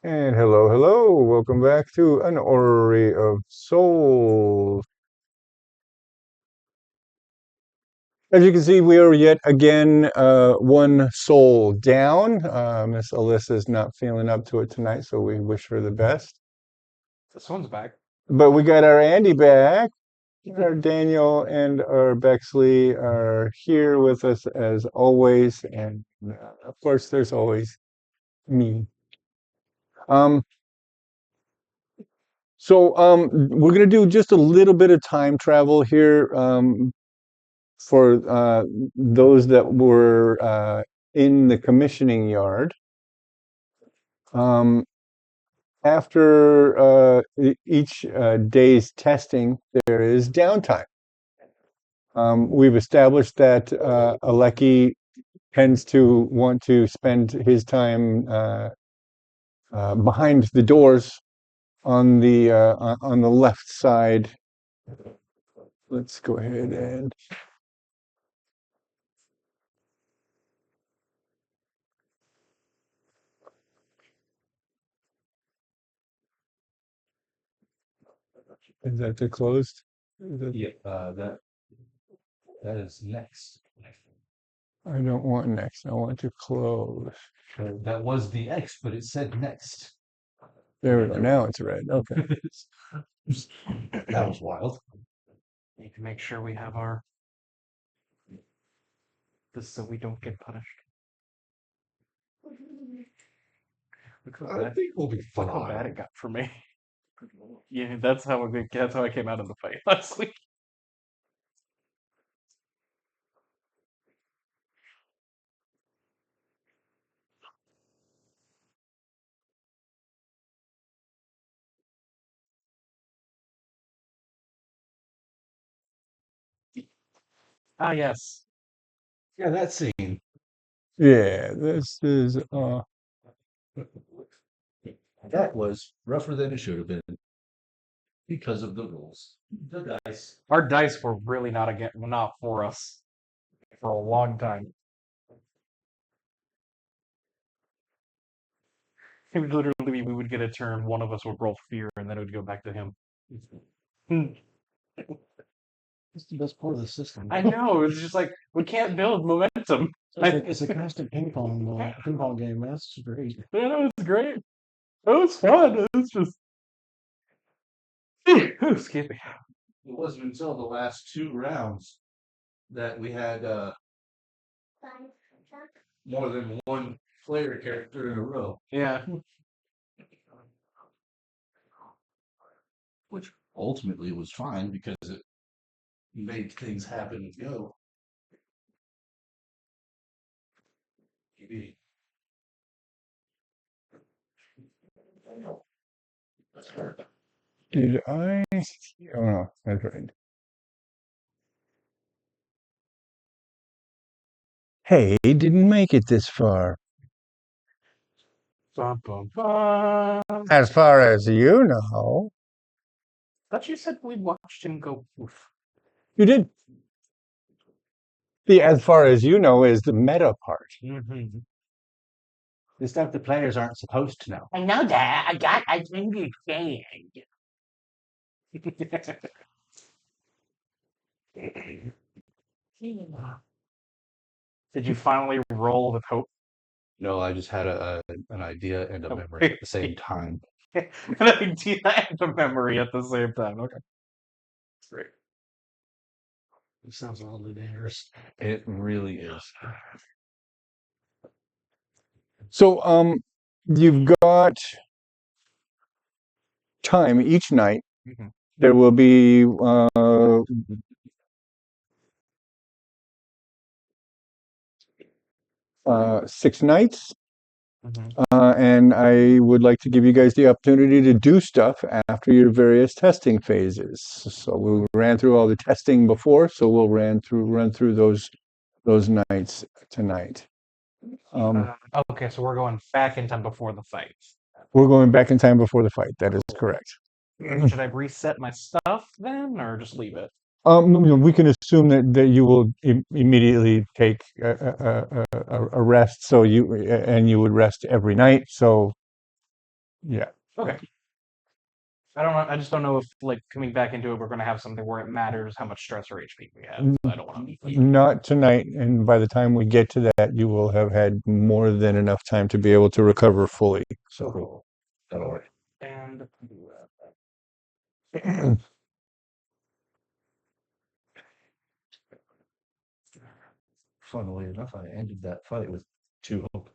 And hello, hello. Welcome back to an Orrery of Souls. As you can see, we are yet again one soul down. Miss Alyssa's not feeling up to it tonight, so we wish her the best. This one's back. But we got our Andy back. Our Daniel and our Bexley are here with us as always. And of course, there's always me. Um, we're going to do just a little bit of time travel here. For those that were in the commissioning yard. Um, after each day's testing, there is downtime. We've established that Aleki tends to want to spend his time behind the doors on the left side. Let's go ahead and is that the closed? Yeah, that is next. I don't want next. I want to close. That was the X, but it said next. There we go. Now it's red. Okay. That was wild. Need to make sure we have our this so we don't get punished. Look how I bad, think we'll be look how bad fine. it got for me. Yeah, that's how I came out of the fight last week. Ah, yes. Yeah, that scene. Yeah, this is That was rougher than it should have been because of the rules. The dice. Our dice were really not for us for a long time. It would literally we would get a turn, one of us would roll fear, and then it would go back to him. Hmm. It's the best part of the system. I know, it's just like we can't build momentum. It's a constant ping pong game. That's great. You know, it's great. It was fun. It was just excuse me. It wasn't until the last two rounds that we had more than one player character in a row, Yeah. which ultimately was fine because it made things happen and go. Maybe. did I? Oh no, that's right. Hey, didn't make it this far. Bum, bum, bum. As far as you know, Thought you said we watched him go poof. you did. The as far as you know is the meta part. Mm-hmm. The stuff the players aren't supposed to know. I know that. I understand. Did you finally roll with hope? No, I just had an idea and a memory at the same time. An idea and a memory at the same time. Okay. Great. It sounds oddly dangerous. It really is. So, you've got time each night. Mhm. There will be 6 nights. Mhm. And I would like to give you guys the opportunity to do stuff after your various testing phases. So we ran through all the testing before, so we'll run through those nights tonight. Okay, so we're going back in time before the fight. We're going back in time before the fight. That is correct. Should I reset my stuff then, or just leave it? We can assume that you will immediately take a rest, so you would rest every night. So Yeah. Okay. I don't know. I just don't know if like coming back into it, we're going to have something where it matters how much stress or HP we have. So I don't want to. Not tonight, and by the time we get to that, you will have had more than enough time to be able to recover fully. So, that'll work. And Funnily enough, I ended that fight with 2 hope,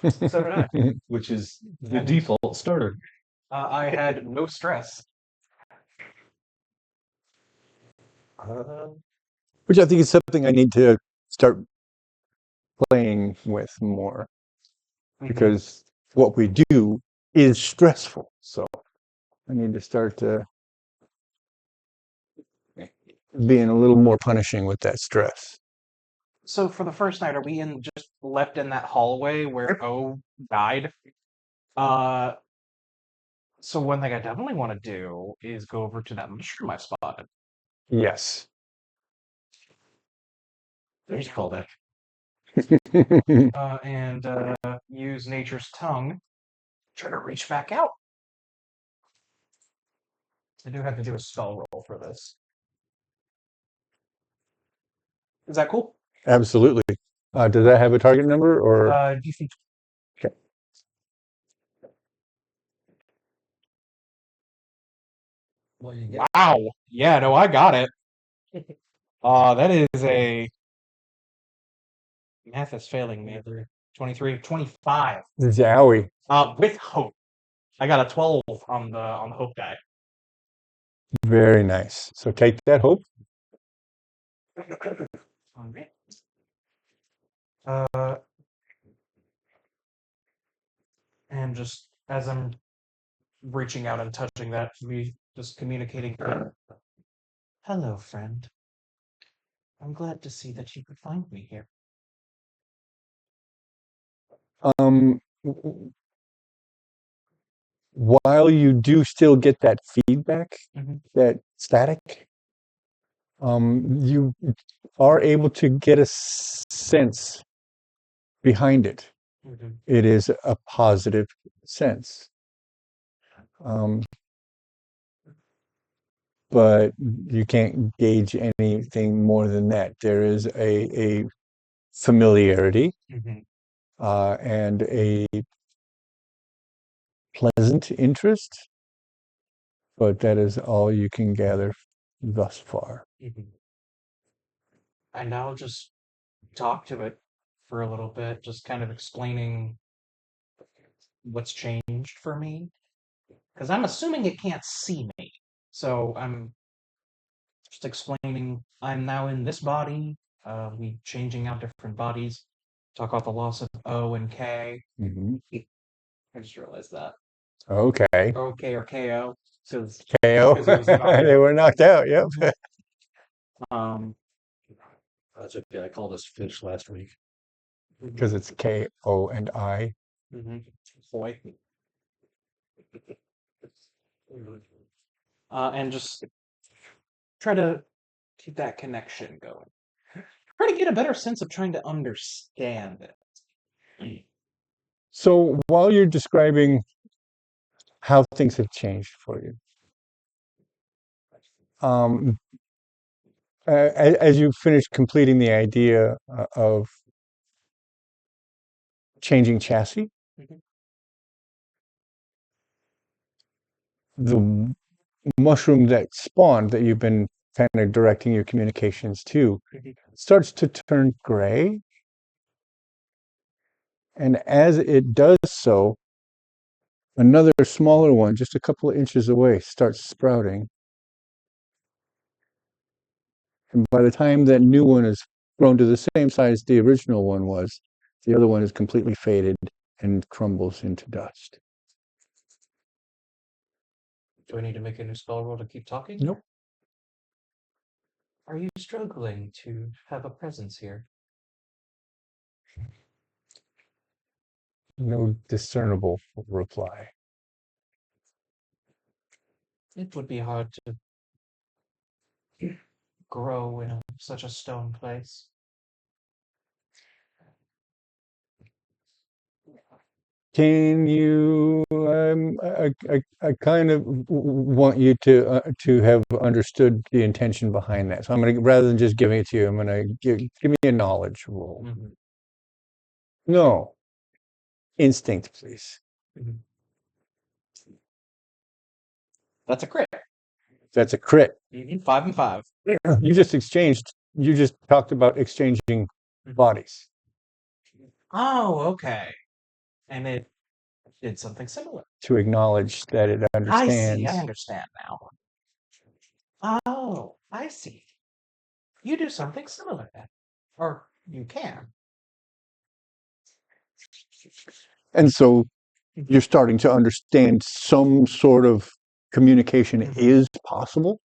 so did I. which is the default starter. I had no stress. Which I think is something I need to start playing with more, because what we do is stressful. So I need to start being a little more punishing with that stress. So for the first night, are we in just left in that hallway where O died? So one thing I definitely want to do is go over to that mushroom I spotted. Yes. There's a callback. And use nature's tongue. Try to reach back out. I do have to do a spell roll for this. Is that cool? Absolutely. Does that have a target number or? DC. Okay. Well, you get Wow. Yeah, no, I got it. That is a math is failing me. 23, 25. Zowie. With hope. I got a 12 on the hope die. Very nice. So take that hope. All right. And just as I'm reaching out and touching that, we just communicating. Hello, friend. I'm glad to see that you could find me here. Um, while you do still get that feedback, that static, you are able to get a sense behind it. It is a positive sense. But you can't gauge anything more than that. There is a familiarity and a pleasant interest, but that is all you can gather thus far. And I'll just talk to it for a little bit, just kind of explaining what's changed for me. Because I'm assuming it can't see me. So I'm just explaining I'm now in this body. We changing out different bodies. Talk about the loss of O and K. I just realized that. Okay. OK or KO. Because KO. They were knocked out. Yep. That's okay. I called us fish last week. Because it's KO and I. Boy. And just try to keep that connection going. Try to get a better sense of trying to understand it. So while you're describing how things have changed for you, as you finish completing the idea of changing chassis, the mushroom that spawned that you've been kind of directing your communications to starts to turn gray. And as it does so, another smaller one, just a couple of inches away, starts sprouting. And by the time that new one is grown to the same size the original one was, the other one is completely faded and crumbles into dust. Do I need to make a new spell roll to keep talking? Nope. Are you struggling to have a presence here? No discernible reply. It would be hard to grow in such a stone place. Can you I kind of want you to have understood the intention behind that. So I'm gonna, rather than just giving it to you, I'm gonna give me a knowledge roll. Mhm. No, instinct, please. That's a crit. That's a crit. 5 and 5. You just talked about exchanging bodies. Oh, okay. And it did something similar. To acknowledge that it I see. understands. I understand now. Oh, I see. You do something similar then. Or you can. And so you're starting to understand some sort of communication is possible.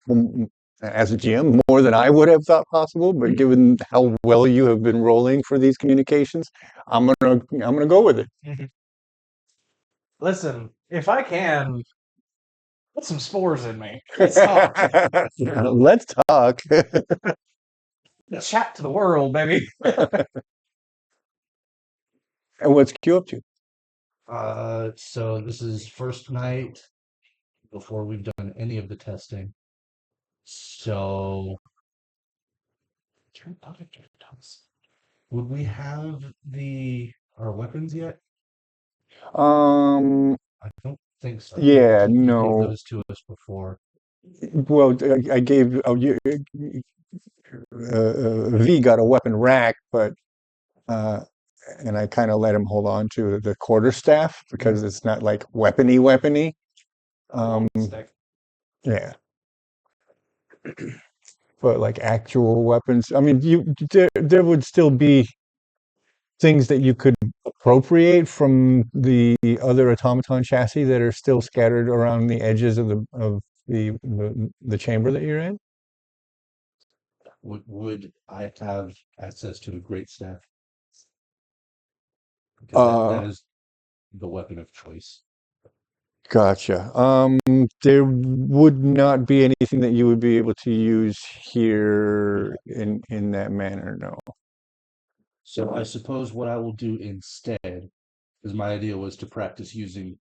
As a GM, more than I would have thought possible, but given how well you have been rolling for these communications, I'm gonna go with it. Listen, if I can, put some spores in me. Let's talk. Let's talk. Chat to the world, baby. And what's Q up to? So this is first night before we've done any of the testing. So would we have our weapons yet? I don't think so. Yeah, You no. gave those to us before. Well, I gave V got a weapon rack, but and I kind of let him hold on to the quarterstaff because it's not like weapony. Yeah, but like actual weapons. I mean, there would still be things that you could appropriate from the other automaton chassis that are still scattered around the edges of the chamber that you're in. Would I have access to a great staff? Because that is the weapon of choice. Gotcha. There would not be anything that you would be able to use here in that manner, no. So I suppose what I will do instead, because my idea was to practice getting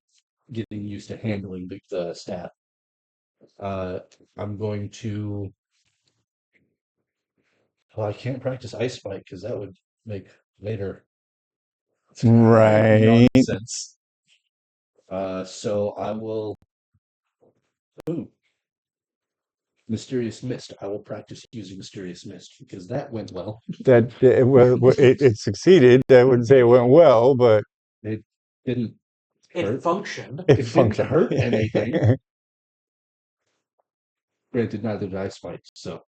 used to handling the staff. I'm going to. Well, I can't practice Ice Spike because that would make later Right. nonsense. So I will. Ooh, Mysterious Mist. I will practice using Mysterious Mist because that went well. That it succeeded. I wouldn't say it went well, but It didn't. It functioned. it It functioned. didn't hurt anything. Granted, neither did I Spike. So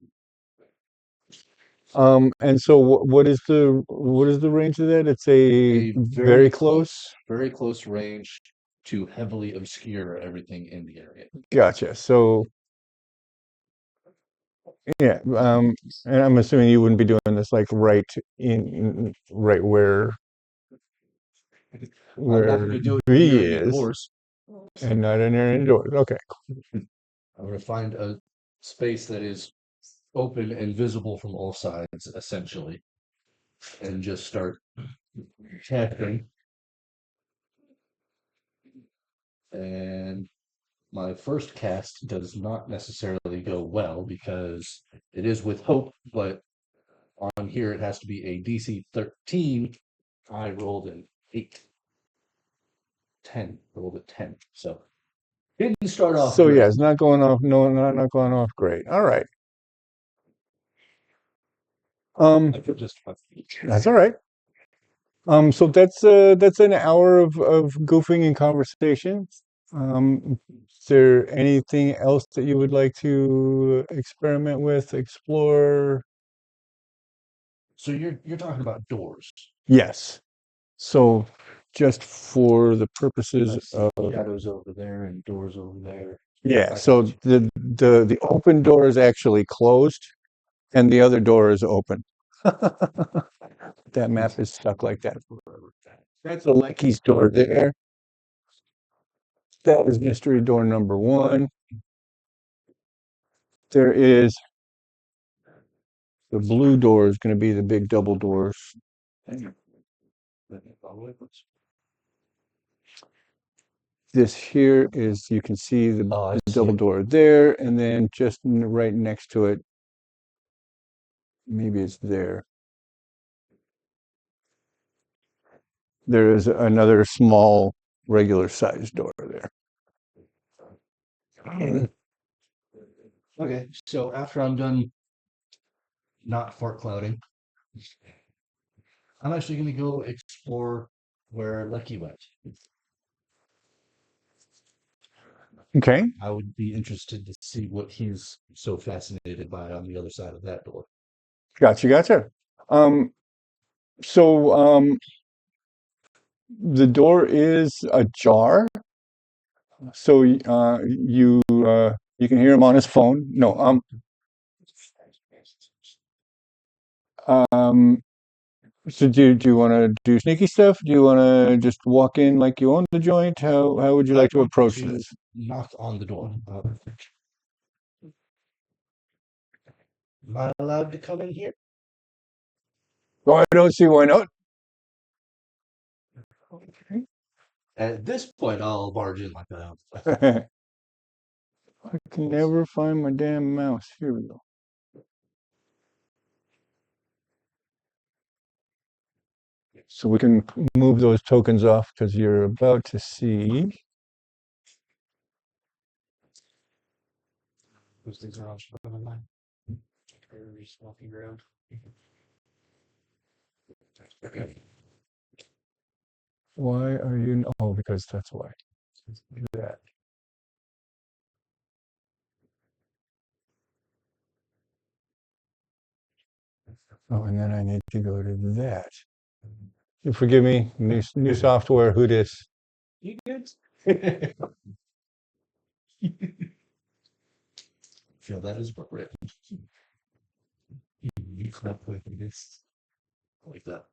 And so what is the range of that? It's a very close. very close range to heavily obscure everything in the area. Gotcha. So yeah, and I'm assuming you wouldn't be doing this like right where I'm happy to do it V near is, indoors. and not in there indoors. Okay. I'm going to find a space that is open and visible from all sides, essentially, and just start chatting. And my first cast does not necessarily go well because it is with hope, but on here it has to be a DC 13. I rolled an 8. 10. Rolled a 10. So didn't start off So great. yeah, it's not going off. No, not going off great. All right. I could just That's all right. So that's an hour of goofing and conversation. Is there anything else that you would like to experiment with, explore? So you're talking about doors. Yes. So just for the purposes of Shadows over there and doors over there. yeah, so the open door is actually closed and the other door is open. That map is stuck like that forever. That's Alecki's door there. That is mystery door number 1. There is the blue door is going to be the big double doors. this here is, you can see the Oh, I see double it. door there, and then just right next to it, maybe it's there. There is another small, regular sized door there. Okay, so after I'm done not fart clouding, I'm actually going to go explore where Lucky went. Okay, I would be interested to see what he's so fascinated by on the other side of that door. gotcha. Um, so the door is ajar. So you can hear him on his phone. No, um, so do you want to do sneaky stuff? Do you want to just walk in like you own the joint? How would you like to want approach to this? knock on the door. Am I allowed to come in here? Oh, I don't see why not. At this point, I'll barge in like that. I can never find my damn mouse. Here we go. So we can move those tokens off because you're about to see. Those things are all just in line. They're just walking around. Why are you? Oh, because that's why. Do that. Oh, and then I need to go to that. You forgive me, new software. Who dis? You good? Feel that is appropriate. You clap with this. Like that.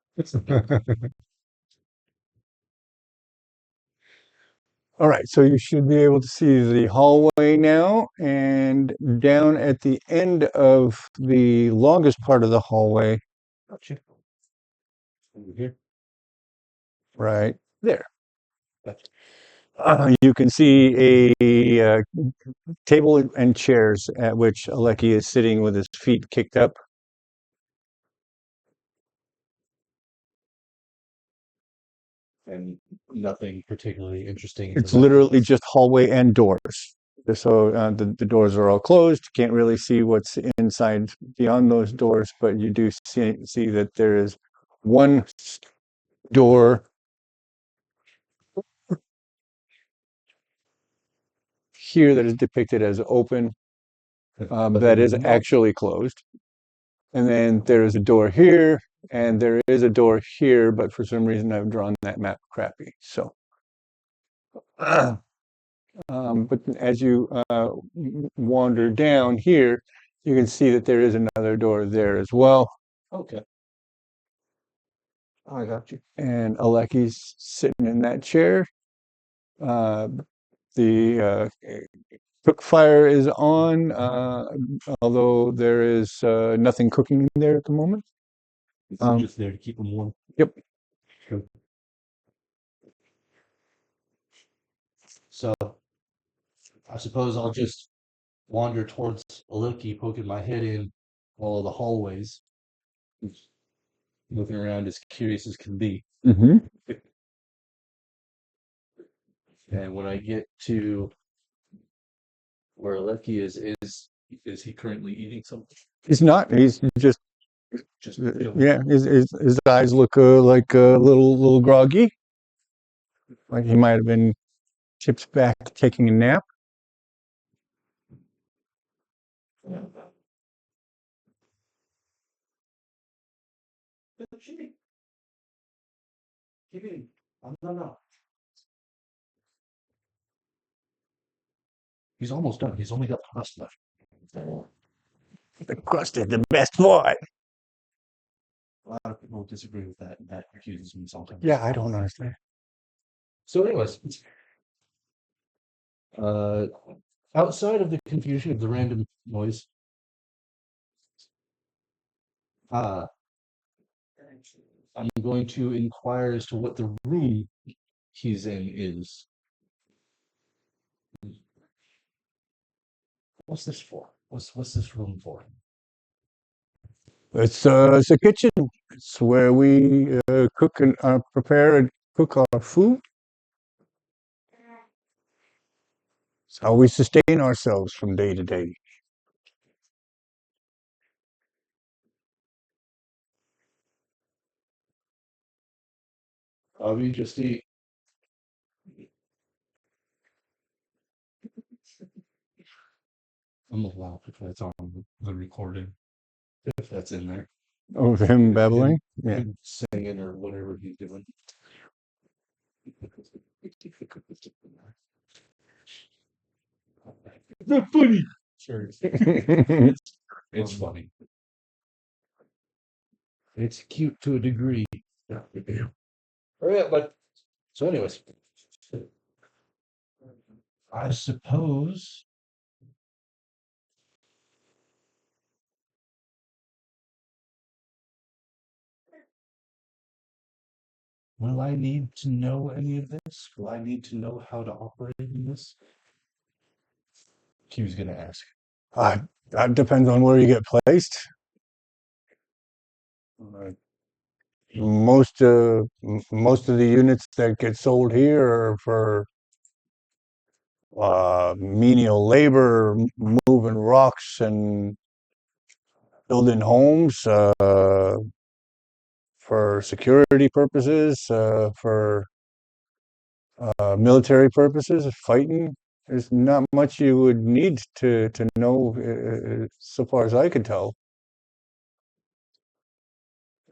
All right, so you should be able to see the hallway now, and down at the end of the longest part of the hallway, Gotcha. Over here. right there, Gotcha. you can see a table and chairs at which Aleki is sitting with his feet kicked up. And nothing particularly interesting. It's literally just hallway and doors. So the doors are all closed. You can't really see what's inside beyond those doors, but you do see that there is one door here that is depicted as open, that is actually closed. And then there is a door here, and there is a door here, but for some reason I've drawn that map crappy. So, but as you wander down here, you can see that there is another door there as well. Okay. I got you. And Aleki's sitting in that chair. The cook fire is on, although there is nothing cooking in there at the moment. It's just there to keep them warm. Yep. Cool. So I suppose I'll just wander towards Aleki, poking my head in all of the hallways, looking around as curious as can be. Mm-hmm. And when I get to where Aleki is he currently eating something? He's not. He's just Just yeah. His eyes look like a little groggy. Like he might have been tips back taking a nap. No. He's almost done. He's only got the crust left. The crust is the best part. A lot of people disagree with that, and that confuses me sometimes. Yeah, I don't understand. So, anyways, uh, outside of the confusion of the random noise, I'm going to inquire as to what the room he's in is. What's this for? What's this room for? It's a kitchen. It's where we cook and prepare and cook our food. It's how we sustain ourselves from day to day. We just eat. I'm gonna laugh if that's on the recording. If that's in there. Of him babbling? Yeah. Him singing or whatever he's doing. Not funny. Sure. It's funny. It's cute to a degree. Yeah. All right, but so anyways, I suppose will I need to know any of this? Will I need to know how to operate in this? He was gonna ask. That depends on where you get placed. Most of the units that get sold here are for menial labor, moving rocks and building homes, for security purposes, for military purposes, fighting. There's not much you would need to know, so far as I can tell.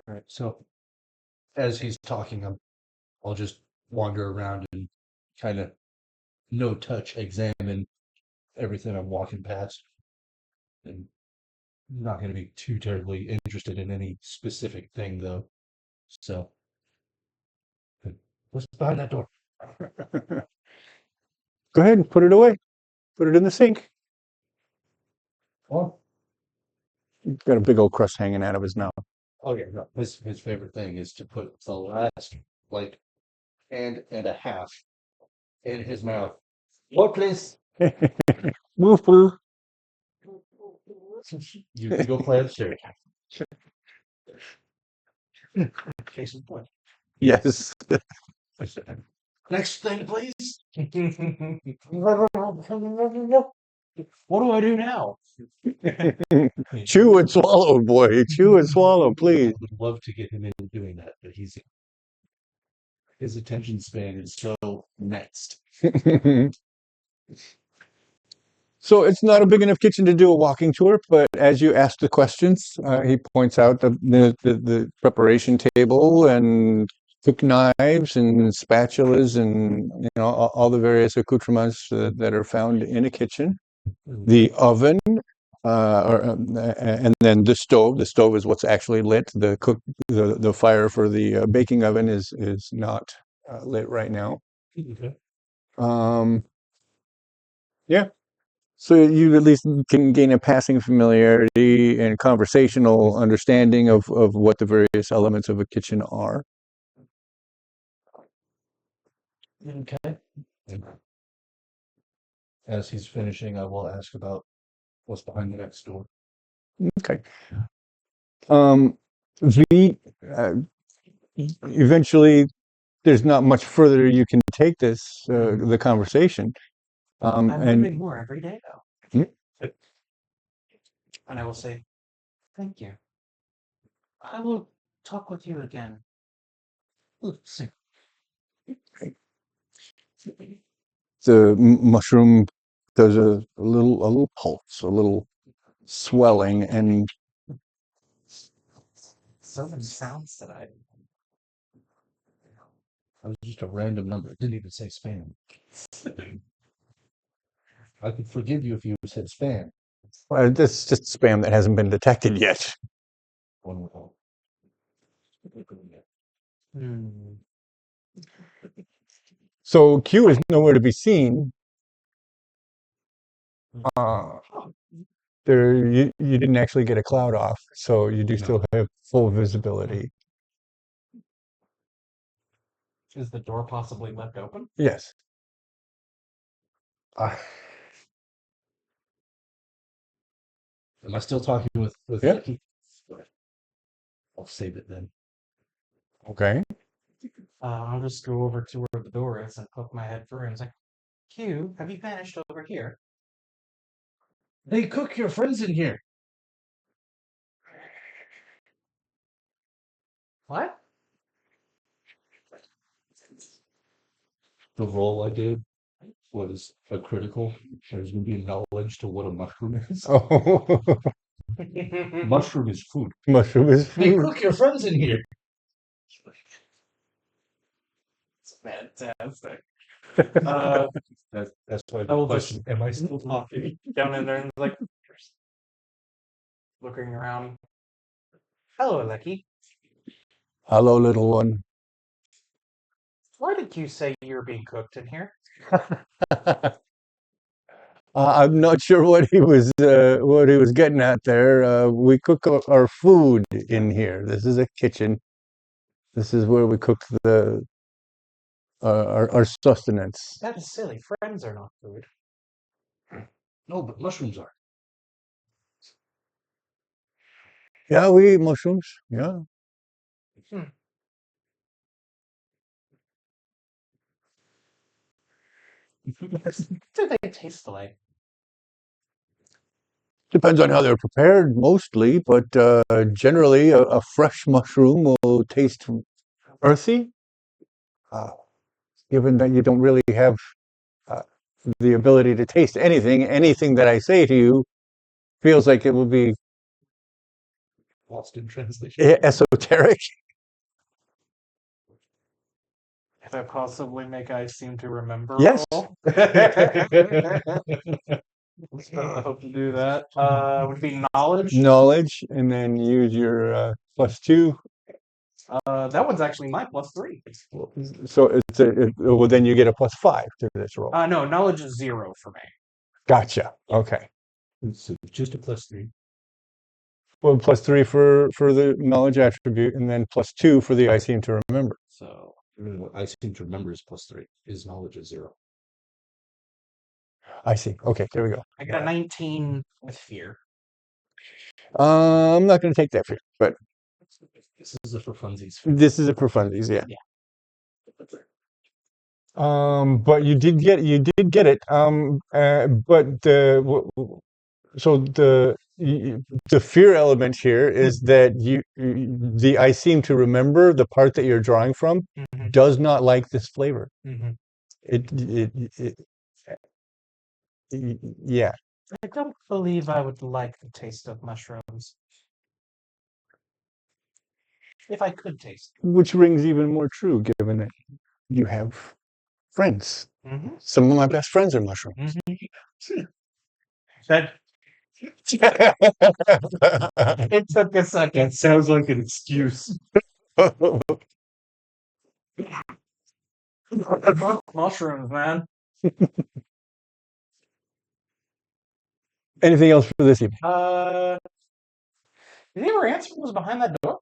All right, so as he's talking, I'll just wander around and kind of no touch examine everything I'm walking past. And not going to be too terribly interested in any specific thing though. So, what's behind that door? Go ahead and put it away. Put it in the sink. Oh, He's got a big old crust hanging out of his mouth. oh yeah, no. His favorite thing is to put the last like hand and a half in his mouth. What, please? Woof woof. You can go play upstairs. Case in point. Yes. Next thing, please. What do I do now? Chew and swallow, boy. Chew and swallow, I please. would love to get him into doing that, but his attention span is so next. So it's not a big enough kitchen to do a walking tour, but as you ask the questions, he points out the preparation table and cook knives and spatulas and all the various accoutrements that are found in a kitchen. The oven, and then the stove. The stove is what's actually lit. The fire for the baking oven is not lit right now. Okay. Yeah. So you at least can gain a passing familiarity and conversational understanding of what the various elements of a kitchen are. Okay. As he's finishing, I will ask about what's behind the next door. Okay. The eventually, there's not much further you can take the conversation. I'm And learning more every day, though. Hmm? And I will say, thank you. I will talk with you again. Soon. the mushroom does a little pulse, a little swelling, and So many sounds today. That was just a random number. It didn't even say spam. I could forgive you if you said spam. that's just spam that hasn't been detected yet. One with all. Hmm. So Q is nowhere to be seen. Uh, you didn't actually get a cloud off, so you do still have full visibility. Is the door possibly left open? Yes. Am I still talking with Yeah. Lucky? I'll save it then. Okay. I'll just go over to where the door is and poke my head through and say, Q, have you vanished over here? Hey, Cook, your friends in here. What? The roll I did was a critical. There's going to be knowledge to what a mushroom is. Oh, Mushroom is food. mushroom is Hey, food. Cook, your friends in here. It's fantastic. That's why I the will question, am I still talking? Down in there and like looking around. Hello, Lucky. Hello, little one. Why did Q say you're being cooked in here? I'm not sure what he was getting at there. We cook our food in here. This is a kitchen. This is where we cook our sustenance. That is silly. Friends are not food. No, but mushrooms are. Yeah, we eat mushrooms. Yeah. What do they taste like? Depends on how they're prepared, mostly, but generally, a fresh mushroom will taste earthy. Uh, Given that you don't really have uh, the ability to taste anything that I say to you feels like it will be Lost in translation. esoteric. If I possibly make I seem to remember Yes. roll. I hope to do that. Would be knowledge. Knowledge, and then use your +2. That one's actually my +3. So well, then you get a +5 to this roll. No, knowledge is 0 for me. Gotcha. Okay. So just a +3. Well, +3 for the knowledge attribute, and then +2 for the I seem to remember. So what I seem to remember is +3. His knowledge is 0. I see. Okay, there we go. I got a 19 with fear. I'm not going to take that for you, but This is a for funsies. this is a for funsies, yeah. Yeah. But you did get it. But so the fear element here is that the I seem to remember the part that you're drawing from Mhm. does not like this flavor. Mhm. Yeah. I don't believe I would like the taste of mushrooms. If I could taste Which rings even more true given that you have friends. them. Some of my best friends are mushrooms. That it took a second. Sounds like an excuse. Mushrooms, man. Anything else for this evening? Did you ever answer what was behind that door?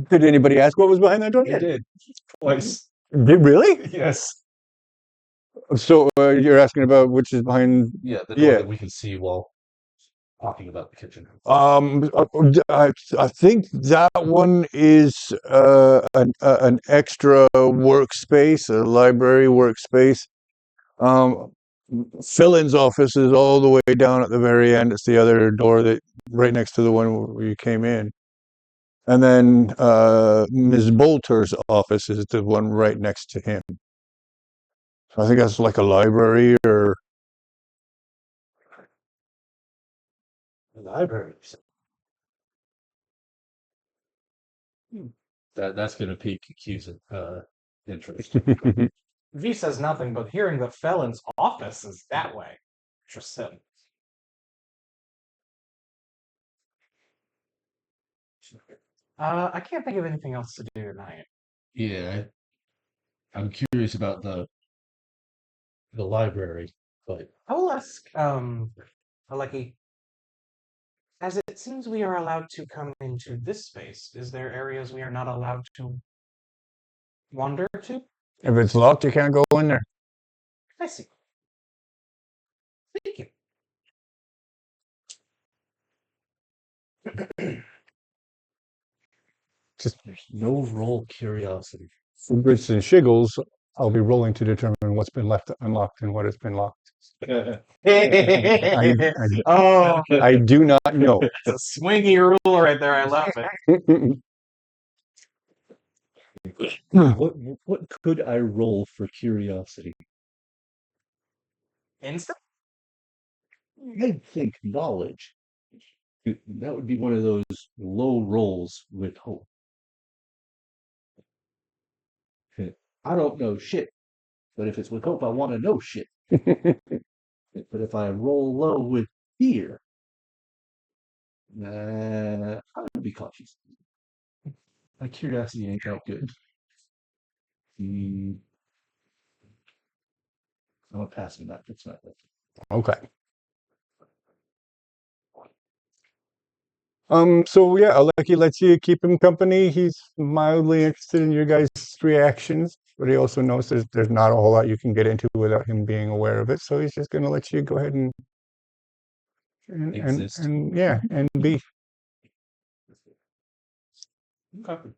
Did anybody ask what was behind that door? I did. Twice. Did really? Yes. So you're asking about which is behind? Yeah, the door that we can see while talking about the kitchen. I think that one is an extra workspace, a library workspace. Fill-in's office is all the way down at the very end. It's the other door that right next to the one where you came in. And then Ms. Bolter's office is the one right next to him. So I think that's like a library or Library. That's going to pique Q's interest. V says nothing, but hearing that Felon's office is that way. Interesting. I can't think of anything else to do tonight. Yeah, I'm curious about the library, but I will ask, Aleki, as it seems we are allowed to come into this space, is there areas we are not allowed to wander to? if it's locked, you can't go in there. I see. Thank you. Just There's no roll curiosity. for grits and shiggles, I'll be rolling to determine what's been left unlocked and what has been locked. Oh, I do not know. it's a swingy rule right there. I love it. What could I roll for curiosity? Instant? I think knowledge. That would be one of those low rolls with hope. I don't know shit, but if it's with hope, I want to know shit. But if I roll low with fear, I would be cautious. My curiosity ain't that good. I'm gonna pass on that. It's not that. Okay. So yeah, Aleki lets you keep him company. He's mildly interested in your guys' reactions, but he also knows there's not a whole lot you can get into without him being aware of it. So he's just gonna let you go ahead and Exist. and yeah, and be. Okay.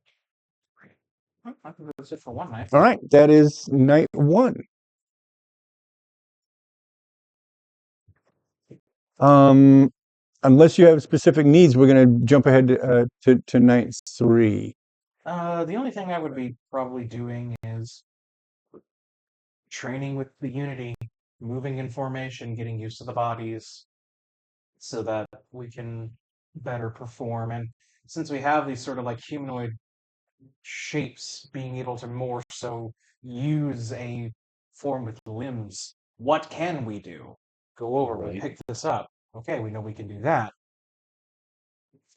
I think that's it for one night. All right, that is night one. Unless you have specific needs, we're gonna jump ahead to night three. The only thing I would be probably doing is training with the Unity, moving in formation, getting used to the bodies, so that we can better perform. And since we have these sort of like humanoid shapes, being able to more so use a form with limbs, what can we do? Go over, we Right. pick this up. Okay, we know we can do that.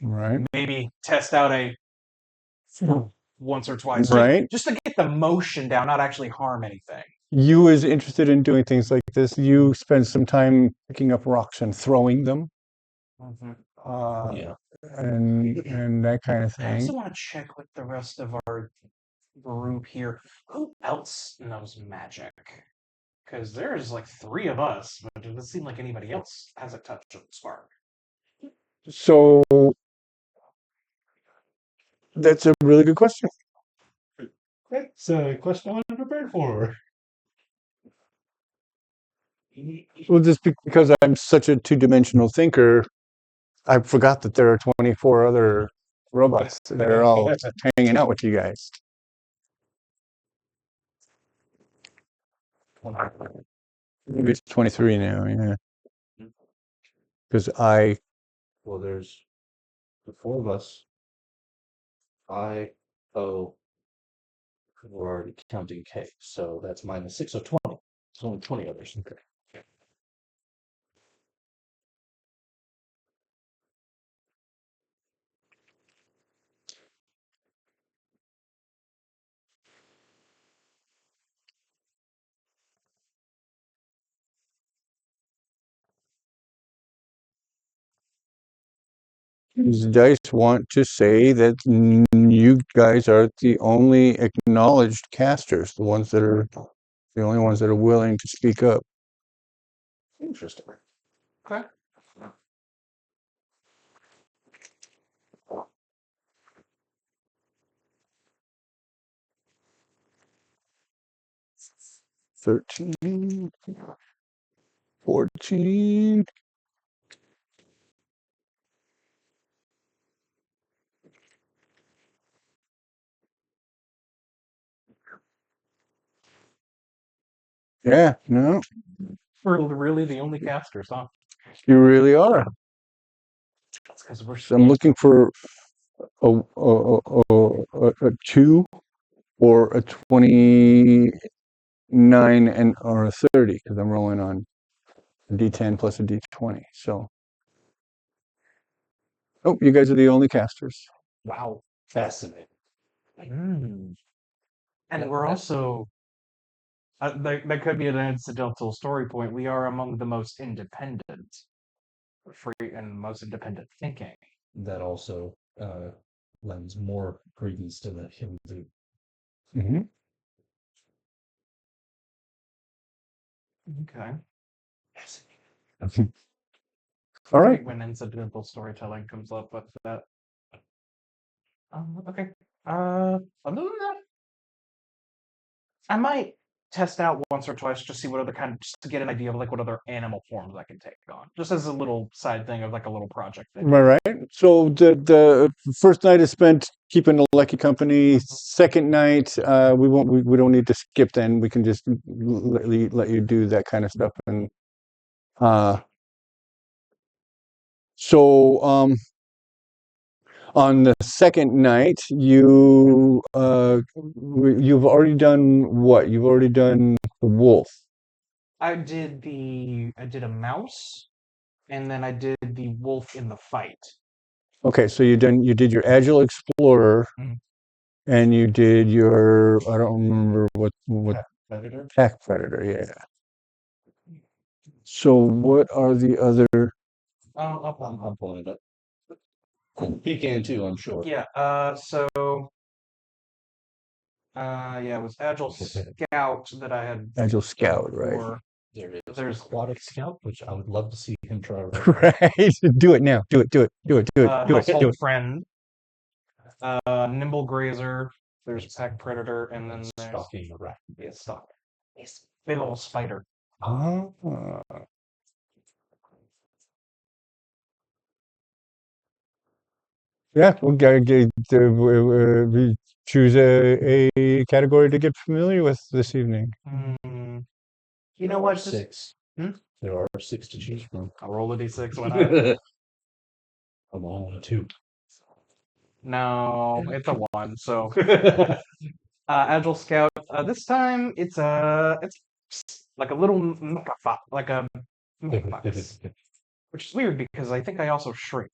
Right. Maybe test out a once or twice, Right. just to get the motion down, not actually harm anything. You is interested in doing things like this. You spend some time picking up rocks and throwing them, Yeah. and that kind of I also thing. want to check with the rest of our group here. Who else knows magic? Because there's like three of us, but it doesn't seem like anybody else has a touch of the spark. So that's a really good question. That's a question I wasn't prepared for. Well, just because I'm such a two-dimensional thinker, I forgot that there are 24 other robots that are all hanging out with you guys. Maybe it's 23 now, yeah. Because Well, there's the four of us. We're already counting K, so that's minus 6, so 20. There's only 20 others. Okay. These dice want to say that you guys are the only acknowledged casters, the only ones that are willing to speak up. Interesting. Okay. 13, 14. Yeah, no, We're really the only casters, huh? you really are. That's because we're So I'm looking for a 2 or a 29 or a 30 because I'm rolling on a D10 plus a D20. So, oh, you guys are the only casters. Wow. Fascinating. And we're also that could be an incidental story point. We are among the most independent, free, and most independent thinking. That also lends more credence to the him do. Mm-hmm. Okay. All right. When incidental storytelling comes up with that. Okay. Other than that, I might test out once or twice, just see what other just to get an idea of like what other animal forms I can take on, just as a little side thing of like a little project thing. All right. So the first night is spent keeping the lucky company. Second night, we don't need to skip. Then we can just let you do that kind of stuff. And so on the second night, you've already done what? You've already done the wolf. I did a mouse, and then I did the wolf in the fight. Okay, so you did your agile explorer, Mhm. and you did your I don't remember what Predator? pack predator. Yeah. So what are the other? I'm pulling it up. He can too, I'm sure. Yeah. Yeah, it was Agile Scout that I had Agile done Scout, right? before. There's Aquatic Scout, which I would love to see him try. Right. Do it now. Do it. Household Friend, Nimble Grazer. There's Pack Predator, and then there's Stalking a rat. yeah, Stalker. Yes, big old spider. Ah. Yeah, we choose a category to get familiar with this evening. You know what? Six. Hmm? There are six to choose from. I'll roll a d6. Why not? I'm on two. No, it's a 1. So Agile Scout. This time it's like a little like a fox, which is weird because I think I also shrink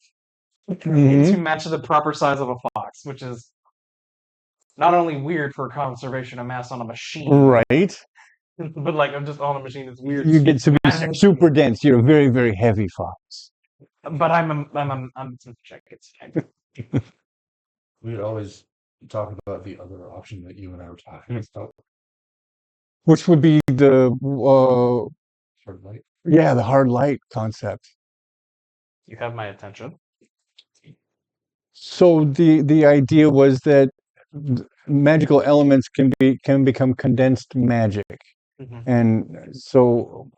to match the proper size of a fox, which is not only weird for conservation of mass on a machine, Right. but like I'm just on a machine. It's weird. You get to be super dense. You're a very, very heavy fox. But I'm check it's We would always talk about the other option that you and I were talking about. Which would be the Hard light. yeah, the hard light concept. You have my attention. So the idea was that magical elements can become condensed magic. Mhm. And so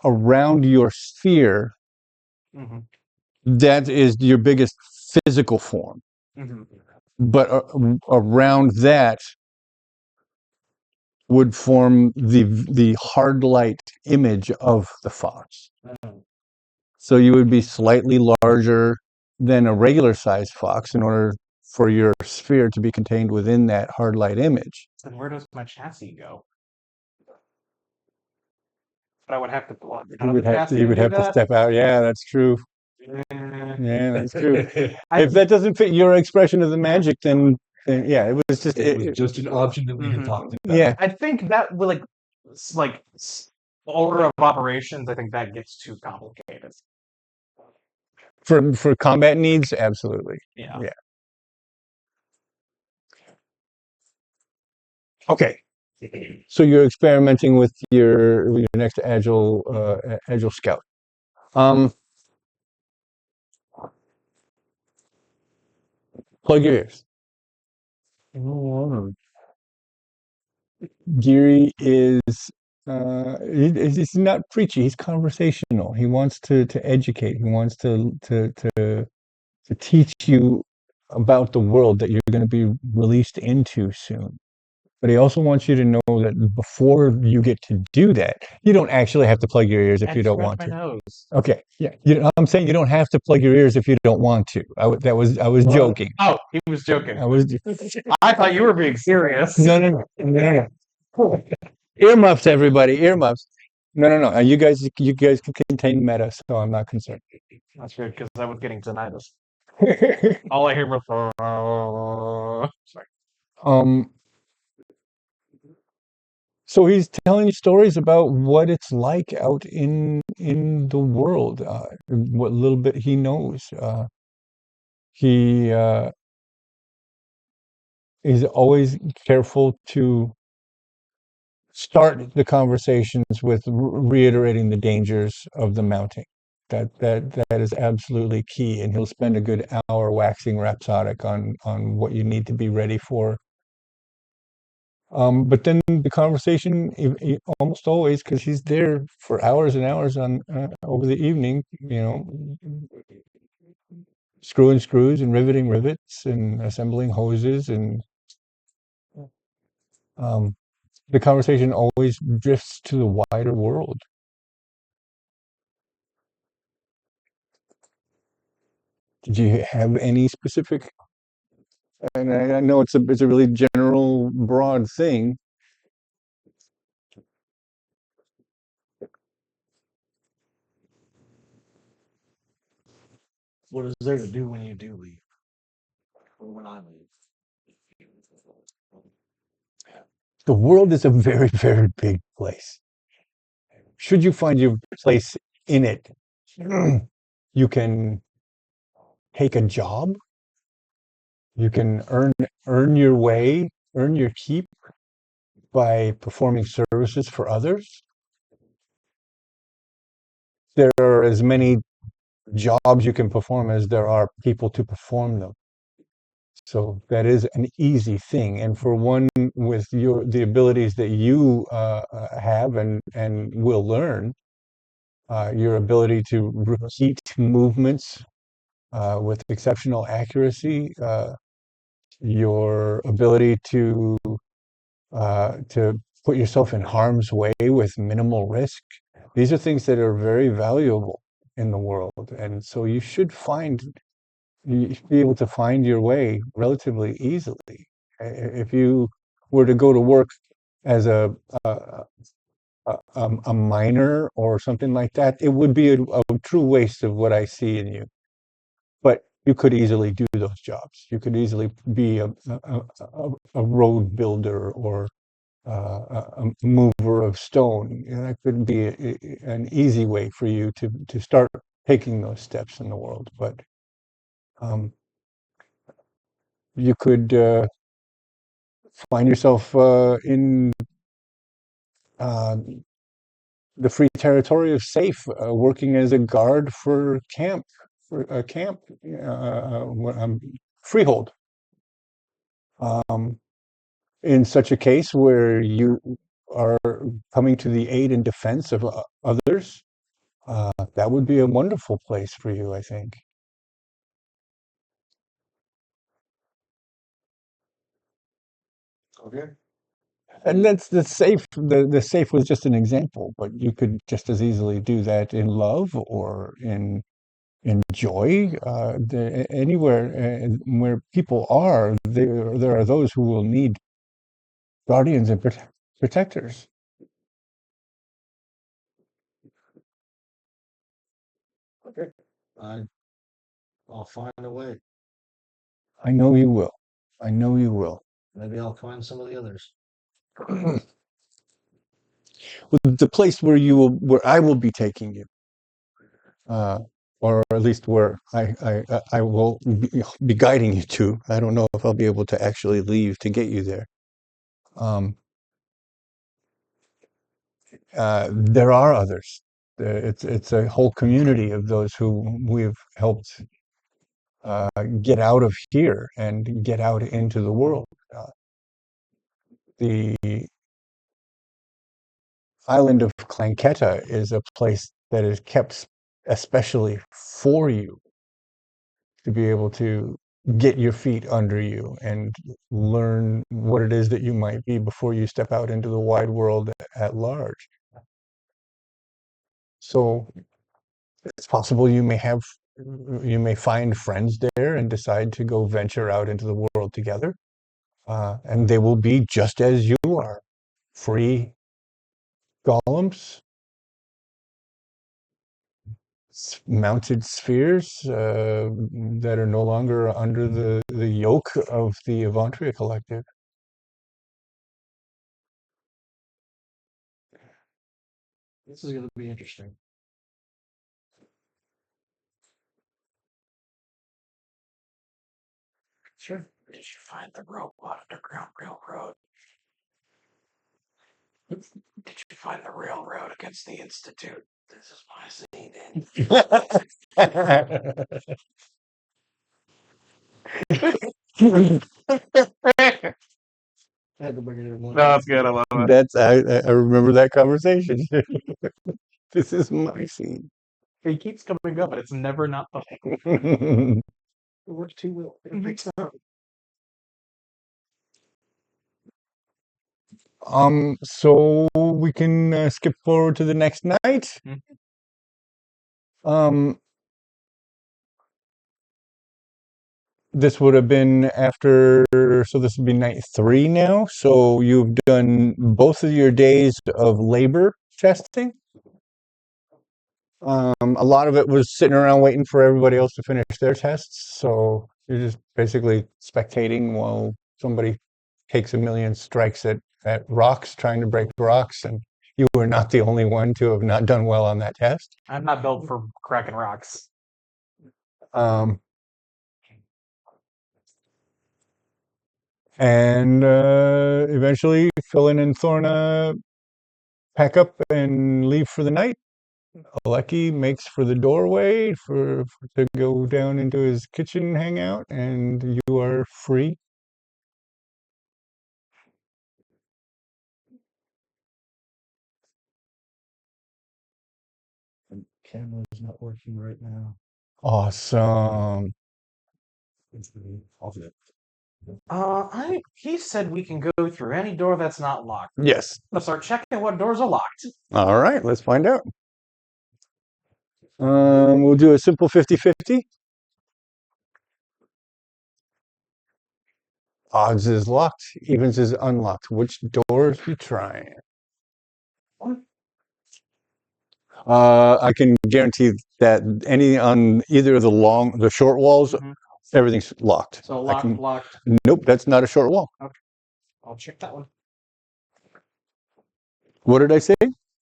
around your sphere, Mhm. that is your biggest physical form. Mhm. But around that would form the hard light image of the fox. Mhm. So you would be slightly larger than a regular sized fox in order for your sphere to be contained within that hard light image. Then where does my chassis go? But I would have to plug out of the chassis You would do have to that. step out. Yeah, that's true. Eh, Yeah, that's true. I- If that doesn't fit your expression of the magic, then yeah, it was just It was just an option that we had Mhm. talked about. yeah. I think that will like order of operations. I think that gets too complicated. For combat needs, absolutely. Yeah. Yeah. Okay. So you're experimenting with your next agile scout. Plug your ears. Geary is he's not preachy. He's conversational. He wants to educate. He wants to teach you about the world that you're going to be released into soon. But he also wants you to know that before you get to do that, you don't actually have to plug your ears if you don't want my to. nose. Okay, yeah, I'm saying you don't have to plug your ears if you don't want to. I was joking. Oh, he was joking. I was. I thought you were being serious. No. Earmuffs, everybody, earmuffs. No. You guys can contain meta, so I'm not concerned. That's weird because I was getting tinnitus. All I hear was sorry. So he's telling you stories about what it's like out in the world, what little bit he knows. He is always careful to start the conversations with reiterating the dangers of the mounting. That is absolutely key, and he'll spend a good hour waxing rhapsodic on what you need to be ready for. But then the conversation, almost always, because he's there for hours and hours on over the evening, screwing screws and riveting rivets and assembling hoses, and um, the conversation always drifts to the wider world. Did you have any specific? And I know it's a really general, broad thing. What is there to do when you do leave? Or when I leave? The world is a very, very big place. Should you find your place in it, you can take a job. You can earn your way, earn your keep by performing services for others. There are as many jobs you can perform as there are people to perform them. So that is an easy thing. And for one with the abilities that you have and will learn, your ability to repeat movements with exceptional accuracy, your ability to put yourself in harm's way with minimal risk. These are things that are very valuable in the world, and so you should be able to find your way relatively easily. If you were to go to work as a miner or something like that, it would be a true waste of what I see in you. But you could easily do those jobs. You could easily be a road builder or a mover of stone. That could be an easy way for you to start taking those steps in the world. But you could find yourself in uh, the free territory of safe, working as a guard for a camp, freehold. In such a case where you are coming to the aid and defense of others, that would be a wonderful place for you, I think. Okay. And that's the safe. The safe was just an example, but you could just as easily do that in love or in joy. Anywhere where people are, there are those who will need guardians and protectors. Okay. I'll find a way. I know you will. I know you will. Maybe I'll find some of the others. Well, the place where I will be taking you, uh, or at least where I will be guiding you to. I don't know if I'll be able to actually leave to get you there. Um, there are others. It's a whole community of those who we've helped get out of here and get out into the world. The island of Clanketta is a place that is kept especially for you to be able to get your feet under you and learn what it is that you might be before you step out into the wide world at large. So it's possible you may find friends there and decide to go venture out into the world together. And they will be just as you are, free golems, mounted spheres that are no longer under the yoke of the Avantria Collective. This is going to be interesting. Sure. Did you find the robot underground railroad? Did you find the railroad against the Institute? This is my scene. I had to bring it in one. No, it's good. I love it. That's I remember that conversation. This is my scene. He keeps coming up, but it's never not the It works too well every time. So we can skip forward to the next night. This would have been after, so this would be night 3 now. So you've done both of your days of labor testing. A lot of it was sitting around waiting for everybody else to finish their tests. So you're just basically spectating while somebody takes a million strikes at rocks, trying to break rocks. And you were not the only one to have not done well on that test. I'm not built for cracking rocks. And eventually, Philin and Thorna pack up and leave for the night. Aleki makes for the doorway to go down into his kitchen and hang out, and you are free. The camera's not working right now. Awesome. He said we can go through any door that's not locked. Yes. Let's start checking what doors are locked. All right, let's find out. We'll do a simple 50-50. Odds is locked, evens is unlocked. Which doors you trying? I can guarantee that any on either of the short walls, everything's locked. So locked. Nope, that's not a short wall. Okay, I'll check that one. What did I say?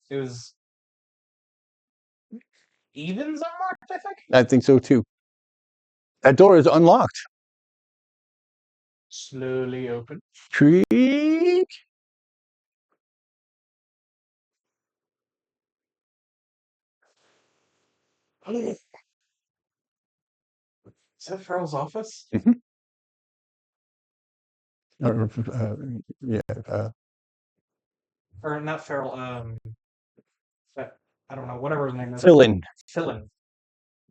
It was evens unlocked, I think. I think so too. That door is unlocked. Slowly open. Creak. Is that Farrell's office? Yeah. Or not Farrell, I don't know, whatever his name is. Philin.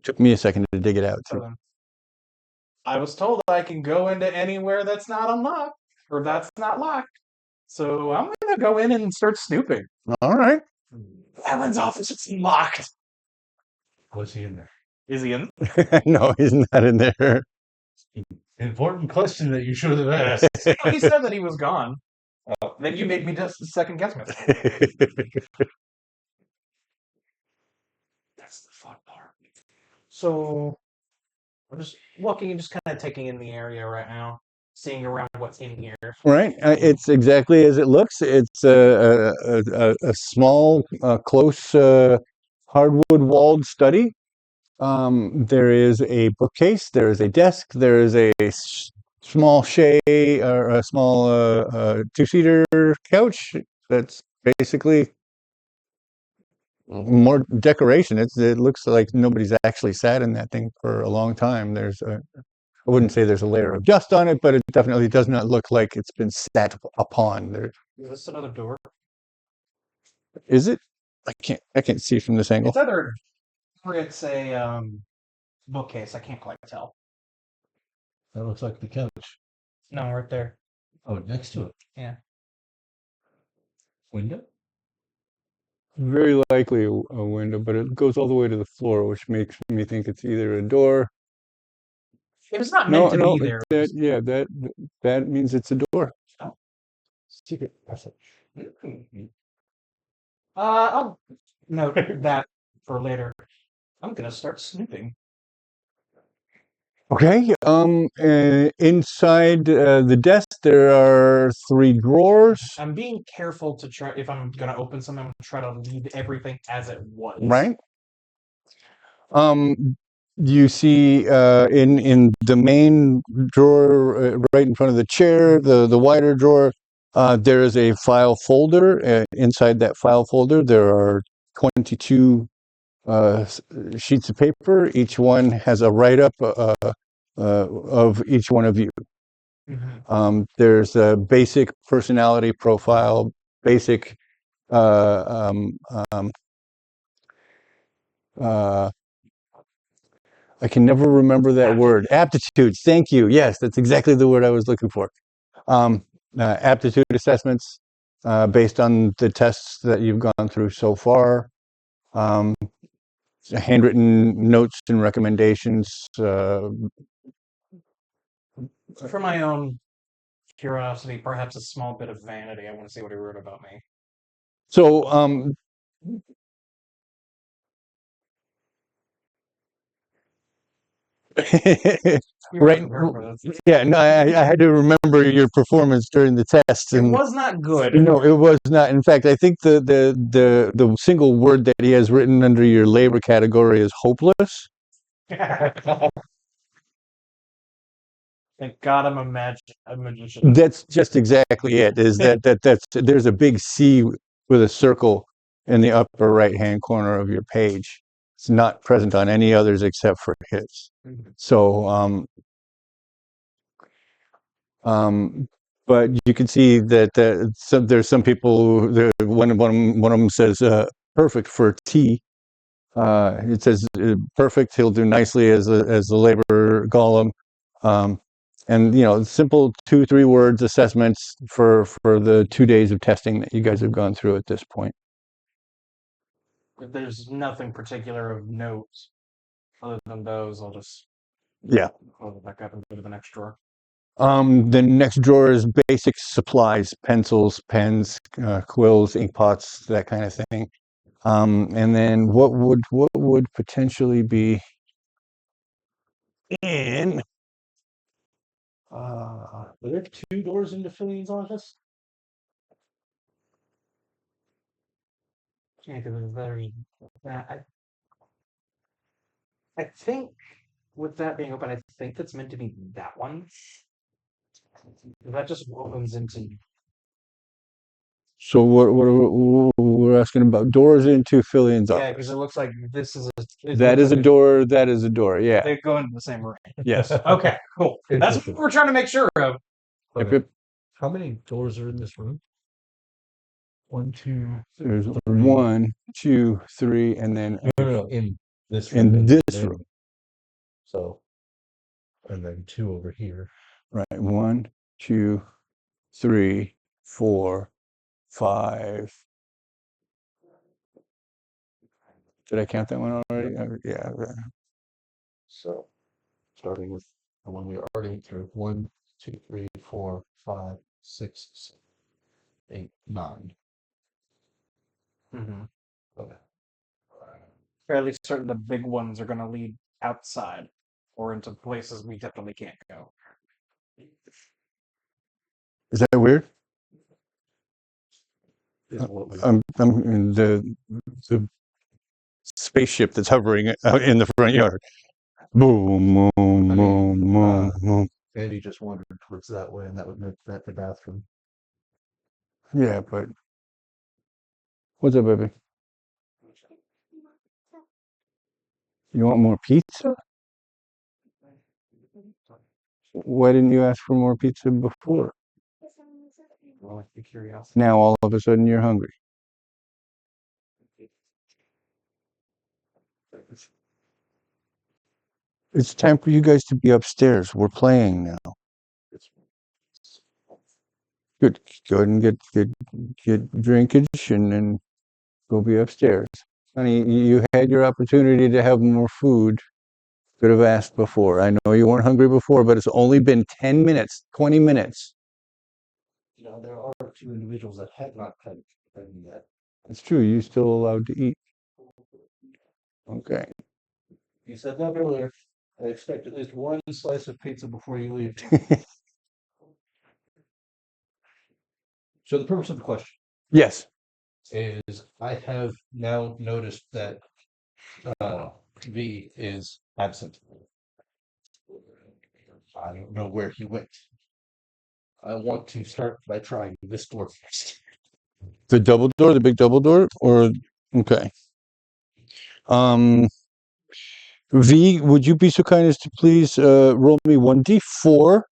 Took me a second to dig it out too. Philin. I was told I can go into anywhere that's not unlocked, or that's not locked. So I'm gonna go in and start snooping. All right. Alan's office is locked. Was he in there? Is he in? No, he's not in there. Important question that you should have asked. He said that he was gone. Then you made me just second guess myself. That's the fun part. So I'm just walking and just kind of taking in the area right now, seeing around what's in here. Right. It's exactly as it looks. It's a small, close, hardwood walled study. There is a bookcase. There is a desk. There is a small or a small two-seater couch. That's basically more decoration. It looks like nobody's actually sat in that thing for a long time. I wouldn't say there's a layer of dust on it, but it definitely does not look like it's been sat upon. Is this another door? Is it? I can't see from this angle. It's either or it's a bookcase. I can't quite tell. That looks like the couch. No, right there. Oh, next to it. Yeah. Window? Very likely a window, but it goes all the way to the floor, which makes me think it's either a door. It was not meant to be there. That means it's a door. Oh. Secret passage. I'll note that for later. I'm gonna start snooping. Okay. Inside the desk, there are 3 drawers. I'm being careful to try. If I'm gonna open something, I'm gonna try to leave everything as it was. Right. You see in the main drawer, right in front of the chair, the wider drawer, there is a file folder. Inside that file folder, there are 22 sheets of paper. Each one has a write-up of each one of you. There's a basic personality profile, basic uh, I can never remember that word. Aptitudes. Thank you. Yes, that's exactly the word I was looking for. Aptitude assessments based on the tests that you've gone through so far. Handwritten notes and recommendations. For my own curiosity, perhaps a small bit of vanity, I want to see what he wrote about me. So, right. Yeah, no, I had to remember your performance during the test. It And was not good. no, it was not. In fact, I think the single word that he has written under your labor category is hopeless. Thank God I'm a magician. That's just exactly it. Is that's there's a big C with a circle in the upper right hand corner of your page. It's not present on any others except for his. So but you can see that there's some people. One of them says perfect for T. It says perfect. He'll do nicely as the labor golem. And simple 2-3 words assessments for the 2 days of testing that you guys have gone through at this point. If there's nothing particular of note other than those, I'll just close it back up and go to the next drawer. The next drawer is basic supplies: pencils, pens, quills, ink pots, that kind of thing. And then what would potentially be in? Are there 2 doors into Pheal's office? Yeah, because there's that. I think with that being open, I think that's meant to be that one. That just opens into. So we're asking about doors into Pheal's office. Yeah, because it looks like this is a. That is a door. That is a door. Yeah. They go into the same room. Yes. Okay, cool. That's what we're trying to make sure of. How many doors are in this room? 1, 2. There's 1, 2, 3, and then No, in this room. in this room. So, and then 2 over here. Right. 1, 2, 3, 4, 5. Did I count that one already? Yeah. So, starting with the one we already went through. 1, 2, 3, 4, 5, 6, 7, 8, 9. Mm-hmm. Okay. Fairly certain the big ones are going to lead outside or into places we definitely can't go. Is that weird? Is what we I'm in the spaceship that's hovering out in the front yard. Boom, boom, boom, boom, boom. Andy just wandered towards that way, and that would make that the bathroom. Yeah, but what's up, baby? You want more pizza? Why didn't you ask for more pizza before? Well, like the curiosity. Now all of a sudden you're hungry. It's time for you guys to be upstairs. We're playing now. Good. Go ahead and get drinkage and then go be upstairs. Honey, you had your opportunity to have more food. Could have asked before. I know you weren't hungry before, but it's only been 10 minutes, 20 minutes. There are 2 individuals that have not had yet. It's true. You're still allowed to eat. Okay. You said that earlier. I expect at least 1 slice of pizza before you leave. So the purpose of the question Yes. is I have now noticed that V is absent. I don't know where he went. I want to start by trying this door first. The double door, the big double door, or okay. V, would you be so kind as to please roll me 1d4?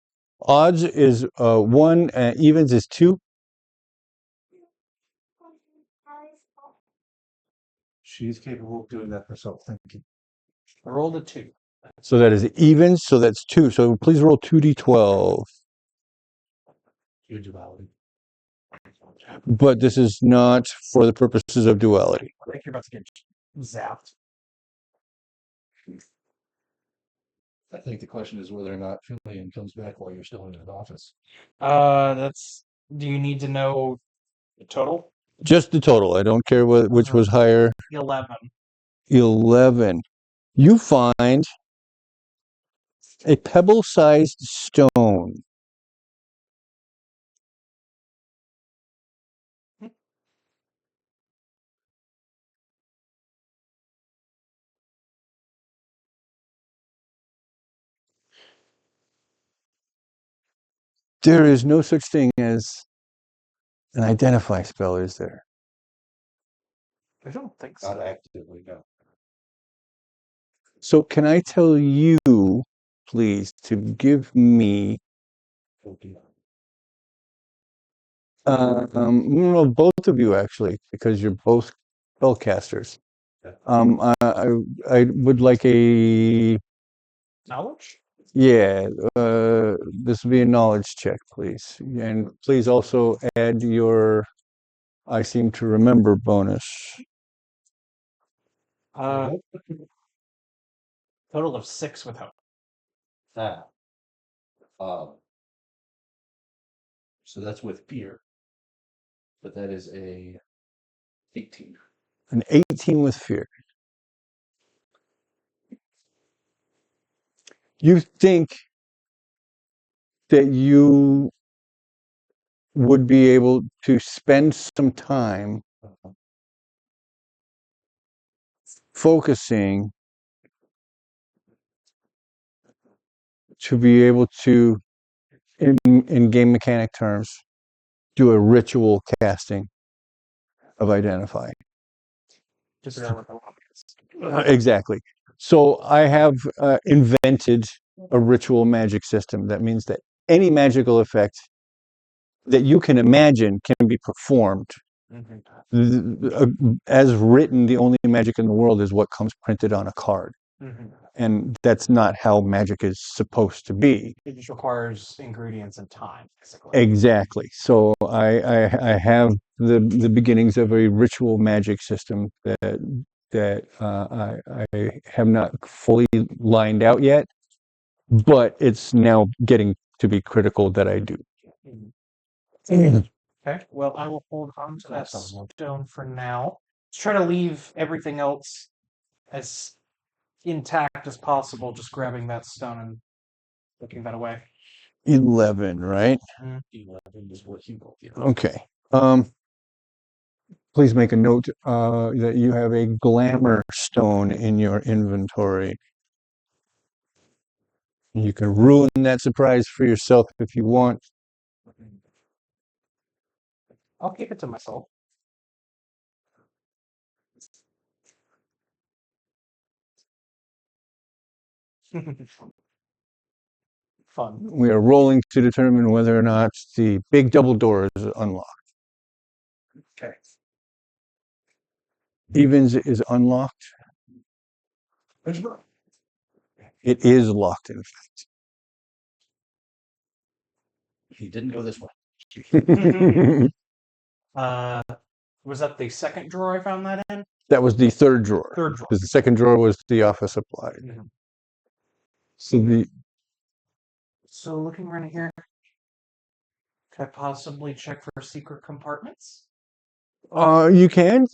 Odds is 1, evens is 2. She's capable of doing that herself. Thank you. I rolled a 2. So that is evens, so that's 2. So please roll 2d12. Your duality. But this is not for the purposes of duality. I think you're about to get zapped. I think the question is whether or not Filian comes back while you're still in his office. That's. Do you need to know the total? Just the total. I don't care which was higher. 11. 11. You find a pebble-sized stone. There is no such thing as an identify spell, is there? I don't think Not so. actively, no. So can I tell you, please, to give me well, both of you actually, because you're both spellcasters. I would like a Knowledge? yeah. This would be a knowledge check, please, and please also add your I seem to remember bonus. Total of 6 with hope. Ah. So that's with fear. But that is a 18. An 18 with fear. You think that you would be able to spend some time focusing to be able to, in game mechanic terms, do a ritual casting of identify. Just there with the Exactly. So I have invented a ritual magic system. That means that any magical effect that you can imagine can be performed. As written, the only magic in the world is what comes printed on a card. And that's not how magic is supposed to be. It just requires ingredients and time, basically. Exactly. So I have the beginnings of a ritual magic system that I have not fully lined out yet, but it's now getting to be critical that I do. Okay, well, I will hold on to that stone for now. Let's try to leave everything else as intact as possible, just grabbing that stone and looking that away. 11, right? 11 is what you rolled. Yeah. Okay. Please make a note that you have a glamour stone in your inventory. You can ruin that surprise for yourself if you want. I'll keep it to myself. Fun. We are rolling to determine whether or not the big double door is unlocked. Okay. Evens is unlocked. It is locked, in He didn't go this way. fact. Was that the second drawer I found that in? That was the third drawer. Third drawer. Because the second drawer was the office supply. So looking right here, could I possibly check for secret compartments? You can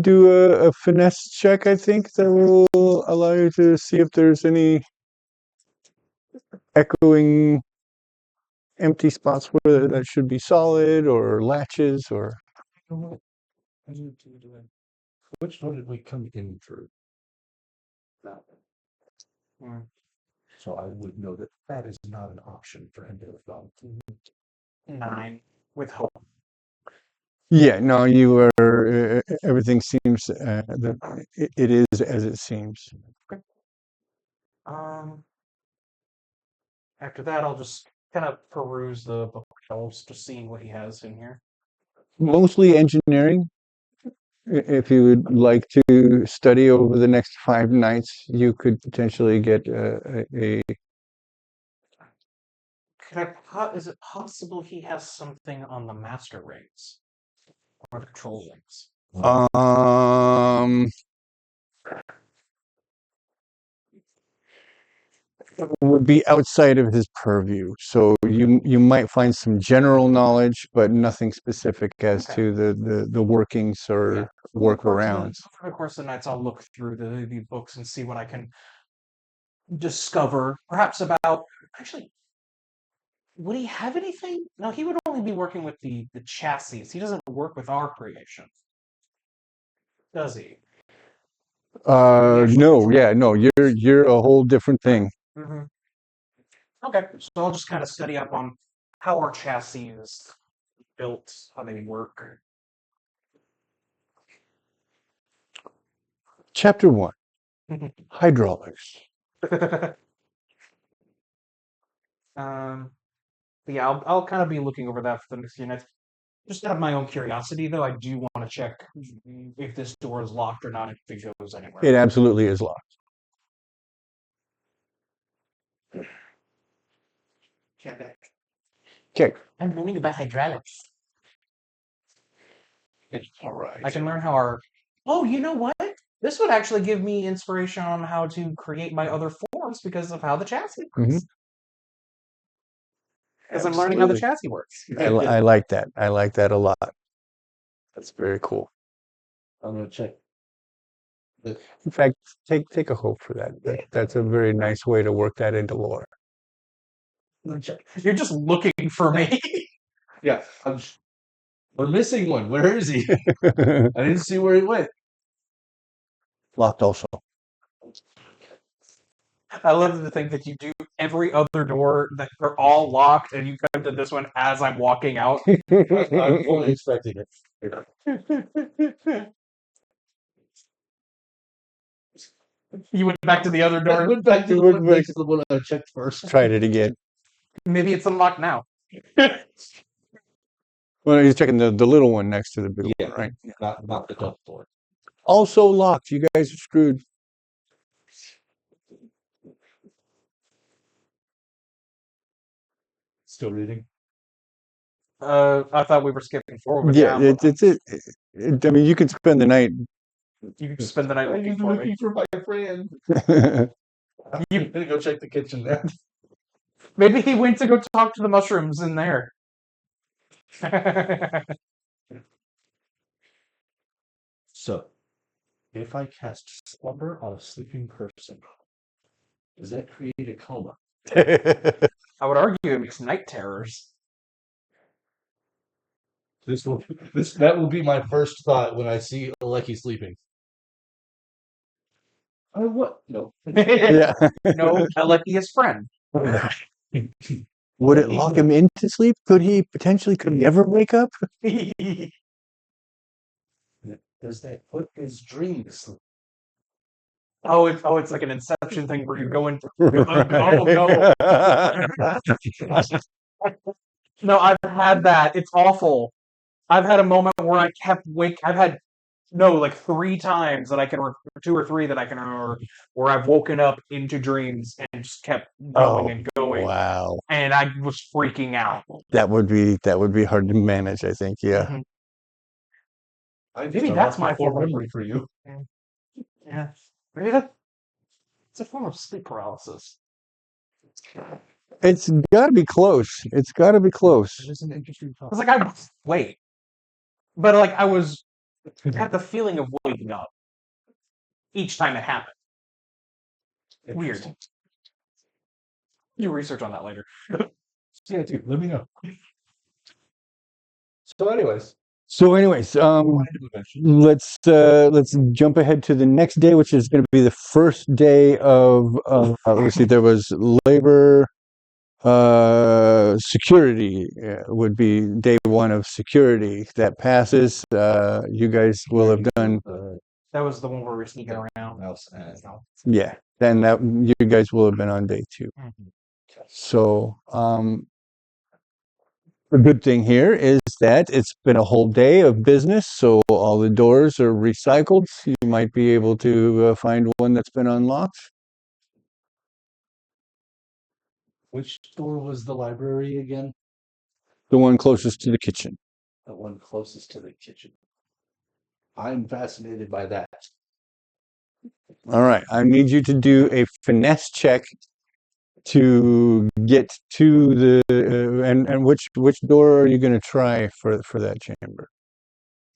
do a finesse check, I think, that will allow you to see if there's any echoing empty spots where that should be solid or latches or. Which door did we come in through? No. So I would know that that is not an option for him to have gone. 9 with hope. Yeah, no, you are. Everything seems seems it is as it seems. After that, I'll just kind of peruse the bookshelves, just seeing what he has in here. Mostly engineering. If you would like to study over the next 5 nights, you could potentially get a Is it possible he has something on the master rings or the control rings? Would be outside of his purview. So you might find some general knowledge, but nothing specific as Okay. to the workings or workarounds. Over the course of the nights, I'll look through the books and see what I can discover. Perhaps about actually. Would he have anything? No, he would only be working with the chassis. He doesn't work with our creation, does he? No, yeah, no, you're a whole different thing. Mm-hmm. Okay, so I'll just kind of study up on how our chassis is built, how they work. Chapter 1, hydraulics. Yeah, I'll kind of be looking over that for the next few nights. Just out of my own curiosity, though, I do want to check if this door is locked or not, if it goes anywhere. It absolutely is locked. Okay. I'm learning about hydraulics. All right. I can learn how our. Oh, you know what? This would actually give me inspiration on how to create my other forms because of how the chassis works. Because I'm learning how the chassis works. I like that. I like that a lot. That's very cool. I'm gonna check. In fact, take a hope for that. That's a very nice way to work that into lore. You're just looking for me. Yeah, we're missing one. Where is he? I didn't see where he went. Locked also. I love to think that you do every other door that they're all locked, and you come to this one as I'm walking out. I'm fully expecting it. You went back to the other I door. went back to the one I checked first. Tried it again. Maybe it's unlocked now. Well, he's checking the little one next to the big one, right? Not the top door. Also locked. You guys are screwed. Still reading. I thought we were skipping forward. Yeah, I mean, you could spend the night. You can spend the night looking for me. For my friend. You I'm gonna go check the kitchen now. Maybe he went to go talk to the mushrooms in there. So, if I cast slumber on a sleeping person, does that create a coma? I would argue it makes night terrors. That will be my first thought when I see Aleki sleeping. What? No. Yeah. No, Aleki is friend. Would it lock him into sleep? Could he ever wake up? Does that put his dream to sleep? It's like an Inception thing where you go into. Oh no! No, I've had that. It's awful. I've had a moment where I kept I've had like 3 times that I can, 2 or 3 that I can remember, where I've woken up into dreams and just kept going and going. Wow. And I was freaking out. That would be hard to manage, I think. Yeah. Mm-hmm. Maybe that's my form of memory for you. Yeah. Maybe it's a form of sleep paralysis. It's got to be close. It's got to be close. It's an interesting thought. It's like wait, but like I had the feeling of waking up each time it happened. Weird. You research on that later. Yeah, dude, let me know. So, anyways, let's jump ahead to the next day, which is going to be the first day of let's see, there was labor, security would be day one of security. That passes. You guys will have done. That was the one where we were sneaking around. Yeah. Then that you guys will have been on day two. So the good thing here is that it's been a whole day of business, so all the doors are recycled. You might be able to find one that's been unlocked. Which door was the library again? The one closest to the kitchen. The one closest to the kitchen. I'm fascinated by that. All right, I need you to do a finesse check to get to the and which door are you going to try for that chamber?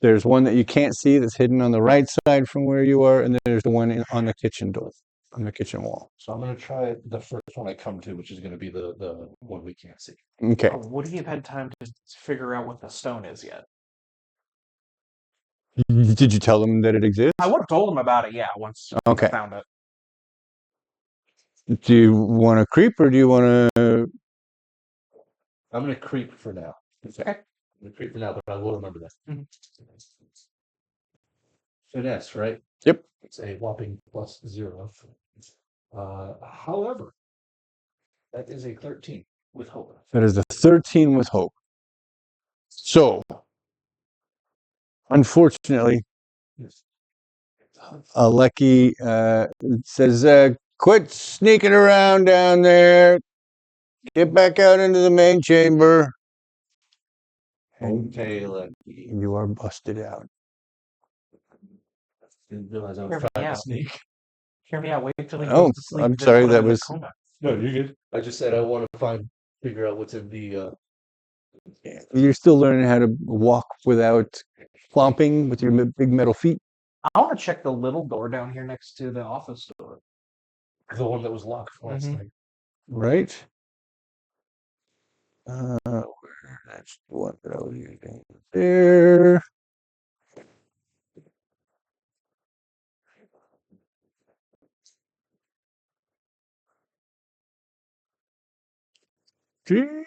There's one that you can't see that's hidden on the right side from where you are, and there's the one on the kitchen door, on the kitchen wall. So I'm going to try the first one I come to, which is going to be the one we can't see. Okay. Would he have had time to figure out what the stone is yet? Did you tell them that it exists? I would have told him about it, yeah, once Okay. I found it. Do you want to creep or do you want to? I'm going to creep for now. Okay. I'm going to creep for now, but I will remember that. Mhm. Finesse, right? Yep. It's a whopping +0. However, that is a 13 with hope. That is a 13 with hope. So, unfortunately, Lecky says, quit sneaking around down there. Get back out into the main chamber. And Okay, Lecky. you are busted out. Didn't realize I was Hear me trying to out. sneak. Hear me out. Wait till he Oh, goes to sleep. I'm and then sorry, put him that in the was- coma. No, you're good. I just said I want to figure out what's in the. You're still learning how to walk without clomping with your big metal feet. I want to check the little door down here next to the office door. The one that was locked last Mhm. night. Right? That's the one that I was using there. You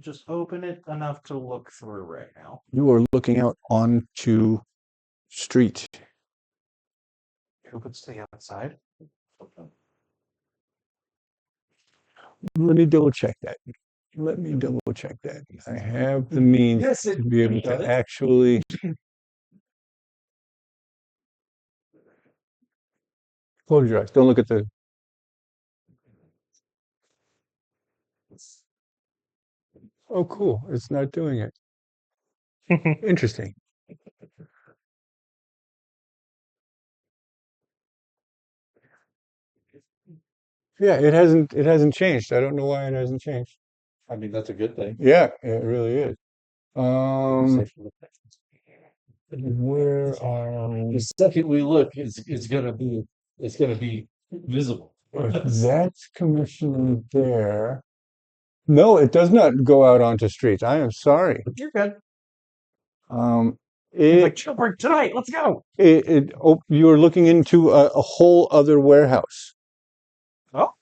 just open it enough to look through right now. You are looking out onto street. Who puts to the outside? Let me double check that. I have the means Yes, to be able got to it. actually. Close your eyes. Don't look at the. Oh, cool. It's not doing it. Interesting. Yeah, it hasn't changed. I don't know why it hasn't changed. I mean, that's a good thing. Yeah, it really is. Where are The we? second we look, it's gonna be visible. That's commissioning there. No, it does not go out onto streets. I am sorry. You're good. It, He's like, jailbreak tonight. Let's go. You're looking into a whole other warehouse. Oh.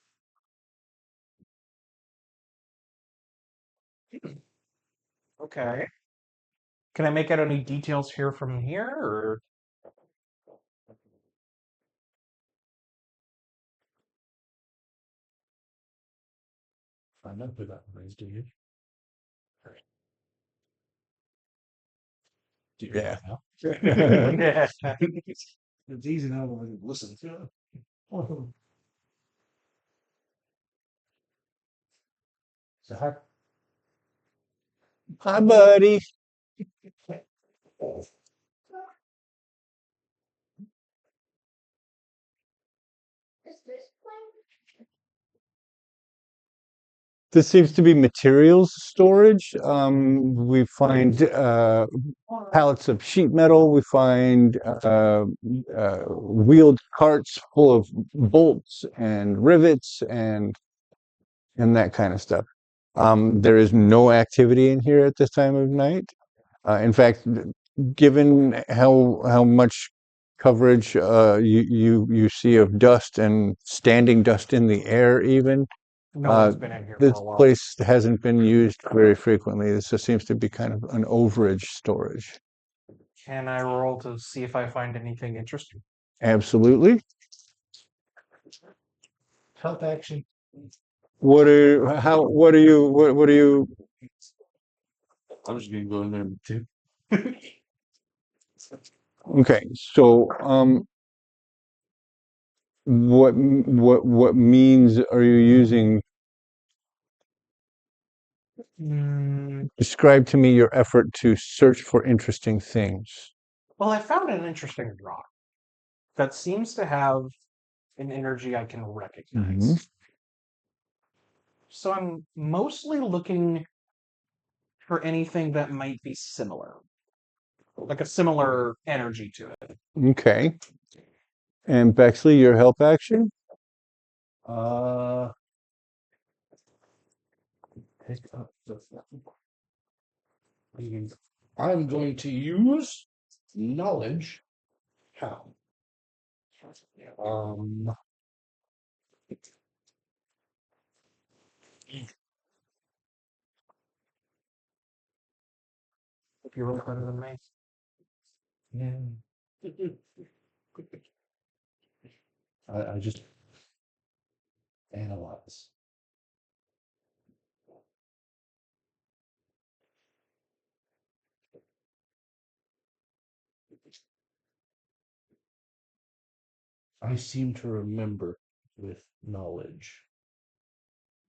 Okay. Can I make out any details here from here, or? I know who that one is, do you? Do you Yeah. now? Yeah. It's easy now to listen to. So Hi, buddy. This seems to be materials storage. We find pallets of sheet metal. We find wheeled carts full of bolts and rivets and that kind of stuff. There is no activity in here at this time of night. In fact, given how much coverage you see of dust and standing dust in the air, even No one's been in here for This a while. place hasn't been used very frequently. This just seems to be kind of an overage storage. Can I roll to see if I find anything interesting? Absolutely. Help action. What are you, I'm just gonna go in there too. okay, so, what means are you using? Mm, Describe to me your effort to search for interesting things. well, I found an interesting rock that seems to have an energy I can recognize. So I'm mostly looking for anything that might be similar, like a similar energy to it. Okay. And Bexley, your help action? Uh, pick up the. I'm going to use knowledge. How? Um, If you roll better than me. yeah. I just analyze. I seem to remember with knowledge.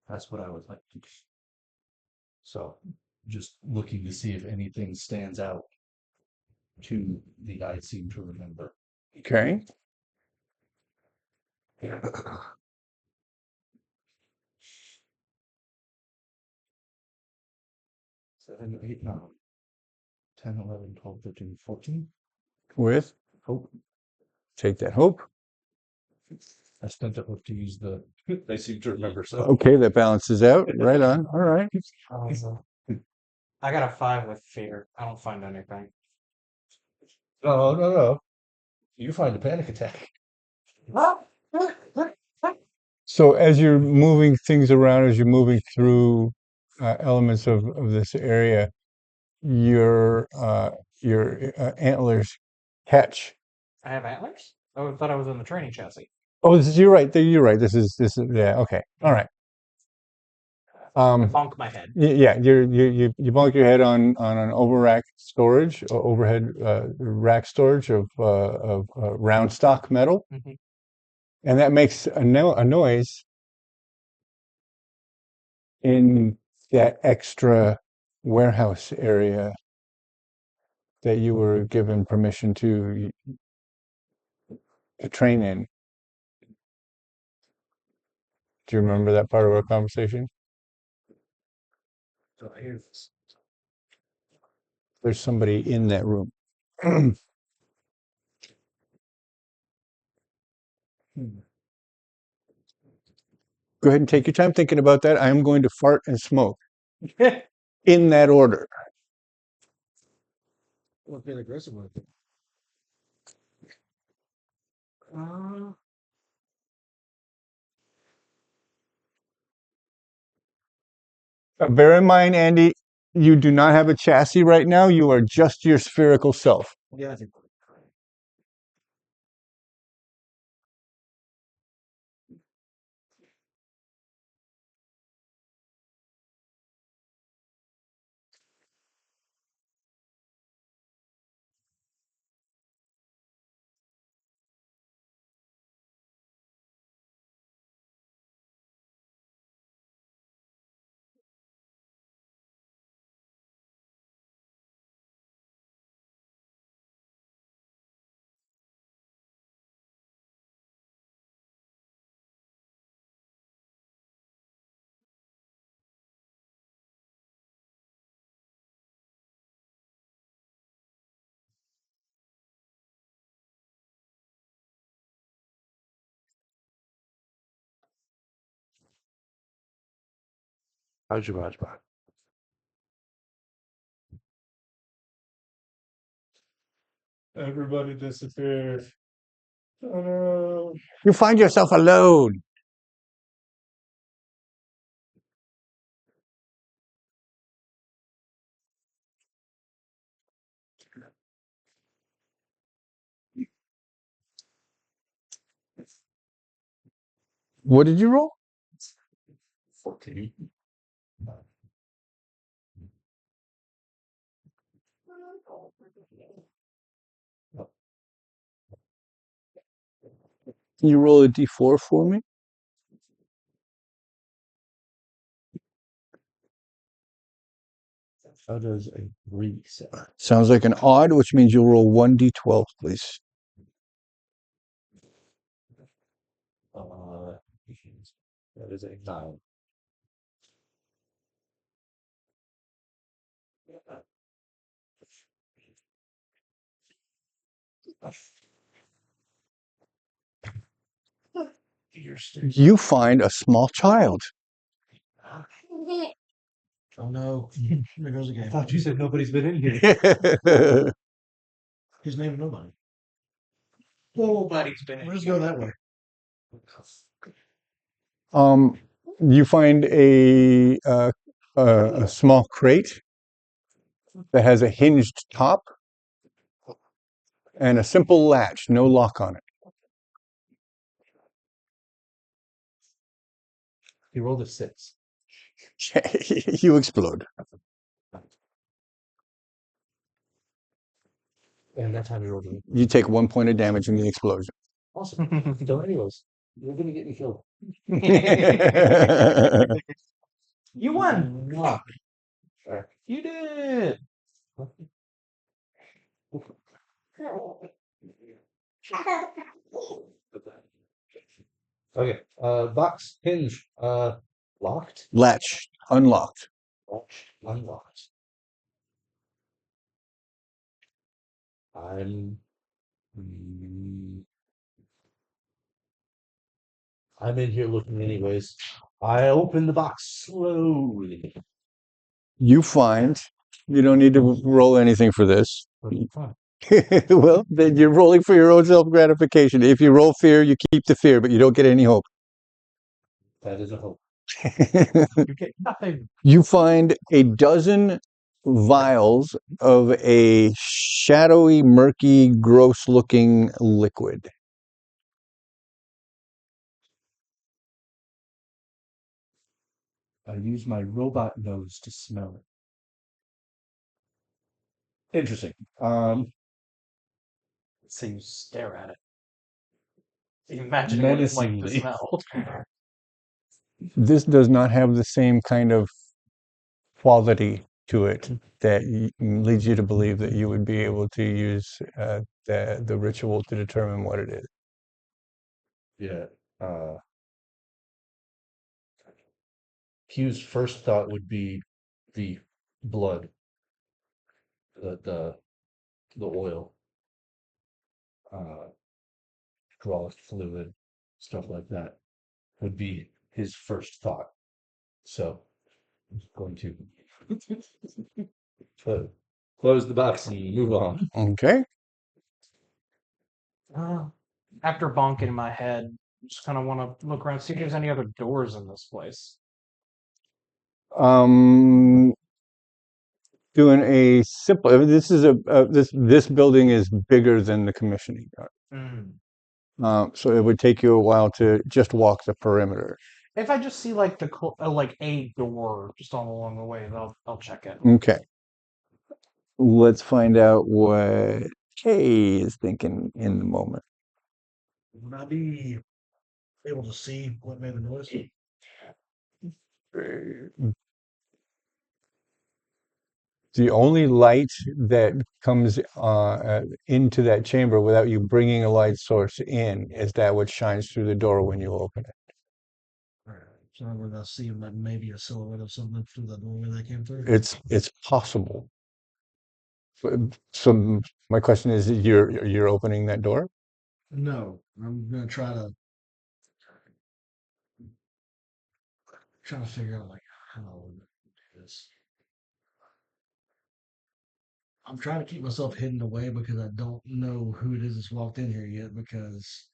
That's what I would like to do. So, just looking to see if anything stands out to the I seem to remember. Okay. 7, 8, 9, 10, 11, 12, 13, 14. With? Hope. Take that hope. I spent a hope to use the. I seem to remember. So Okay, that balances out. Right on. All right. I got a 5 with fear. I don't find anything. no. You find a panic attack. So as you're moving things around, as you're moving through elements of this area, your antlers catch. I have antlers? Oh, I thought I was in the training chassis. Oh, you're right. You're right. This is yeah. Okay. All right. Bonk my head. Yeah, you bonk your head on an overrack storage, or overhead rack storage of round stock metal, Mhm. and that makes a noise in that extra warehouse area that you were given permission to train in. Do you remember that part of our conversation? So I hear this. There's somebody in that room. Go ahead and take your time thinking about that. I am going to fart and smoke in that order. What's being aggressive with it? Bear in mind, Andy, you do not have a chassis right now. You are just your spherical self. Yeah, I think. How's your body? Everybody disappeared. Oh no. You find yourself alone. What did you roll? 14. Can you roll a d4 for me? How does a 3 sound? Sounds like an odd, which means you'll roll 1d12, please. That is a 9. You find a small child. Oh no, there goes I again. thought you said nobody's been in here. His name is nobody. Nobody's been in We'll just here. go that way. You find a small crate that has a hinged top and a simple latch, no lock on it. He rolled a 6. You explode. And that time he rolled a You take 1 point of damage in the explosion. Awesome. So anyways, you're going to get me killed. You won. Mwah. You did. Okay. Box hinge. Locked. Latch unlocked. Locked. Unlocked. I'm. I'm in here looking anyways. I open the box slowly. You find you don't need to roll anything for this. Well, then you're rolling for your own self gratification. If you roll fear, you keep the fear, but you don't get any hope. That is a hope. You get nothing. You find a dozen vials of a shadowy, murky, gross looking liquid. I use my robot nose to smell it. Interesting. So you stare at it. Imagine what it's like to Menacingly. smell. This does not have the same kind of quality to it that leads you to believe that you would be able to use the ritual to determine what it is. Yeah. Hugh's first thought would be the blood, the oil, hydraulic fluid, stuff like that would be his first thought. So I'm going to close the box and move on. Okay. After bonking in my head, just kind of want to look around, see if there's any other doors in this place. Doing a simple. This is this building is bigger than the commissioning yard. So it would take you a while to just walk the perimeter. If I just see like like a door just all along the way, I'll check it. Okay. Let's find out what Kay is thinking in the moment. Would I be able to see what made the noise? The only light that comes into that chamber without you bringing a light source in is that which shines through the door when you open it. Alright, so we're gonna see like maybe a silhouette of something through the doorway that came through. It's possible. So my question is, you're opening that door? No, I'm gonna try to figure out like how to do this. I'm trying to keep myself hidden away because I don't know who it is that's walked in here yet because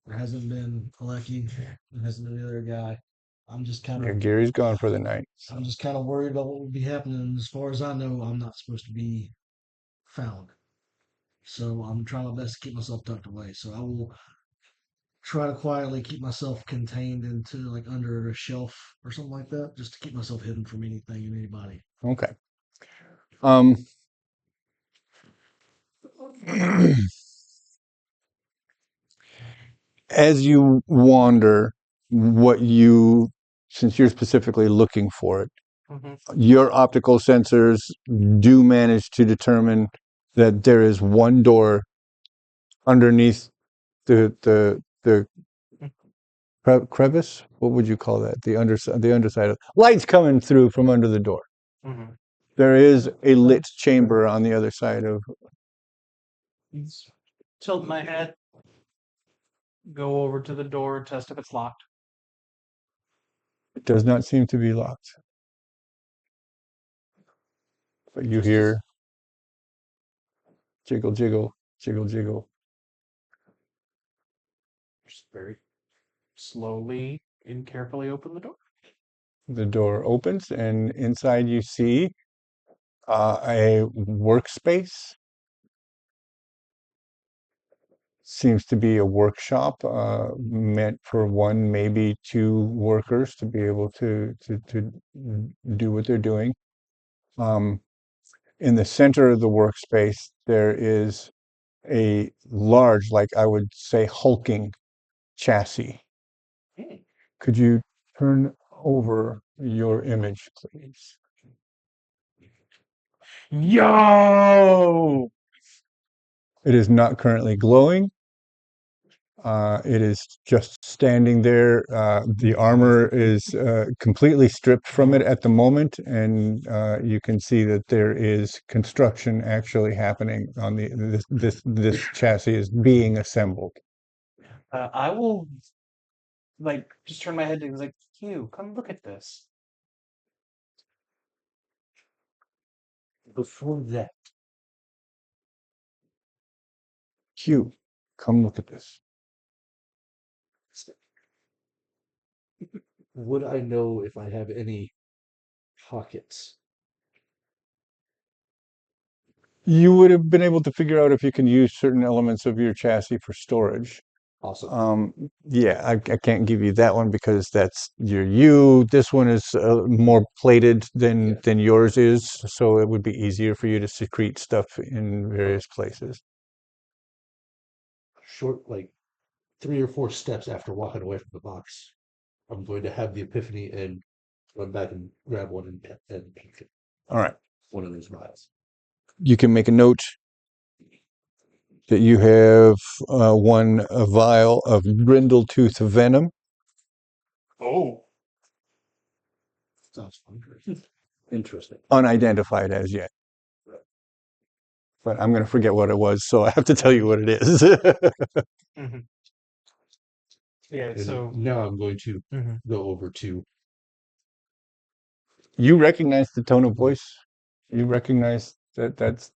there hasn't been Alecki, there hasn't been the other guy. I'm just kind Yeah, of Gary's gone for the night. I'm just kind of worried about what would be happening. And as far as I know, I'm not supposed to be found. So I'm trying my best to keep myself tucked away. So I will try to quietly keep myself contained into like under a shelf or something like that, just to keep myself hidden from anything and anybody. Okay. Um, as you wander, since you're specifically looking for it, Mm-hmm. your optical sensors do manage to determine that there is one door underneath the crevice. What would you call that? The underside of lights coming through from under the door. Mm-hmm. There is a lit chamber on the other side of. Tilt my head. Go over to the door, test if it's locked. It does not seem to be locked, but you hear jiggle, jiggle, jiggle, jiggle. Just very slowly and carefully open the door. The door opens, and inside you see a workspace. Seems to be a workshop meant for one, maybe two workers to be able to do what they're doing. In the center of the workspace, there is a large, like I would say, hulking chassis. Could you turn over your image, please? Yo! It is not currently glowing. It is just standing there. The armor is completely stripped from it at the moment, and you can see that there is construction actually happening on this chassis is being assembled. I will just turn my head to like, Hugh, come look at this. Before that, Hugh, come look at this. would I know if I have any pockets? You would have been able to figure out if you can use certain elements of your chassis for storage. Awesome. Yeah, I can't give you that one because that's you. This one is more plated than yours is, so it would be easier for you to secrete stuff in various places. Short, like 3 or 4 steps after walking away from the box, I'm going to have the epiphany and run back and grab one and pick it. All right, One of those vials. you can make a note that you have a vial of brindle-tooth venom, Oh. Sounds fun. Interesting. unidentified as yet. But I'm going to forget what it was, so I have to tell you what it is. Mm-hmm. Yeah, And so now I'm going to Mhm. go over to You recognize the tone of voice. You recognize that's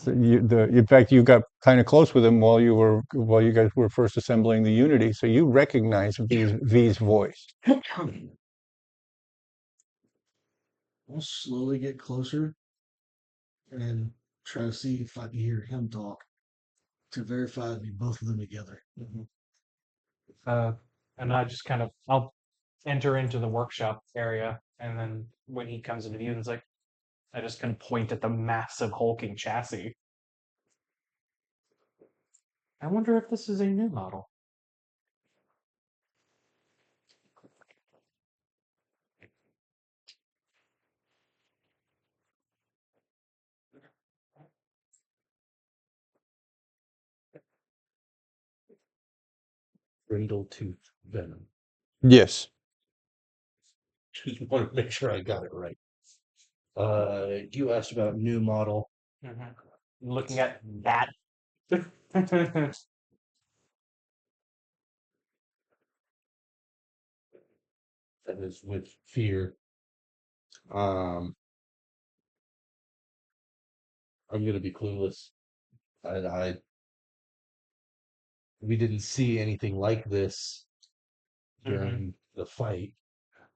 you, in fact you got kind of close with him while you guys were first assembling the Unity, so you recognize V's voice. I'll slowly get closer and try to see if I can hear him talk to verify it'd be both of them together. And I'll enter into the workshop area, and then when he comes into view, it's like I just kind of point at the massive hulking chassis. I wonder if this is a new model. brindle tooth venom. Yes. Just want to make sure I got it right. You asked about new model. Mm-hmm. Looking at that. That is with fear. I'm gonna be clueless. We didn't see anything like this during the fight,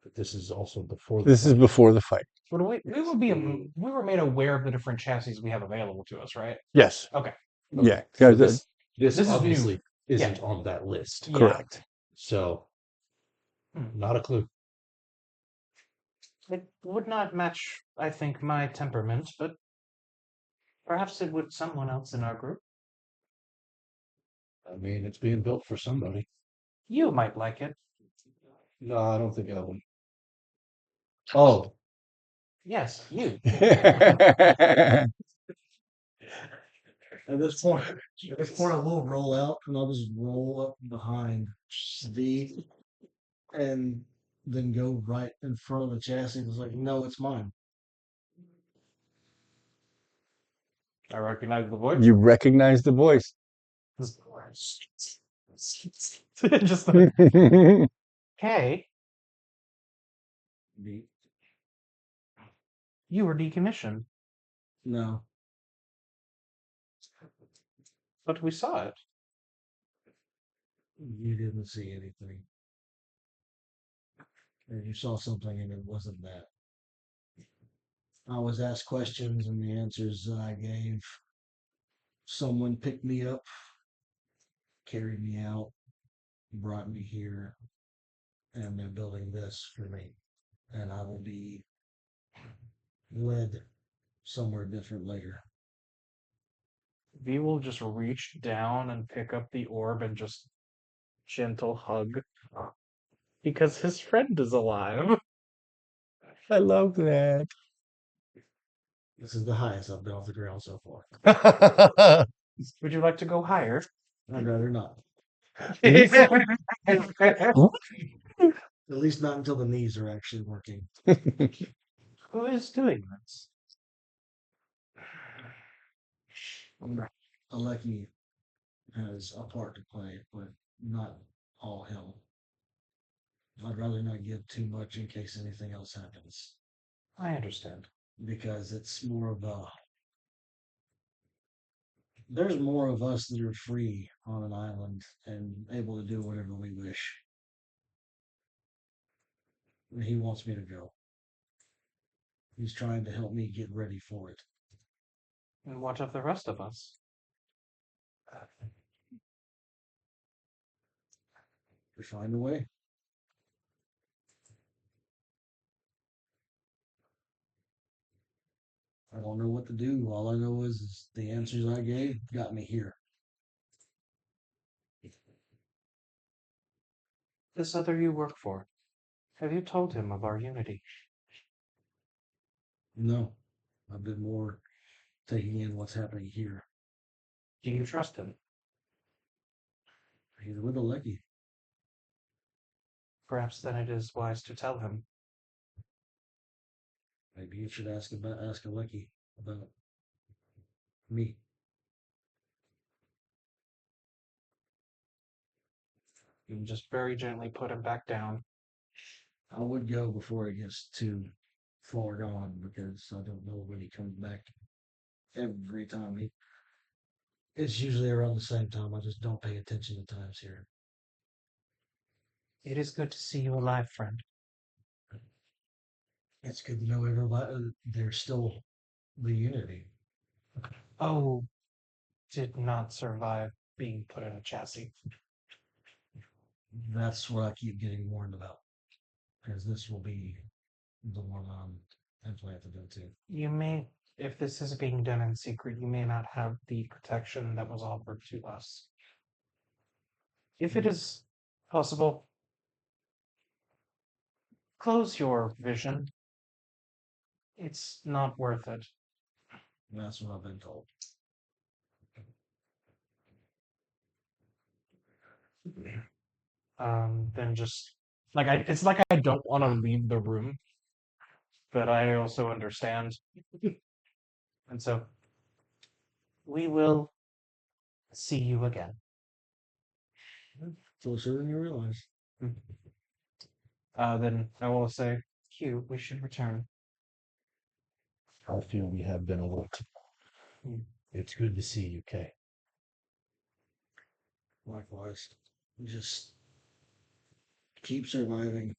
but this is also before the This is fight. before the fight. But we were made aware of the different chassis we have available to us, right? Yes. Okay. Yeah. So Yeah, this This is obviously isn't Yeah. on that list. Yeah. Correct. So, Hmm. not a clue. It would not match, I think, my temperament, but perhaps it would someone else in our group. I mean, it's being built for somebody. You might like it. No, I don't think I would. Oh, Yes, you. At this point, I will roll out and I'll just roll up behind V and then go right in front of the chassis. It's like, no, it's mine. I recognize the voice. You recognize the voice. Just hey, V. you were decommissioned, No. but we saw it. You didn't see anything. Or you saw something and it wasn't that. I was asked questions and the answers that I gave. Someone picked me up, carried me out, brought me here, and they're building this for me. And I will be led somewhere different later. V will just reach down and pick up the orb and just gentle hug because his friend is alive. I love that. This is the highest I've been off the ground so far. Would you like to go higher? I'd rather not. Who At least not until the knees are actually working. is doing this? Aleki has a part to play, but not all him. I'd rather not give too much in case anything else happens. I understand. Because it's more of a. There's more of us that are free on an island and able to do whatever we wish. And he wants me to go. He's trying to help me get ready for it. And what of the rest of us? We find a way. I don't know what to do. All I know is the answers I gave got me here. This other you work for, have you told him of our unity? No, I've been more taking in what's happening here. Do you trust him? He's with Aleki. Perhaps then it is wise to tell him. Maybe you should ask Aleki about me. You can just very gently put him back down. I would go before it gets too far gone because I don't know when he comes back. Every time it's usually around the same time. I just don't pay attention to times here. It is good to see you alive, friend. It's good to know everybody. There's still the unity. Oh, did not survive being put in a chassis. That's what I keep getting warned about, because this will be the one I'm implanted into. You may, if this is being done in secret, you may not have the protection that was offered to us. If it is possible, close your vision. It's not worth it. That's what I've been told. Then just like it's like I don't want to leave the room, but I also understand, and so we will see you again. Closer than you realize. Then I will say, Q, we should return. I feel we have been awoke. It's good to see you, Kay. Likewise. Just keep surviving.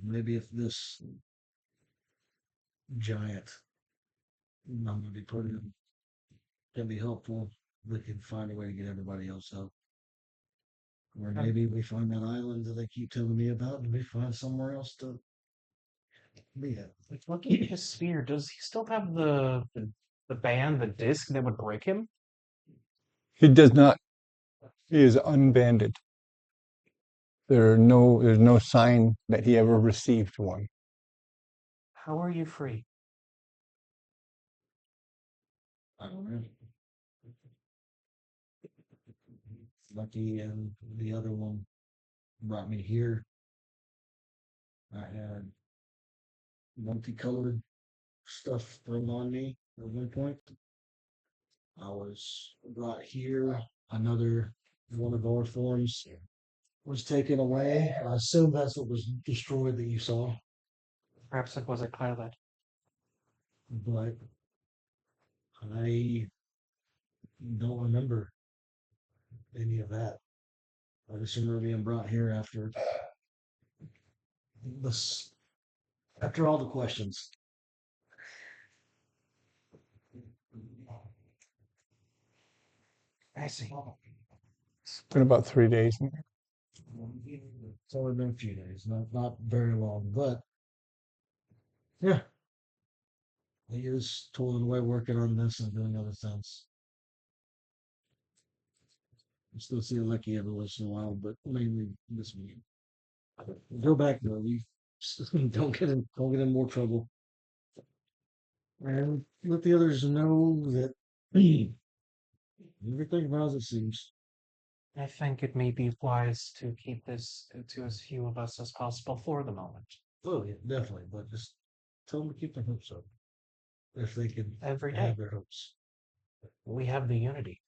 Maybe if this giant I'm going to be putting in can be helpful, we can find a way to get everybody else out. Or maybe we find that island that they keep telling me about and we find somewhere else to be at. Like, looking at his spear, does he still have the band, the disc that would break him? He does not. He is unbanded. There's no sign that he ever received one. How are you free? I don't know. Lucky and the other one brought me here. I had multicolored stuff thrown on me at one point. I was brought here. Another one of our forms was taken away. I assume that's what was destroyed that you saw, Perhaps it was a cloud. but I don't remember any of that. I just remember being brought here after this, after all the questions. I see. It's been about 3 days. It's only been a few days, not very long, but yeah, he is toiling away working on this and doing other things. I still see Lucky every once in a while, but mainly this week. Go back though. We don't get in more trouble. And let the others know that everything about as it seems. I think it may be wise to keep this to as few of us as possible for the moment. Oh yeah, definitely. But just tell them to keep their hopes up. If they can Every day. have their hopes. We have the unity.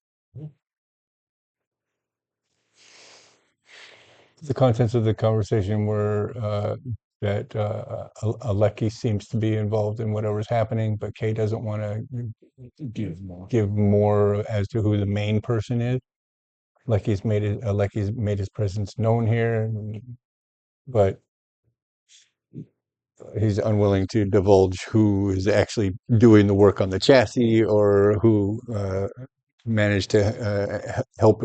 The contents of the conversation were that Aleki seems to be involved in whatever's happening, but Kay doesn't want to give more as to who the main person is. Aleki's made his presence known here, but he's unwilling to divulge who is actually doing the work on the chassis or who managed to help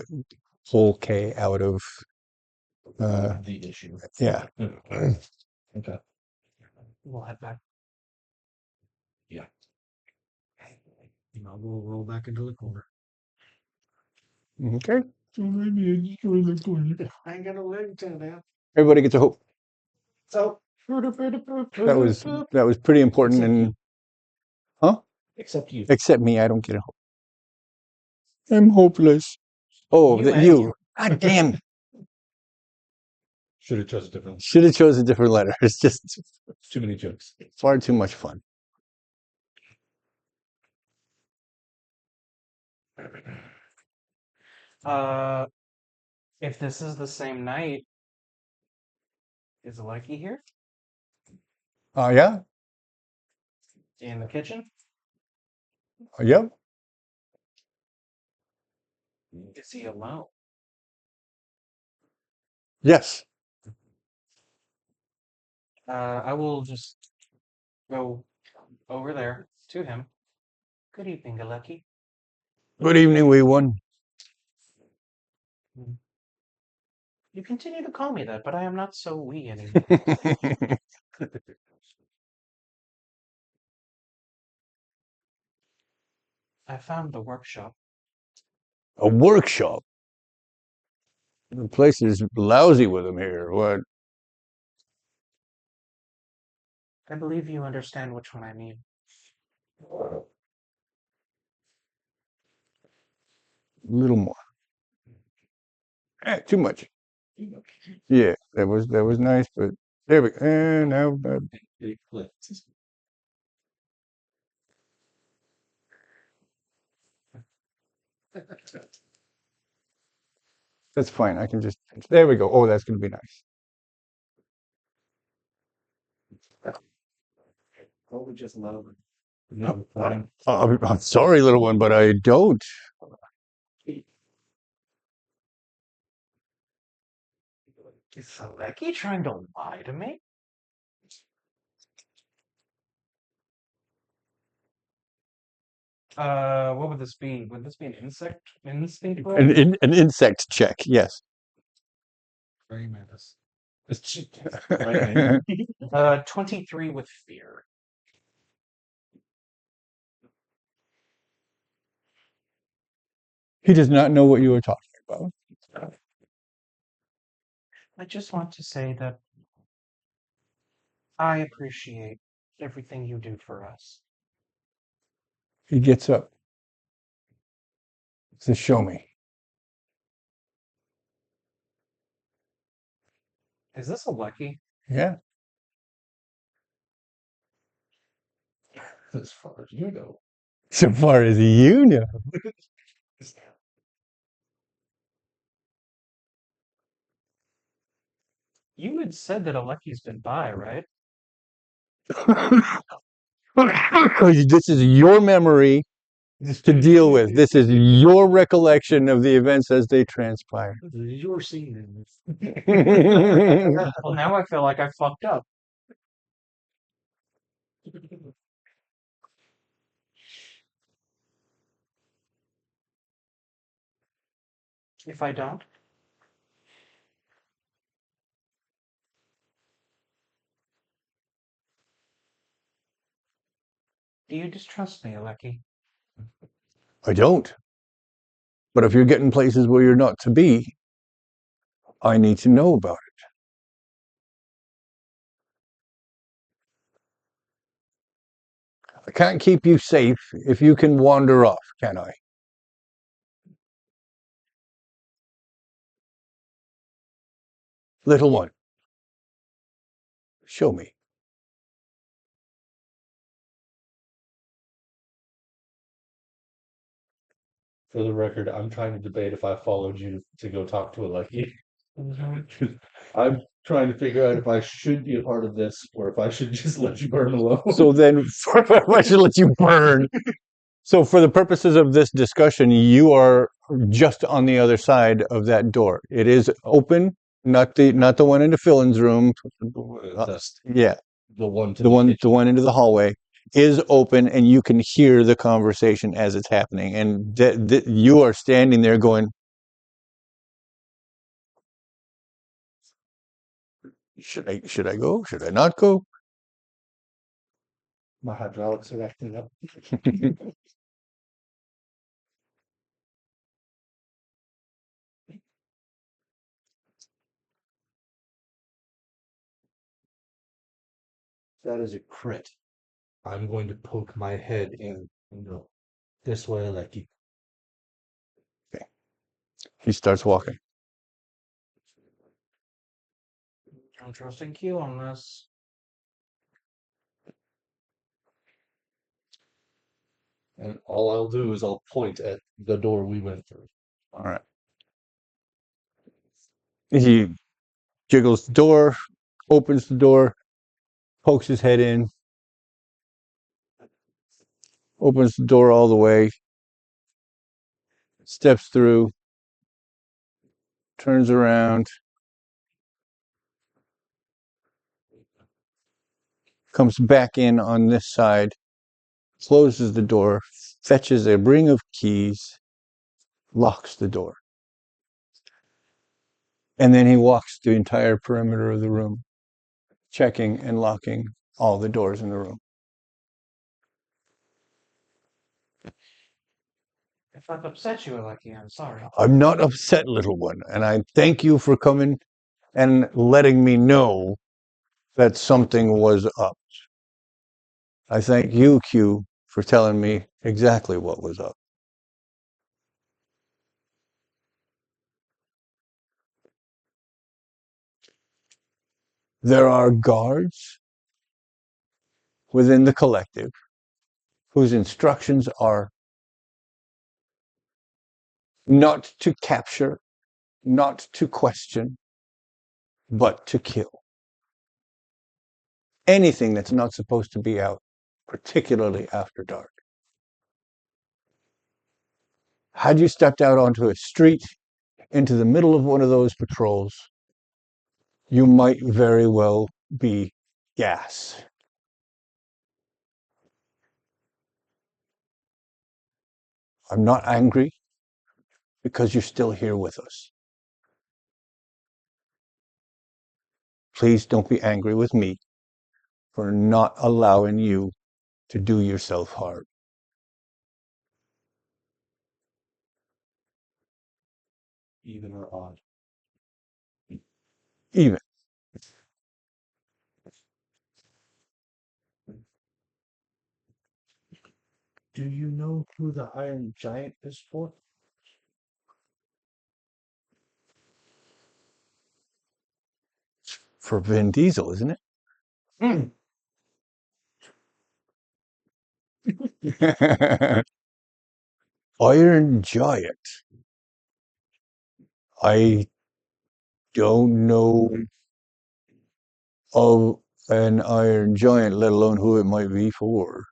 pull Kay out of The issue. yeah. Okay. We'll head back. I'll go roll back into the corner. Okay. I ain't got no leg to now. Everybody gets a hope. So That was pretty important. Except And you. huh? Except you. Except me, I don't get a hope. I'm hopeless. Oh, You that and you. you. God damn. Should have chosen a different. Should have chosen a different letter. It's just Too many jokes. far too much fun. If this is the same night, is Lucky here Yeah. in the kitchen? Yep. Is he alone? Yes. I will just go over there to him. Good evening, Lucky. Good evening, wee one. You continue to call me that, but I am not so wee anymore. I found the workshop. A workshop. The place is lousy with them here. What? I believe you understand which one I mean. A little more. Too much. Yeah, that was nice, but there we go. And now It clicked. that's fine. I can just there we go. Oh, that's gonna be nice. Probably just love. I'm sorry, little one, but I don't. Is Lucky trying to lie to me? What would this be? Would this be an instinct roll? An insect check, yes. Very menace. 23 with fear. He does not know what you are talking about. I just want to say that I appreciate everything you do for us. He gets up. Says, show me. Is this a lucky? Yeah. As far as you know. So far as you know. You had said that a lucky's been by, right? This is your memory to deal with. This is your recollection of the events as they transpire. This is your scene in this. Well, now I feel like I fucked up. If I don't, do you distrust me, Lucky? I don't. But if you're getting places where you're not to be, I need to know about it. I can't keep you safe if you can wander off, can I? Little one, show me. For the record, I'm trying to debate if I followed you to go talk to a lucky. I'm trying to figure out if I should be a part of this or if I should just let you burn alone. So then, I should let you burn. So for the purposes of this discussion, you are just on the other side of that door. It is open, not the one into Phil's room. Yeah, the one to the one kitchen. into the hallway is open, and you can hear the conversation as it's happening. And you are standing there going, should I go? Should I not go? My hydraulics are acting up. That is a crit. I'm going to poke my head in and go this way, Lucky. He starts walking. I'm trusting Q on this. And all I'll do is I'll point at the door we went through. All right. He jiggles the door, opens the door, pokes his head in, opens the door all the way, steps through, turns around, comes back in on this side, closes the door, fetches a ring of keys, locks the door. And then he walks the entire perimeter of the room, checking and locking all the doors in the room. If I've upset you, Lucky, I'm sorry. I'm not upset, little one, and I thank you for coming and letting me know that something was up. I thank you, Q, for telling me exactly what was up. There are guards within the collective whose instructions are not to capture, not to question, but to kill. Anything that's not supposed to be out, particularly after dark. Had you stepped out onto a street, into the middle of one of those patrols, you might very well be gas. I'm not angry because you're still here with us. Please don't be angry with me for not allowing you to do yourself harm. Even or odd. Even. Do you know who the Iron Giant is for? For Vin Diesel, isn't it? Iron Giant. I don't know of an Iron Giant, let alone who it might be for.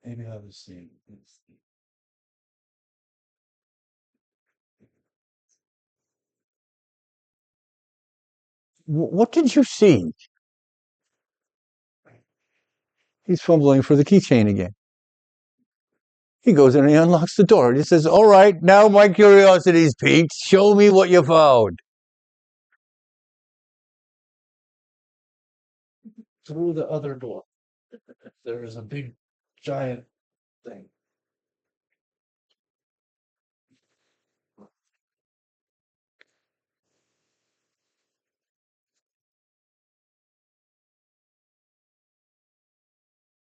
Maybe I was seeing this. What did you see? He's fumbling for the keychain again. He goes in and he unlocks the door. He says, all right, now my curiosity's piqued. Show me what you found. Through the other door. There is a big giant thing.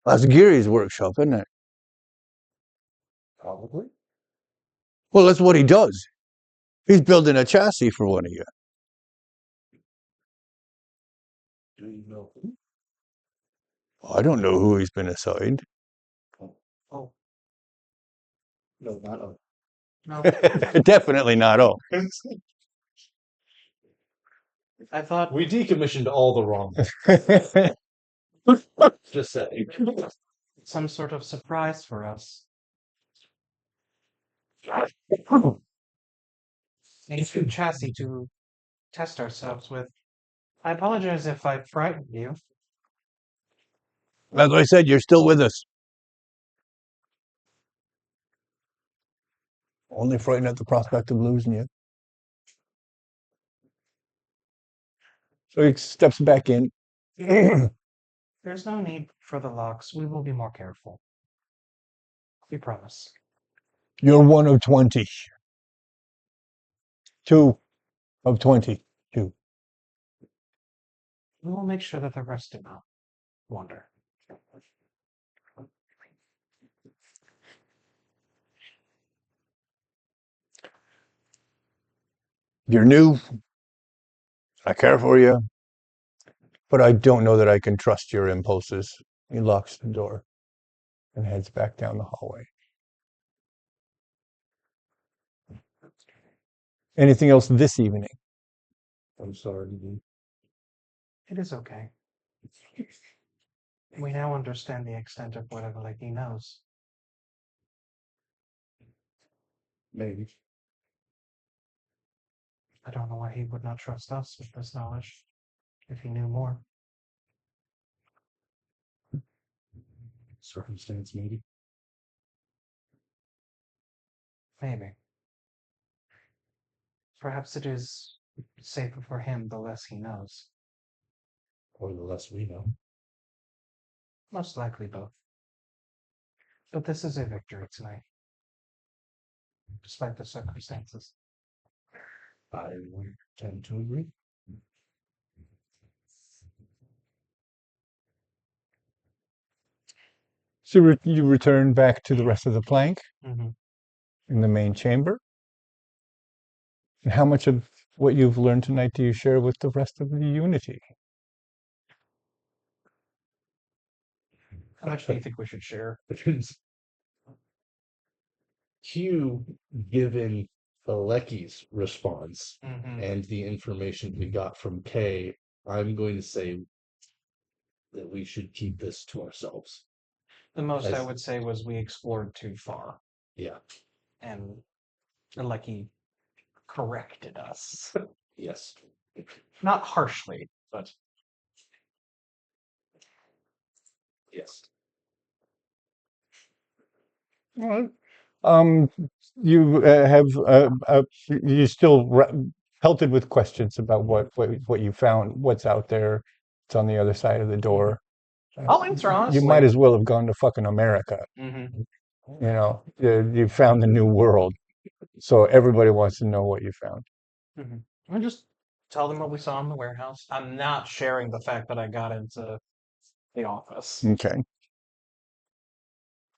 That's Geary's workshop, isn't it? Probably. Well, that's what he does. He's building a chassis for one of you. Do you know who? I don't know who he's been assigned. Oh. No, not a. No, Definitely not. Oh, I thought We decommissioned all the wrong. Just saying. some sort of surprise for us. A new chassis to test ourselves with. I apologize if I frightened you. as I said, you're still with us. Only frightened at the prospect of losing you. So he steps back in. There's no need for the locks. We will be more careful. We promise. You're one of 20. 2 of 22. We will make sure that the rest do not wander. You're new. I care for you. But I don't know that I can trust your impulses. He locks the door and heads back down the hallway. Anything else this evening? I'm sorry. It is okay. We now understand the extent of whatever he knows. Maybe. I don't know why he would not trust us with this knowledge if he knew more. Circumstance, maybe. Maybe. Perhaps it is safer for him the less he knows. Or the less we know. Most likely both. But this is a victory tonight, despite the circumstances. I would tend to agree. So you return back to the rest of the plank Mm-hmm. in the main chamber. And how much of what you've learned tonight do you share with the rest of the Unity? How much do you think we should share? Q, given Alecki's response Mm-hmm. and the information we got from K, I'm going to say that we should keep this to ourselves. The most I As- would say was we explored too far, Yeah. and he corrected us. Yes. Not harshly, but Yes. Well, Um, you have you still pelted with questions about what you found, what's out there. It's on the other side of the door. I'll answer You might honestly. as well have gone to fucking America. Mm-hmm. You know, you found the new world, so everybody wants to know what you found. Mm-hmm. I just tell them what we saw in the warehouse. I'm not sharing the fact that I got into the office. Okay.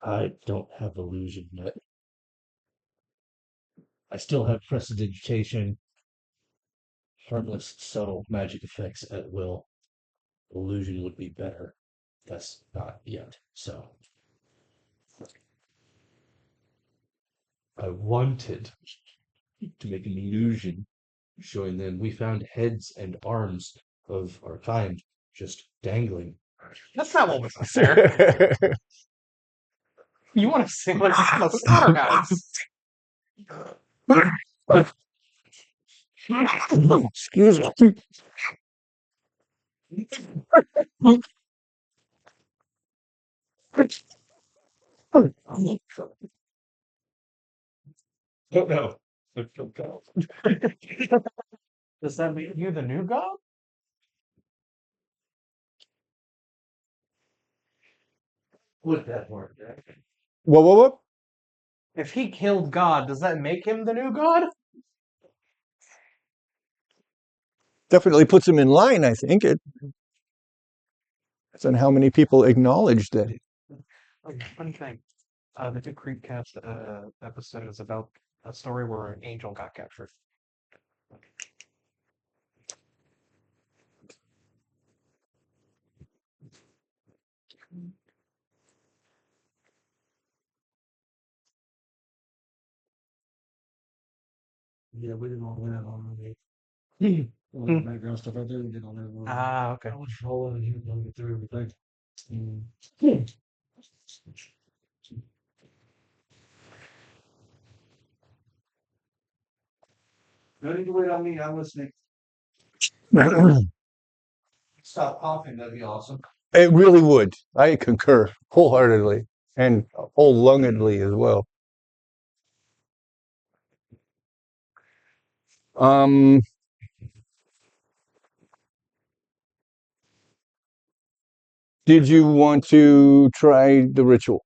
I don't have illusion yet. I still have prestidigitation, harmless, subtle magic effects at will. Illusion would be better. That's not yet. So I wanted to make an illusion showing them we found heads and arms of our kind just dangling. That's not what was up there. You want to see what's in the slaughterhouse? Excuse me. Oh no. Does that make you the new god? Would that work? What? If he killed God, does that make him the new god? Definitely puts him in line. I think it. Depends on how many people acknowledge that. Oh, funny thing. The Good Creepcast episode is about a story where an angel got captured. Yeah, we did all that already. All Hmm. the background stuff right there, we did all that already. Ah, okay. I was rolling here, going through everything. No need to wait on me, I'm listening. Stop coughing, that'd be awesome. It really would. I concur wholeheartedly and whole-lungedly as well. Um, did you want to try the ritual?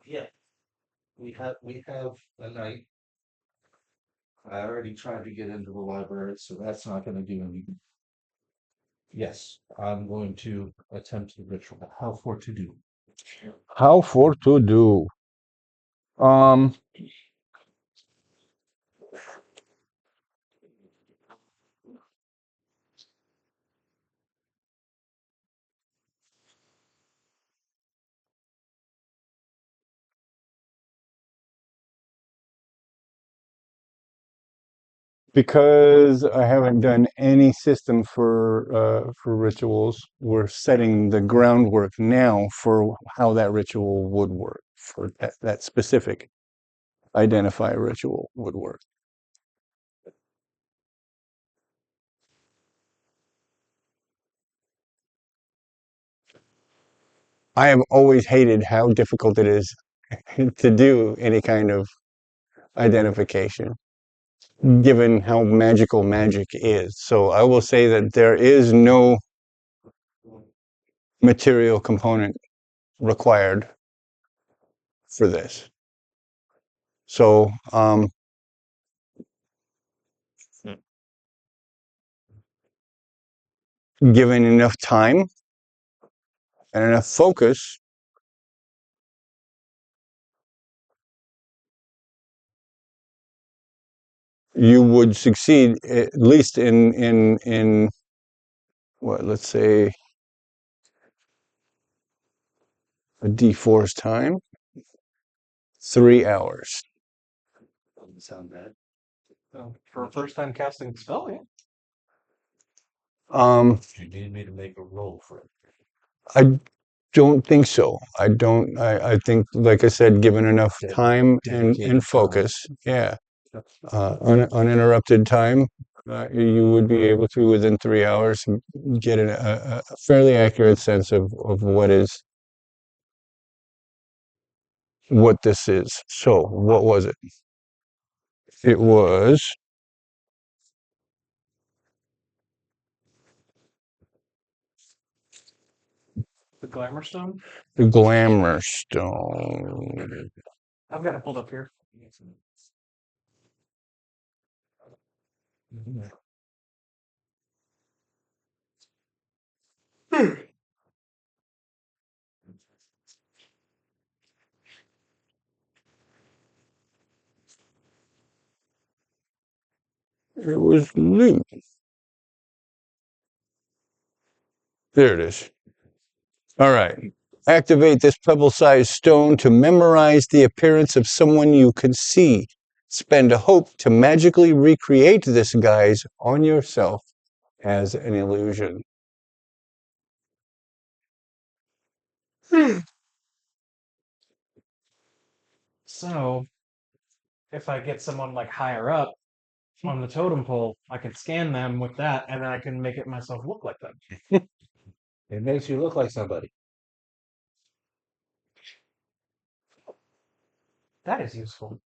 Yeah. We have a night. I already tried to get into the library, so that's not gonna do anything. Yes, I'm going to attempt the ritual. How for to do? How for to do? Um, because I haven't done any system for rituals, we're setting the groundwork now for how that ritual would work, for that specific identify ritual would work. I have always hated how difficult it is to do any kind of identification, given how magical magic is. So I will say that there is no material component required for this. So, given enough time and enough focus, you would succeed at least in what, let's say a D4's time, 3 hours. Doesn't sound bad. So, for a first time casting a spell, yeah. You need me to make a roll for it. I don't think so. I think, like I said, given enough time and Dedicated focus, yeah, uninterrupted time, you would be able to, within 3 hours, get a fairly accurate sense of what is what this is. So, what was it? It was The Glamour Stone? the Glamour Stone. I've got it pulled up here. It was loot. There it is. All right. Activate this pebble-sized stone to memorize the appearance of someone you can see. Spend a hope to magically recreate this guise on yourself as an illusion. So, if I get someone like higher up on the totem pole, I can scan them with that, and then I can make it myself look like them. It makes you look like somebody. That is useful.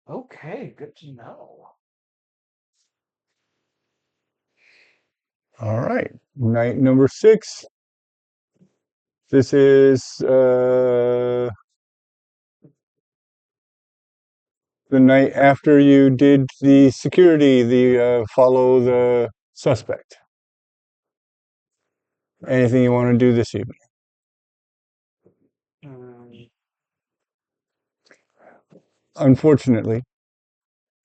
Okay, good to know. All right. Night number 6. This is the night after you did the security, the follow the suspect. Anything you want to do this evening? Unfortunately,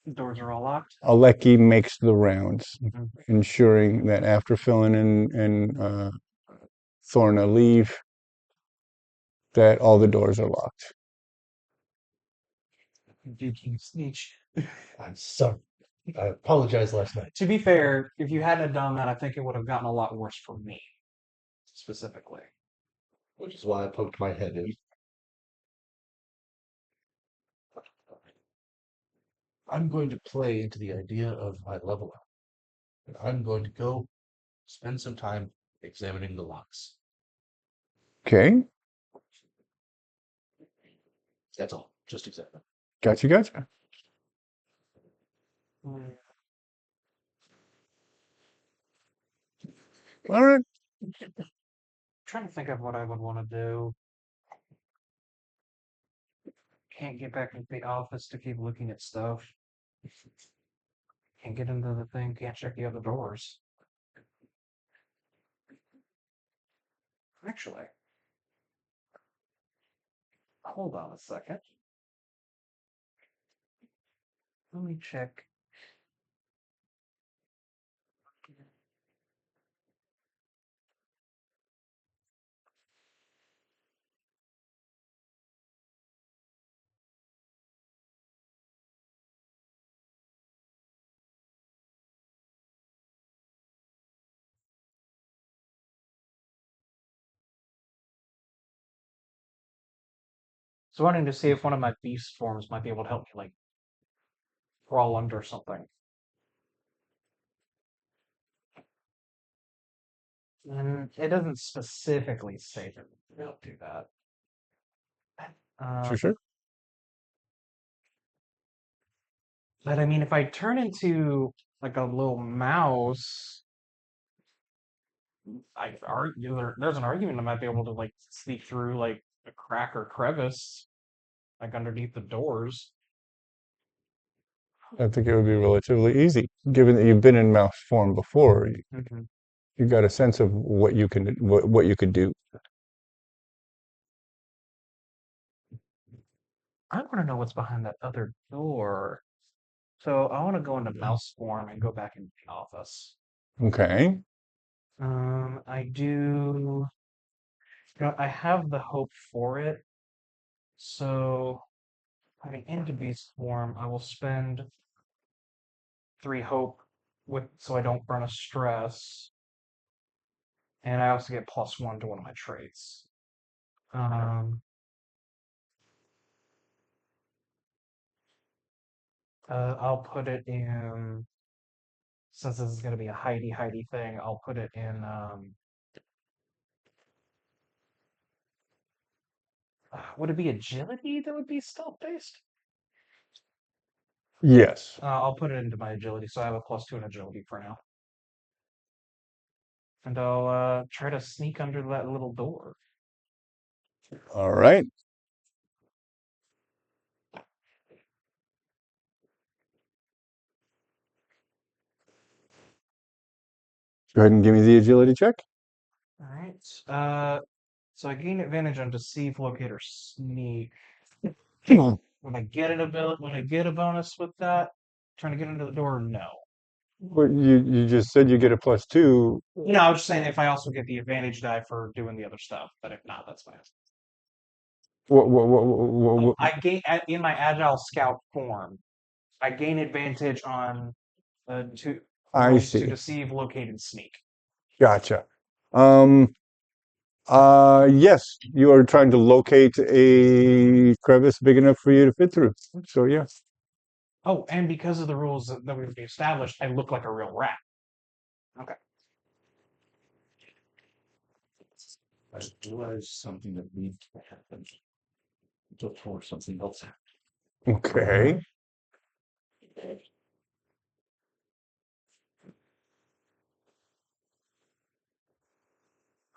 The doors are all locked. Aleki makes the rounds, Mhm. ensuring that after Philin and Thorna leave, that all the doors are locked. You can sneak. I'm sorry. I apologized last night. To be fair, if you hadn't done that, I think it would have gotten a lot worse for me, specifically. Which is why I poked my head in. I'm going to play into the idea of my level up. And I'm going to go spend some time examining the locks. Okay, That's all. Just examine. gotcha. All right. Trying to think of what I would want to do. Can't get back into the office to keep looking at stuff. Can't get into the thing. Can't check the other doors. Actually, hold on a second. Let me check. So wanting to see if one of my beast forms might be able to help me, like, crawl under something. And it doesn't specifically say that they'll do that. Sure. But I mean, if I turn into like a little mouse, there's an argument I might be able to like sneak through like a crack or crevice, like underneath the doors. I think it would be relatively easy, given that you've been in mouse form before. Mm-hmm. You got a sense of what you could do. I want to know what's behind that other door. So I want to go into mouse form and go back into the office. Okay. I do. I have the hope for it. So having into beast form, I will spend 3 hope so I don't burn a stress, and I also get +1 to one of my traits. Um, I'll put it in. Since this is going to be a hidey thing, I'll put it in. Would it be agility that would be stealth based? Yes. I'll put it into my agility, so I have a +2 in agility for now. And I'll try to sneak under that little door. All right. Go ahead and give me the agility check. All right. So I gain advantage on deceive, locate, or sneak. When I get a bonus with that, trying to get into the door, no. Well, you just said you get a +2. No, I was just saying if I also get the advantage die for doing the other stuff, but if not, that's fine. What? I gain in my agile scout form. I gain advantage on to I rolls to see. deceive, locate, and sneak. Gotcha. Yes, you are trying to locate a crevice big enough for you to fit through. So yeah. Oh, and because of the rules that we've established, I look like a real rat. Okay. I realized something that needs to happen before something else happens. Okay.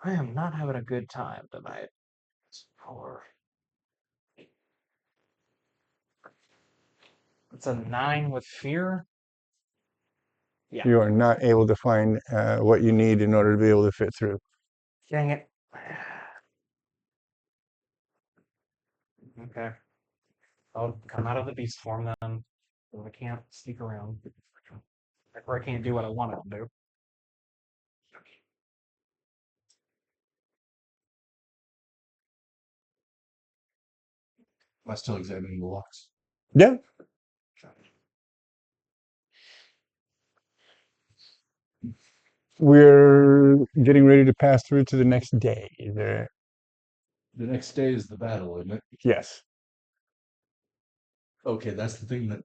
I am not having a good time tonight. It's a 9 with fear. Yeah. You are not able to find what you need in order to be able to fit through. Dang it. Okay. I'll come out of the beast form then. So I can't sneak around. Or I can't do what I wanted to do. Am I still examining the locks? Yeah. We're getting ready to pass through to the next day. The next day is the battle, isn't it? Yes. Okay, that's the thing that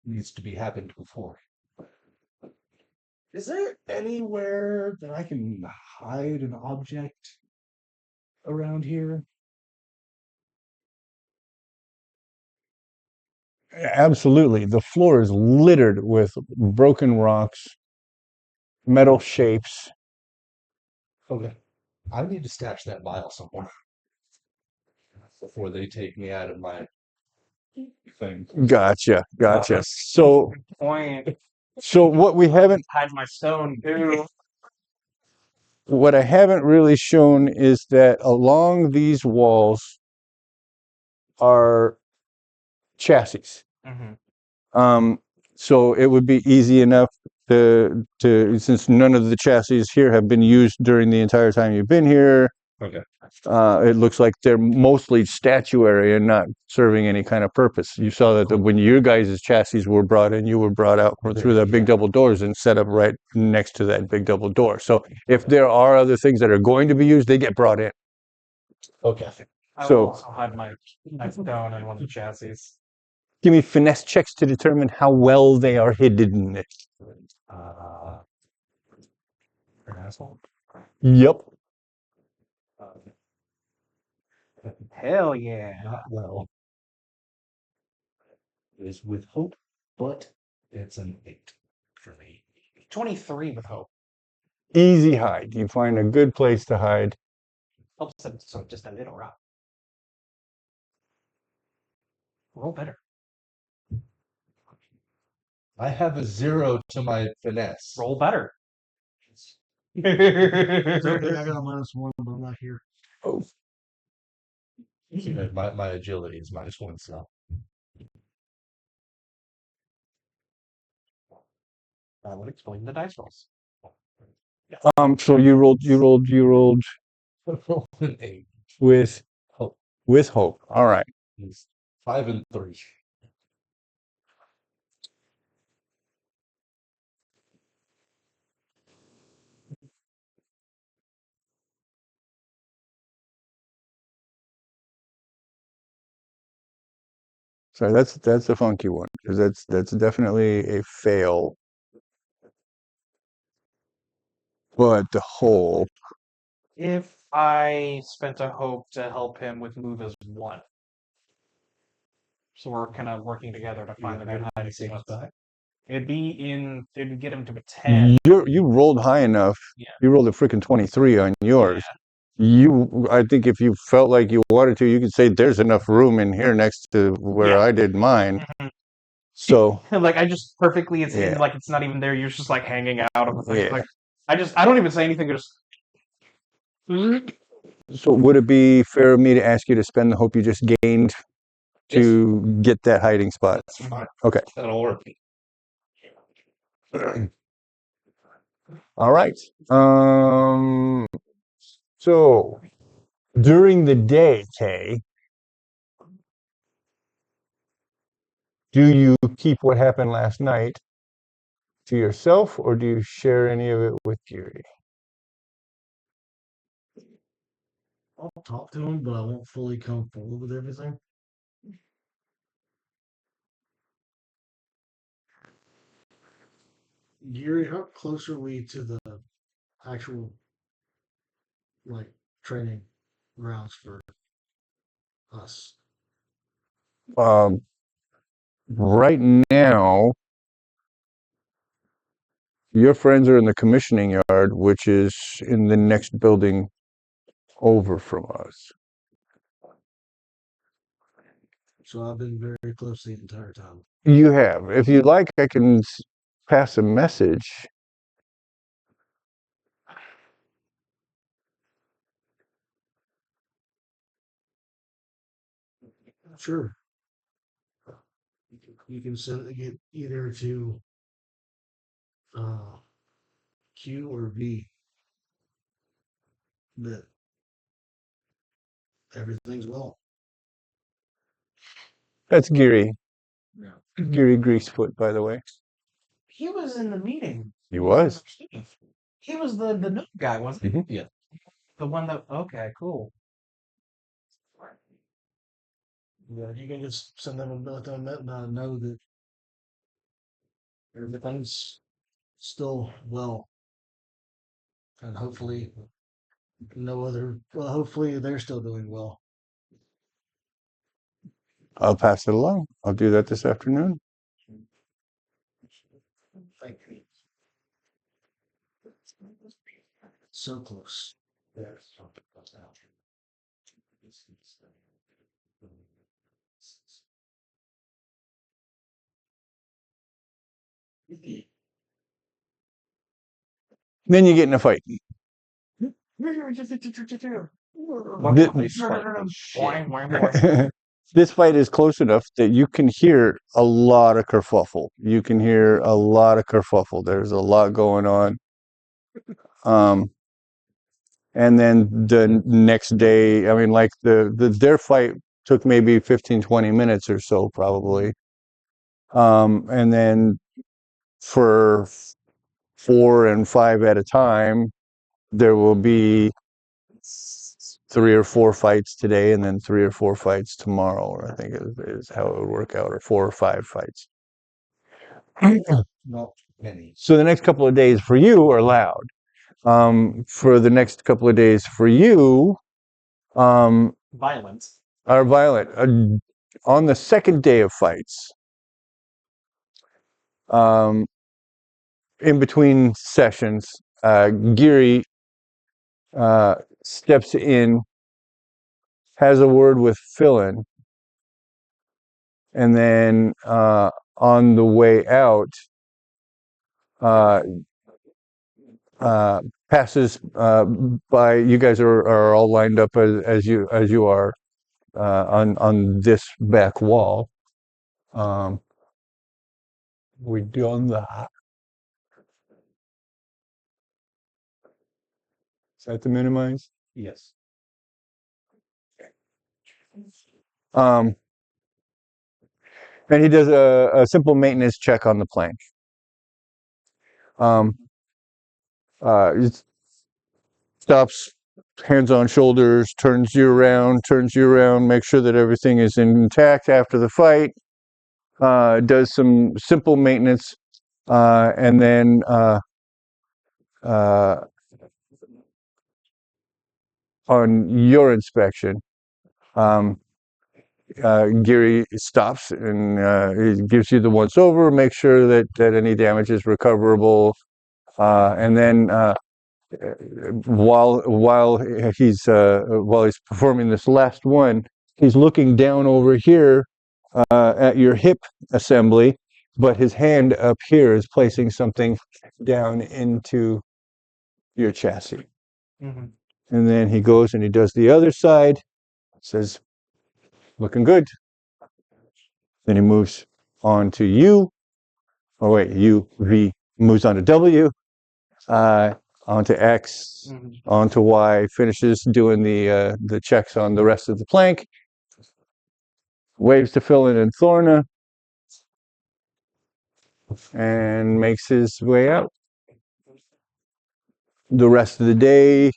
needs to be happened before. Is there anywhere that I can hide an object around here? Absolutely. The floor is littered with broken rocks, metal shapes. Okay. I need to stash that vial somewhere before they take me out of my thing. Gotcha. Gotcha. Point. So what we haven't, Hide my stone too. what I haven't really shown is that along these walls are chassis. Mm-hmm. So it would be easy enough to since none of the chassis here have been used during the entire time you've been here. Okay. It looks like they're mostly statuary and not serving any kind of purpose. You saw that when your guys' chassis were brought in, you were brought out through the big double doors and set up right next to that big double door. So if there are other things that are going to be used, they get brought in. Okay. I will So also hide my stone in one of the chassis. give me finesse checks to determine how well they are hidden. An asshole. Yep. Hell yeah. Not well. It is with hope, but it's an 8 for me. 23 with hope. Easy hide. You find a good place to hide. Helps them, so just a little rock. Roll better. I have a 0 to my finesse. Roll better. It's okay, I got a -1, but I'm not here. Oh, My agility is -1, so. That would explain the dice rolls. so you rolled An 8. with Hope. with hope. All right. It's 5 and 3. So that's a funky one because that's definitely a fail. But the whole If I spent a hope to help him with move as one. So we're kind of working together to find the good hiding spots. It'd get him to a 10. you rolled high enough. Yeah. You rolled a freaking 23 on yours. I think if you felt like you wanted to, you could say there's enough room in here next to where I did mine. Mhm. So Like I just perfectly, it's Yeah. like it's not even there. You're just like hanging out of the thing. Yeah. Like I don't even say anything. Just So would it be fair of me to ask you to spend the hope you just gained to get that hiding spot? That's fine. Okay. That'll work. All right. So during the day, Kay, do you keep what happened last night to yourself, or do you share any of it with Geary? I'll talk to him, but I won't fully come forward with everything. Gary, how close are we to the actual like training grounds for us? Right now, your friends are in the commissioning yard, which is in the next building over from us. So I've been very close the entire time. You have. If you'd like, I can pass a message. Sure. You can send it either to Q or V that everything's well. That's Geary. Yeah. Geary Greasefoot, by the way. he was in the meeting. He was. He was the noob guy, wasn't he? Mhm. Yeah. The one that. Okay, cool. Yeah, you can just send them a let them know that everything's still well, and hopefully hopefully they're still doing well. I'll pass it along. I'll do that this afternoon. Thank you. So close. Then you get in a fight. This fight is close enough that you can hear a lot of kerfuffle. You can hear a lot of kerfuffle. There's a lot going on. And then the next day, I mean, like their fight took maybe 15, 20 minutes or so, probably. And then for 4 and 5 at a time, there will be 3 or 4 fights today, and then 3 or 4 fights tomorrow. I think is how it would work out, or 4 or 5 fights. Not many. So the next couple of days for you are loud. For the next couple of days for you, Violence. are violent. On the second day of fights, in between sessions, Geary steps in, has a word with Philin, and then on the way out, passes by. You guys are all lined up as you are on this back wall. We done that. Is that to minimize? Yes. And he does a simple maintenance check on the plank. He stops, hands on shoulders, turns you around, makes sure that everything is intact after the fight. does some simple maintenance, and then on your inspection, Geary stops and he gives you the once over, make sure that any damage is recoverable, and then while he's performing this last one, he's looking down over here at your hip assembly, but his hand up here is placing something down into your chassis. Mhm. And then he goes and he does the other side, says, looking good. Then he moves on to U. Oh, wait, U, V, moves on to W, onto X, Mhm. onto Y, finishes doing the checks on the rest of the plank, waves to Pheal and Thorna, and makes his way out. The rest of the day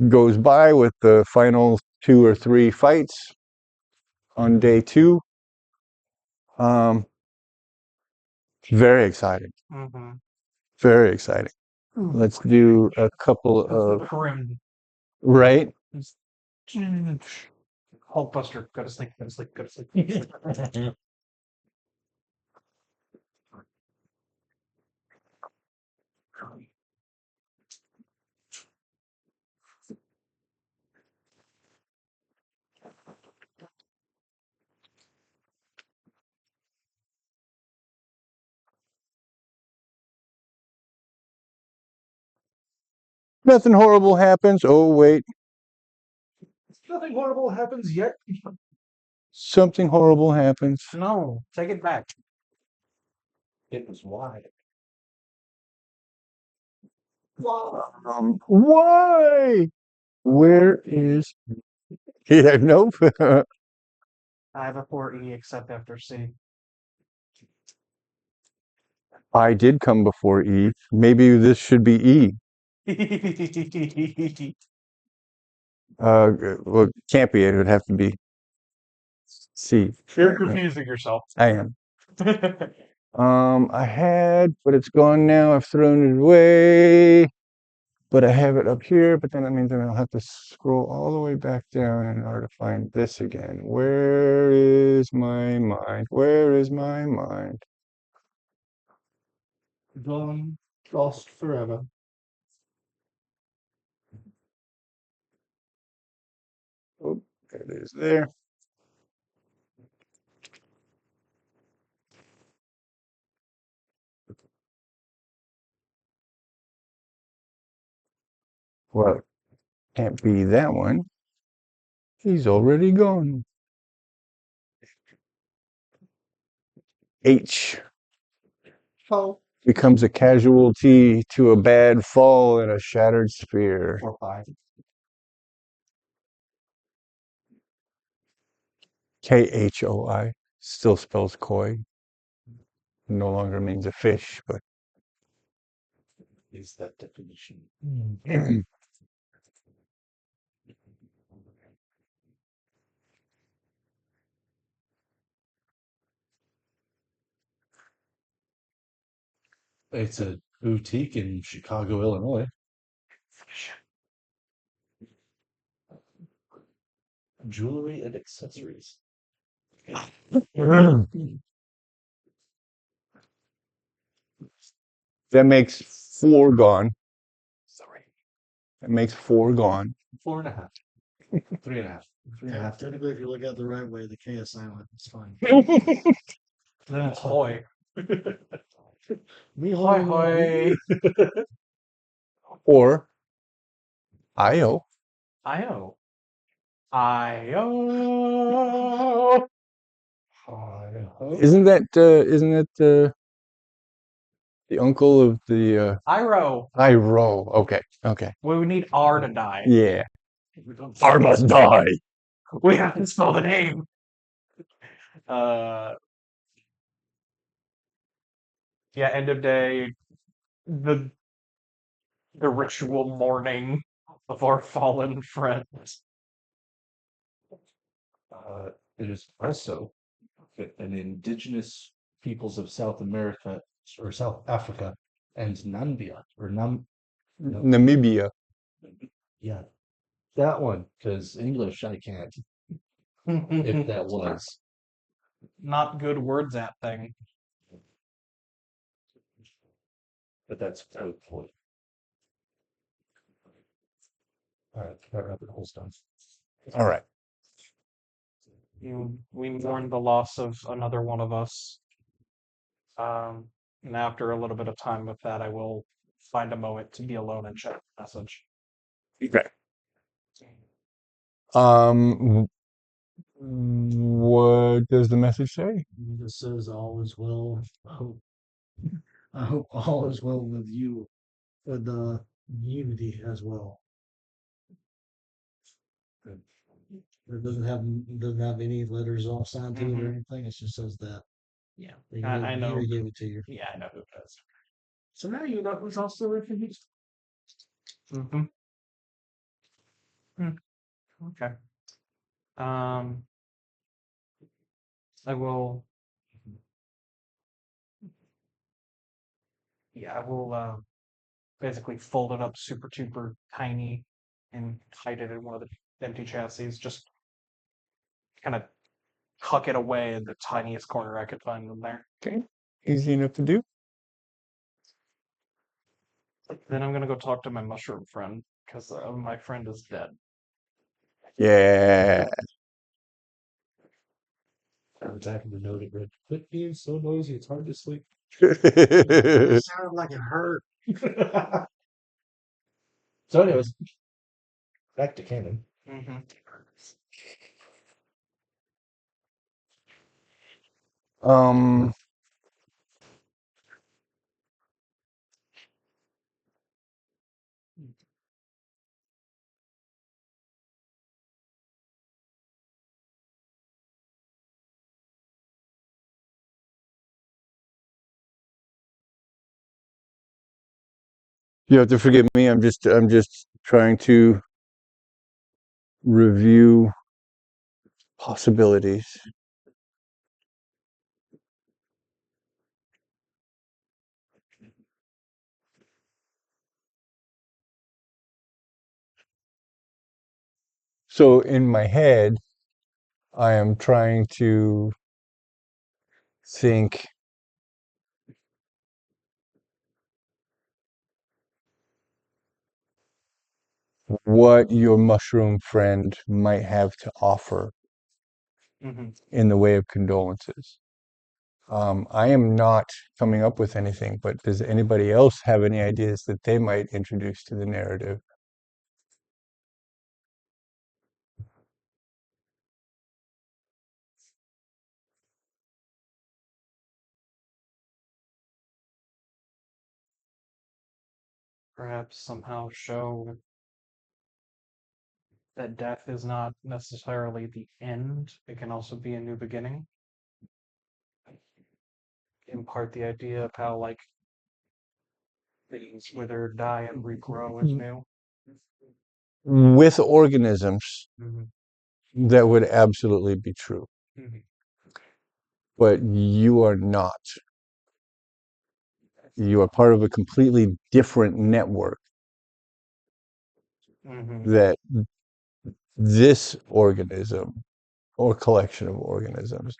goes by with the final 2 or 3 fights on day 2. Very exciting. Mhm. Very exciting. Let's do a couple of Grim. right. Hulkbuster, go to sleep, go to sleep, go to sleep. Go to sleep. Nothing horrible happens. Oh wait, Nothing horrible happens yet. something horrible happens. No, take it back. It was wide. Why? Where is? Yeah, nope. I have a 4E except after C. I did come before E. Maybe this should be E. Well, it can't be. It would have to be C. You're confusing yourself. I am. I had, but it's gone now. I've thrown it away. But I have it up here, but then that means I'll have to scroll all the way back down in order to find this again. Where is my mind? Where is my mind? Gone, lost forever. Oh, there it is there. Well, can't be that one. He's already gone. H Oh, becomes a casualty to a bad fall in a shattered sphere. or 5. KHOI still spells koi. No longer means a fish, but Is that definition? It's a boutique in Chicago, Illinois. Jewelry and accessories. that makes 4 gone. 3. That makes 4 gone. 4.5. 3.5. 3.5. Technically, if you look at it the right way, the K is silent. It's fine. Then it's hoy. Me Hoy hoy. Or IO. IO. IO. Isn't that the uncle of the Iro. Iro? Okay. We would need R to die. Yeah. R must die. We have to spell the name. Yeah, end of day. The ritual mourning of our fallen friends. It is also an indigenous peoples of South America or South Africa and Nambia or no, Namibia. yeah, that one because English I can't. If that was, Not good words at thing. but that's hopefully. All right, that rabbit hole's done. All right. We mourn the loss of another one of us. And after a little bit of time with that, I will find a moment to be alone and check the message. Okay. Um, what does the message say? It says all is well. I hope all is well with you, with the unity as well. It doesn't have any letters all signed to it or anything. It just says that. Yeah, I know. He gave it to you. Yeah, I know who it is. So now you know who's also introduced. Mm-hmm. Okay. I will. Yeah, I will basically fold it up super duper tiny and hide it in one of the empty chassis. Just kind of tuck it away in the tiniest corner I could find in there. Okay. Easy enough to do. Then I'm gonna go talk to my mushroom friend because my friend is dead. Yeah. On the back of the note it read, "Quit being so noisy, it's hard to sleep." It sounded like it hurt. So, anyways, back to canon. Mm-hmm. um, you have to forgive me. I'm just trying to review possibilities. So in my head, I am trying to think what your mushroom friend might have to offer Mm-hmm. in the way of condolences. I am not coming up with anything, but does anybody else have any ideas that they might introduce to the narrative? Perhaps somehow show that death is not necessarily the end. It can also be a new beginning. Impart the idea of how like things wither, die, and regrow as new. With organisms, Mm-hmm. that would absolutely be true. Mm-hmm. But you are not. You are part of a completely different network Mm-hmm. that this organism or collection of organisms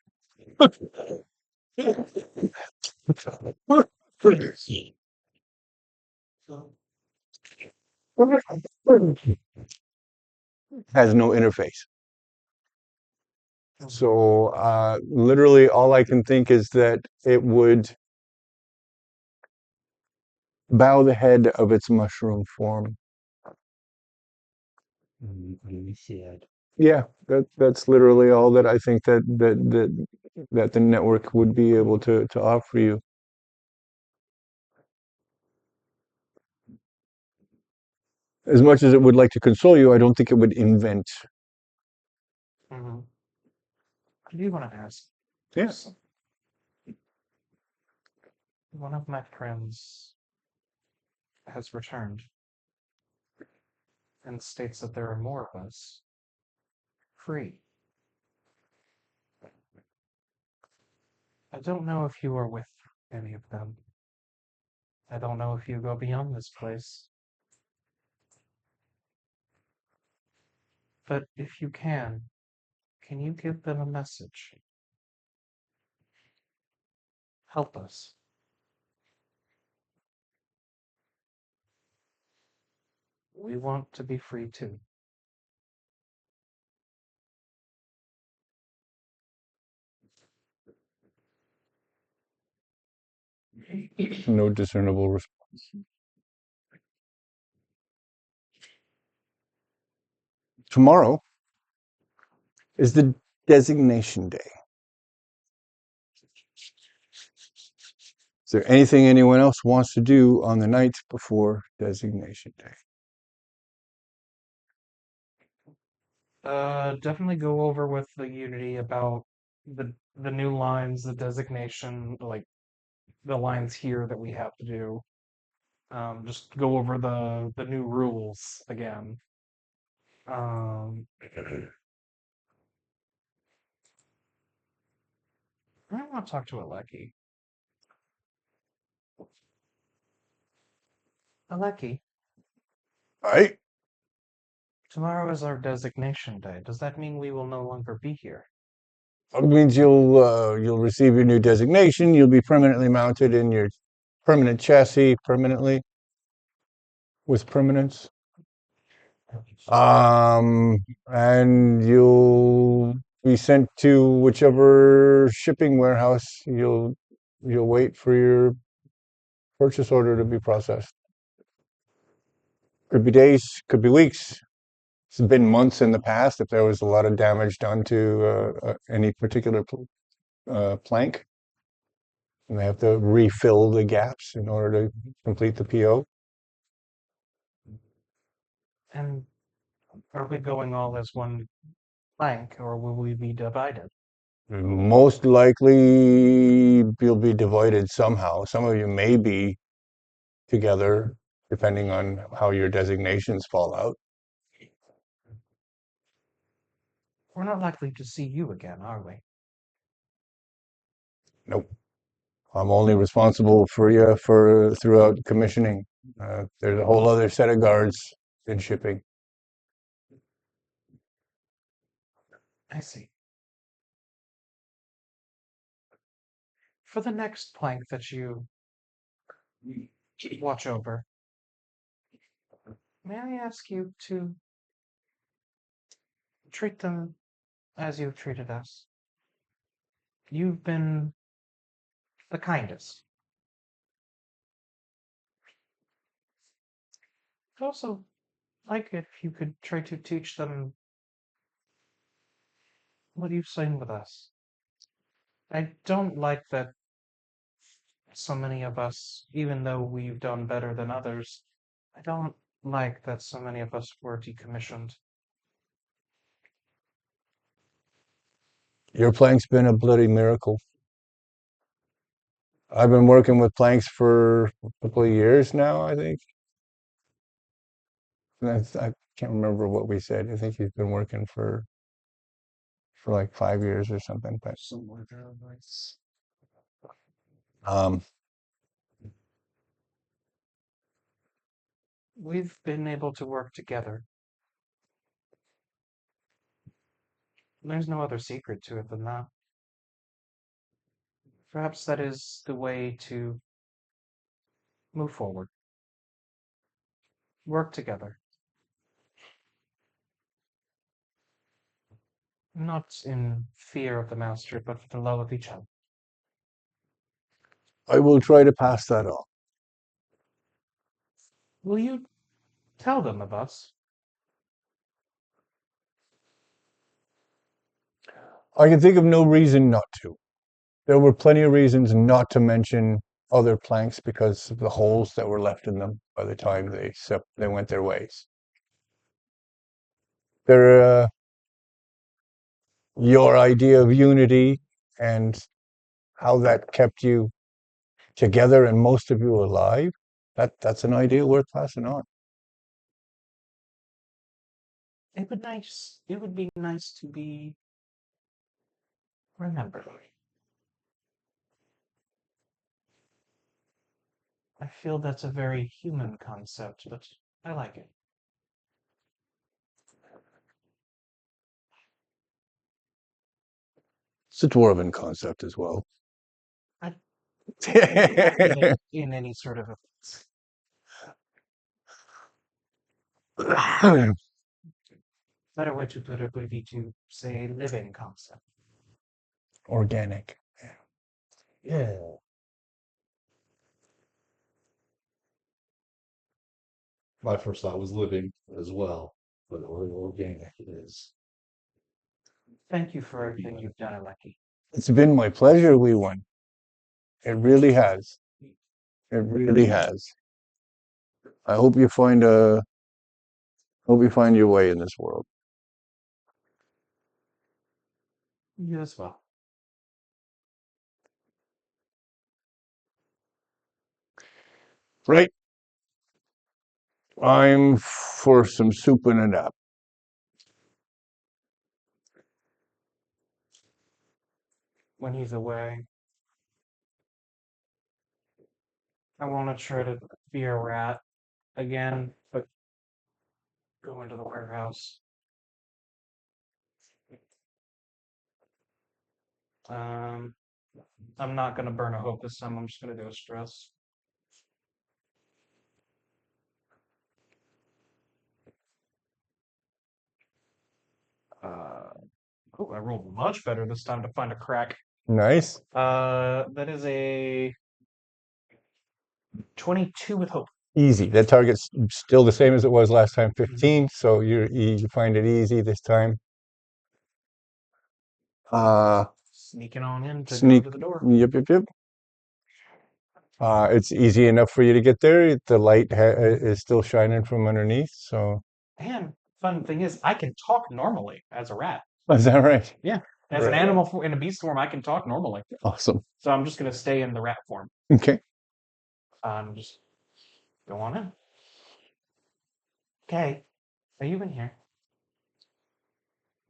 has no interface. So literally all I can think is that it would bow the head of its mushroom form. Really sad. Yeah, that's literally all that I think that the network would be able to offer you. As much as it would like to console you, I don't think it would invent. Mm-hmm. I do want to ask. Yes. One of my friends has returned and states that there are more of us. Free. I don't know if you are with any of them. I don't know if you go beyond this place. But if you can you give them a message? Help us. We want to be free too. No discernible response. Tomorrow is the designation day. Is there anything anyone else wants to do on the night before designation day? Definitely go over with the Unity about the new lines, the designation, like the lines here that we have to do. Just go over the new rules again. I want to talk to Aleki. Aleki, All right. tomorrow is our designation day. Does that mean we will no longer be here? It means you'll receive your new designation. You'll be permanently mounted in your permanent chassis, permanently with permanence. And you'll be sent to whichever shipping warehouse you'll wait for your purchase order to be processed. Could be days, could be weeks. It's been months in the past if there was a lot of damage done to any particular plank, and they have to refill the gaps in order to complete the PO. And are we going all as one plank, or will we be divided? Most likely, you'll be divided somehow. Some of you may be together, depending on how your designations fall out. We're not likely to see you again, are we? Nope. I'm only responsible for you for throughout commissioning. There's a whole other set of guards in shipping. I see. For the next plank that you watch over, may I ask you to treat them as you've treated us? You've been the kindest. I'd also like it if you could try to teach them what you've seen with us. I don't like that so many of us, even though we've done better than others, I don't like that so many of us were decommissioned. Your plank's been a bloody miracle. I've been working with planks for a couple of years now, I think. I can't remember what we said. I think he's been working for like 5 years or something. But Somewhere down nice. um, We've been able to work together. There's no other secret to it than that. Perhaps that is the way to move forward. Work together. Not in fear of the master, but for the love of each other. I will try to pass that on. Will you tell them of us? I can think of no reason not to. There were plenty of reasons not to mention other planks because of the holes that were left in them by the time they went their ways. They're your idea of unity and how that kept you together and most of you alive. That's an idea worth passing on. It would be nice to be remembered. I feel that's a very human concept, but I like it. It's a dwarven concept as well. I in any sort of a better way to put it would be to say living concept. Organic. Yeah. My first thought was living as well, but organic it is. Thank you for everything you've done, Aleki. It's been my pleasure, wee one. It really has. It really has. I hope you find your way in this world. You as well. Right. I'm for some soup and a nap. When he's away, I want to try to be a rat again, but go into the warehouse. Um, I'm not gonna burn a hope this time. I'm just gonna do a stress. Uh, oh, I rolled much better this time to find a crack. Nice. That is a 22 with hope. Easy. That target's still the same as it was last time, 15. So you find it easy this time. Sneaking on in to Sneak. go to the door. Yep. It's easy enough for you to get there. The light is still shining from underneath. So And fun thing is, I can talk normally as a rat. is that right? Yeah, as an Right. animal in a beast form, I can talk normally. Awesome. So I'm just gonna stay in the rat form. Okay. Just go on in. Okay, are you in here?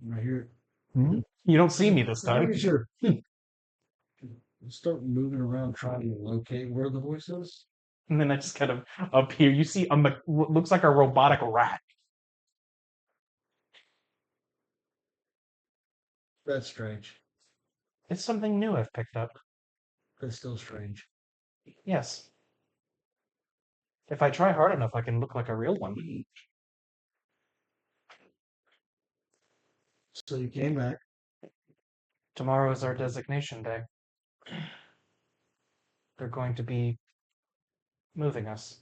Right here. Mhm. You don't see me this time. Sure. Start moving around trying to locate where the voice is. And then I just kind of appear. You see, what looks like a robotic rat. That's strange. It's something new I've picked up. That's still strange. Yes. If I try hard enough, I can look like a real one. So you came back. Tomorrow is our designation day. They're going to be moving us.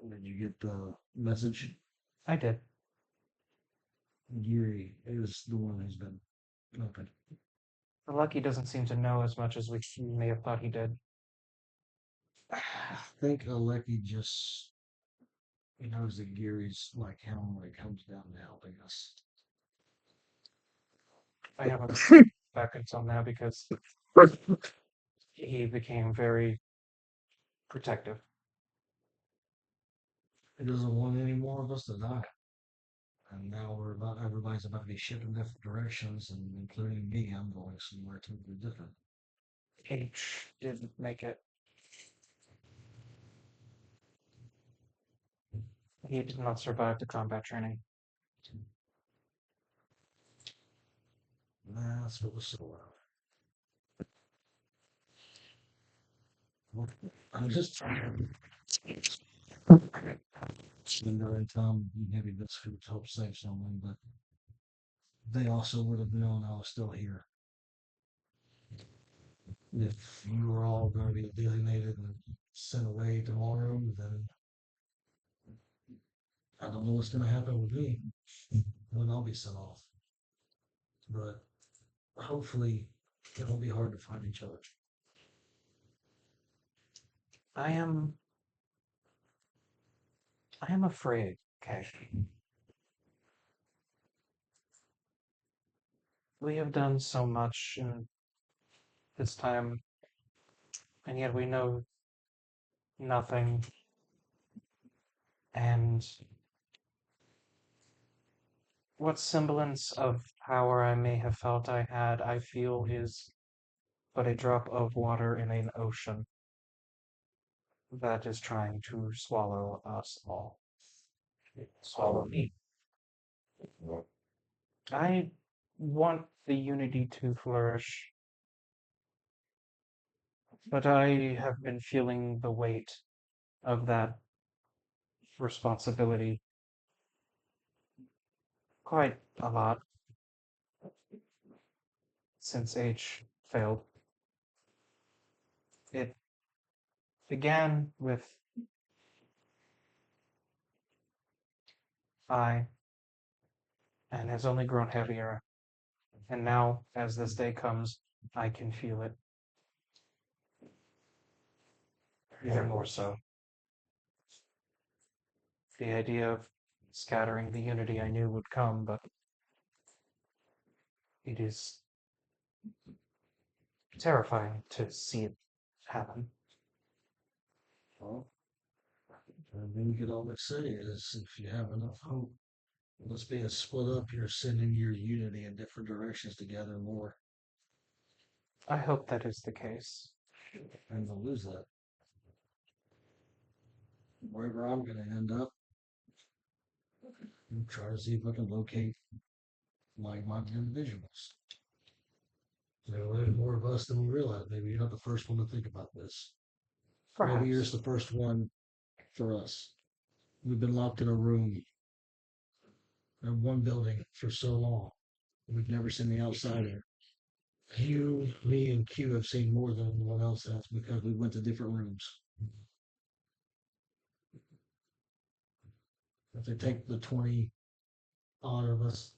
Did you get the message? I did. Geary is the one who's been open. Lucky doesn't seem to know as much as we may have thought he did. I think Aleki just knows that Geary's like him when it comes down to helping us. I haven't back until now because he became very protective. He doesn't want any more of us to die. And now everybody's about to be shipped in different directions, and including me, I'm going somewhere totally different. H didn't make it. He did not survive the combat training. That's what was so loud. I'm just trying to Cinder and Tom heavy this food to help save someone, but they also would have known I was still here. If you were all going to be designated and sent away tomorrow, then I don't know what's going to happen with me when I'll be sent off. But hopefully, it won't be hard to find each other. I am afraid, okay. We have done so much in this time, and yet we know nothing. And what semblance of power I may have felt I had, I feel is but a drop of water in an ocean that is trying to swallow us all. Swallow me. I want the unity to flourish, but I have been feeling the weight of that responsibility quite a lot since H failed. It began with I and has only grown heavier. And now, as this day comes, I can feel it even more so. The idea of scattering the unity I knew would come, but it is terrifying to see it happen. Well, I mean, you could always say is if you have enough hope, let's be a split up. You're sending your unity in different directions to gather more, I hope that is the case. and to lose that. Wherever I'm going to end up, I'm try to see if I can locate like-minded individuals. There's more of us than we realize. Maybe you're not the first one to think about this. Maybe you're just Perhaps. the first one for us. We've been locked in a room in one building for so long. We've never seen the outside of it. You, me, and Q have seen more than anyone else has because we went to different rooms. If they take the 20 odd of us,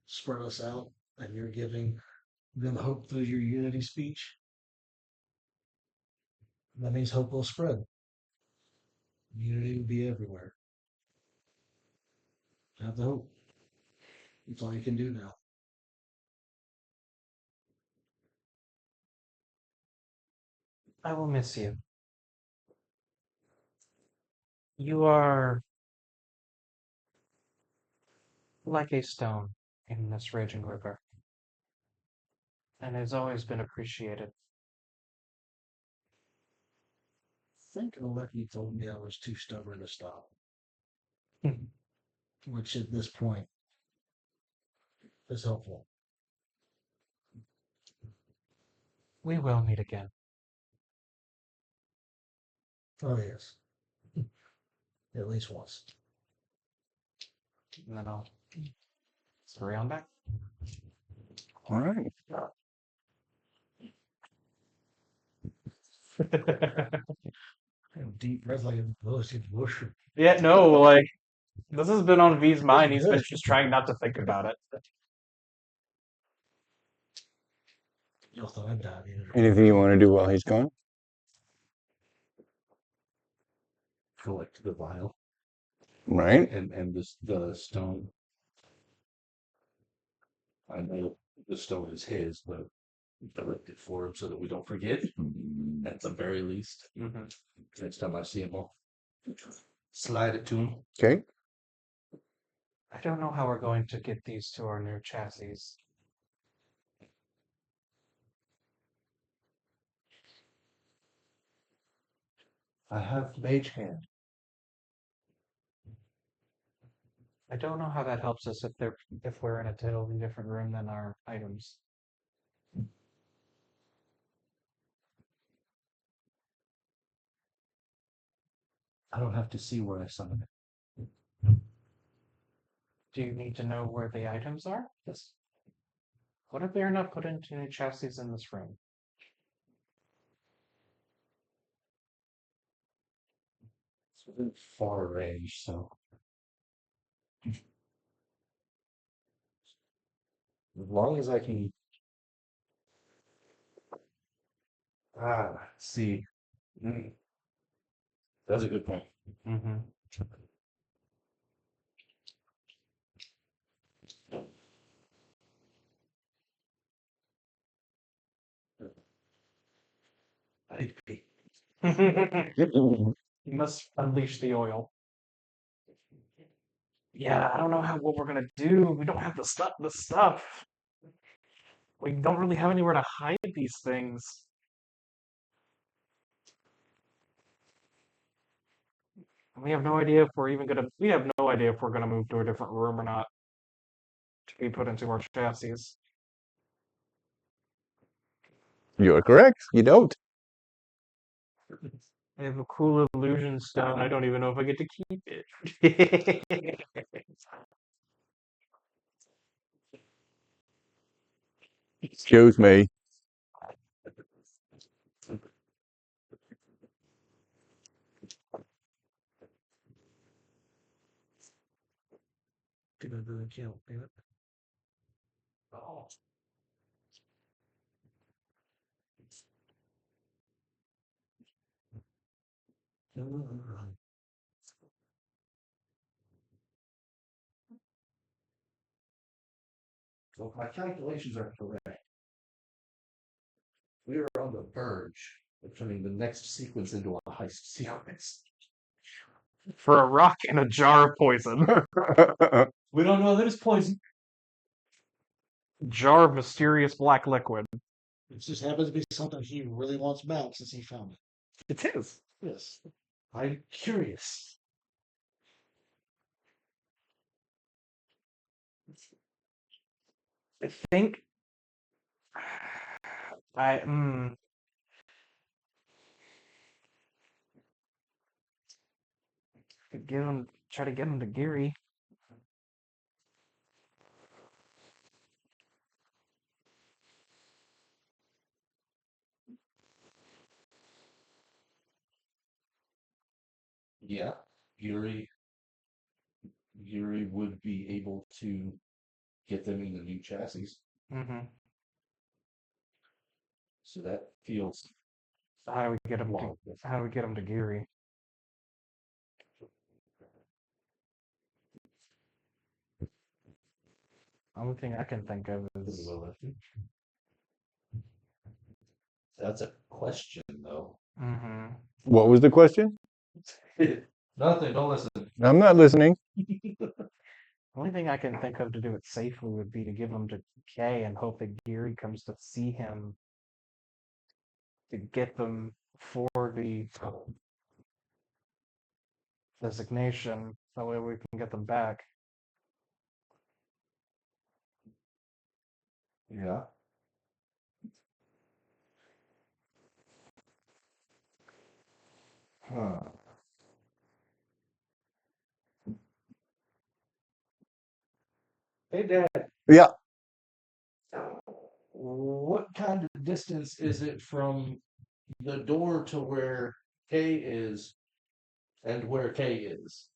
spread us out, and you're giving them hope through your unity speech, that means hope will spread. Unity will be everywhere. Have the hope. That's all you can do now. I will miss you. You are like a stone in this raging river, and has always been appreciated. I think Aleki told me I was too stubborn to stop, which at this point is helpful. We will meet again. Oh, yes. At least once. And then I'll hurry on back. All right. Deep breath like a bush. Yeah, no, like, this has been on V's mind. He's been just trying not to think about it. Y'all thought I died either. Anything you want to do while he's gone? Collect the vial Right. and the stone. I know the stone is his, but collect it for him so that we don't forget. At the very least. Mm-hmm. Next time I see him, I'll slide it to him. Okay. I don't know how we're going to get these to our new chassis. I have mage hand. I don't know how that helps us if we're in a totally different room than our items. I don't have to see where I summon it. Do you need to know where the items are? Yes. What if they're not put into any chassis in this room? It's within far range, so. As long as I can. See. That's a good point. Mm-hmm. I need to pee. You must unleash the oil. Yeah, I don't know what we're gonna do. We don't have the stuff. we don't really have anywhere to hide these things. We have no idea if we're even gonna. We have no idea if we're gonna move to a different room or not to be put into our chassis. You're correct. You don't. I have a cool illusion stone. I don't even know if I get to keep it. Excuse me. Oh. So if my calculations are correct, we are on the verge of turning the next sequence into a heist sequence. For a rock in a jar of poison. We don't know that it's poison. Jar of mysterious black liquid. It just happens to be something he really wants back since he found it. It is. Yes. I'm curious. I think I try to get him to Gary. Yeah, Yuri would be able to get them in the new chassis. Mm-hmm. So that feels How do we get him to long. How do we get him to Gary? Only thing I can think of is That's a question, though. mm-hmm. What was the question? Nothing. Don't listen. I'm not listening. Only thing I can think of to do it safely would be to give him to Kay and hope that Gary comes to see him to get them for the designation. That way we can get them back. Yeah. Huh. Hey, Dad. Yeah. What kind of distance is it from the door to where K is and where K is?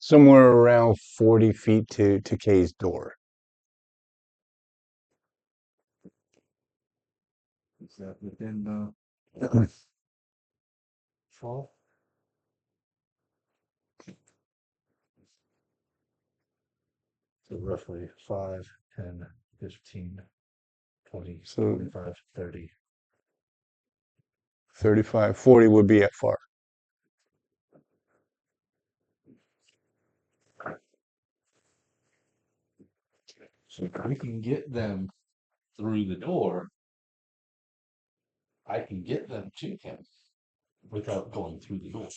Somewhere around 40 feet to Kay's door. Is that within 12? So roughly 5, 10, 15, 20, So 25, 30. 35, 40 would be at far. So if we can get them through the door, I can get them to him without going through the door.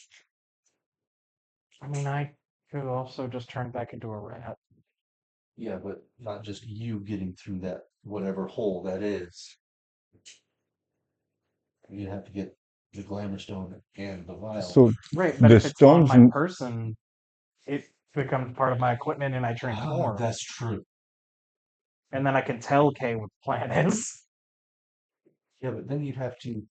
I mean, I could also just turn back into a rat. Yeah, but not just you getting through that whatever hole that is. You have to get the glamour stone and the vial. So Right, but the if it's on stones, my person, it becomes part of my equipment and I transform. That's true. And then I can tell Kay what the plan is. Yeah, but then you'd have to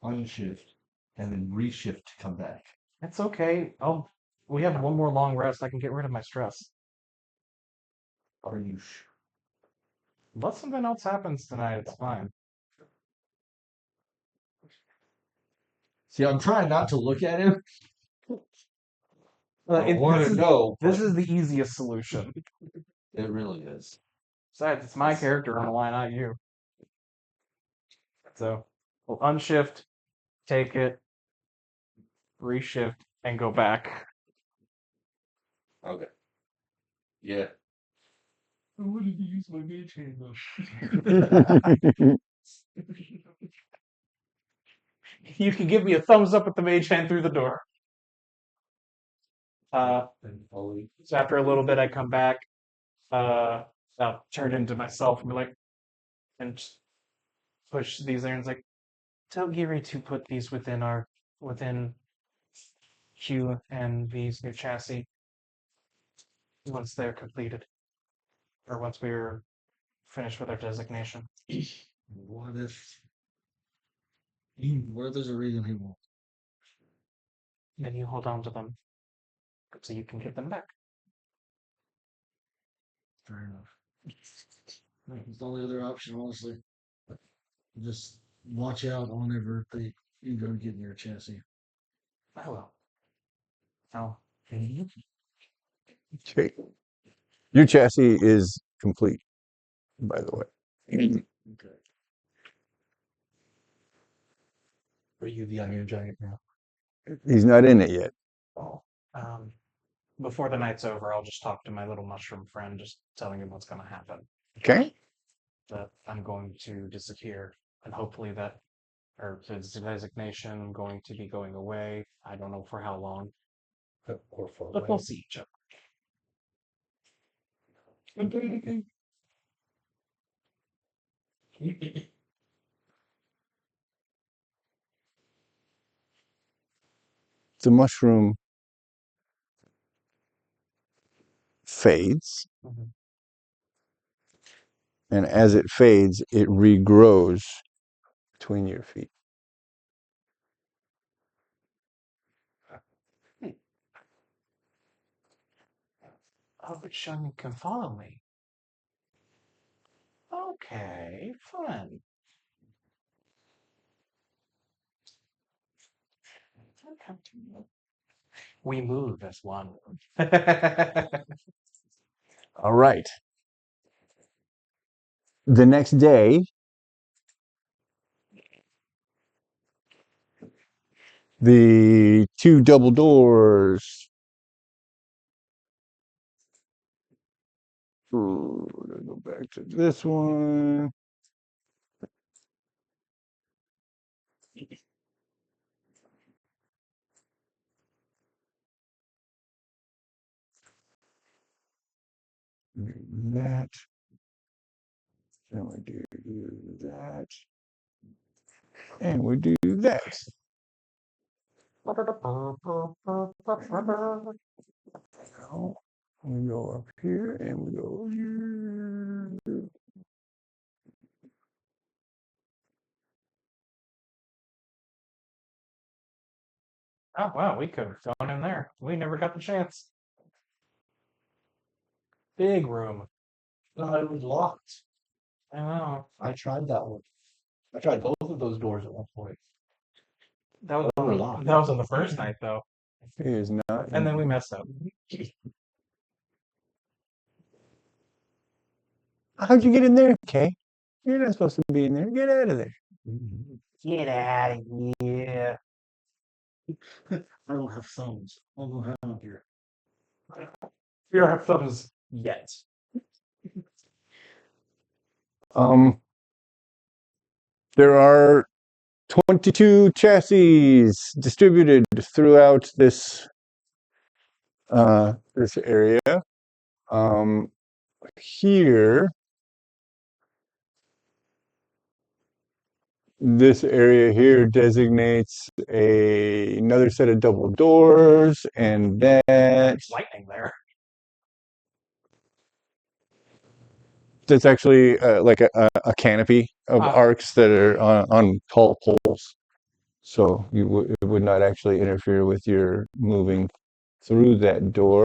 unshift and then reshift to come back. It's okay. We have one more long rest. I can get rid of my stress. Are you sure? Unless something else happens tonight, it's fine. See, I'm trying not to look at him. I want to know. This is the easiest solution. It really is. Besides, it's my character on the line, not you. So we'll unshift, take it, reshift, and go back. Okay. Yeah. I wanted to use my mage hand though. You can give me a thumbs up with the mage hand through the door. So after a little bit, I come back. I'll turn into myself and be like, and just push these there and it's like, tell Giri to put these within Q and V's new chassis once they're completed, or once we're finished with our designation. What if there's a reason he won't? Then you hold on to them so you can get them back. Fair enough. It's the only other option, honestly. Just watch out whenever you go to get in your chassis. I will. Oh. Okay. Your chassis is complete, by the way. Okay. Are you the Iron Giant now? He's not in it yet. Oh. Before the night's over, I'll just talk to my little mushroom friend, just telling him what's going to happen. Okay. That I'm going to disappear, and hopefully that, or his designation going to be going away. I don't know for how long, Or far but away? we'll see each other. The mushroom fades, Mhm. and as it fades, it regrows between your feet. Oh, but Shun can follow me. Okay, fun. We move as one. All right. The next day, the two double doors. Ooh, we're gonna go back to this one. That. Then we do that. And we do that. Now we go up here and we go here. Oh, wow, we could have gone in there. We never got the chance. Big room. No, it was locked. I know. I tried that one. I tried both of those doors at one point. That was They were locked. that was on the first night, though. It is not. And then we messed up. How'd you get in there, Kay? You're not supposed to be in there. Get out of there. Get out of here. I don't have thumbs. I'll go down here. You don't have thumbs yet. There are 22 chassis distributed throughout this this area. Here this area here designates another set of double doors, and that Lightning there. that's actually like a canopy of Ah. arcs that are on tall poles. So it would not actually interfere with your moving through that door.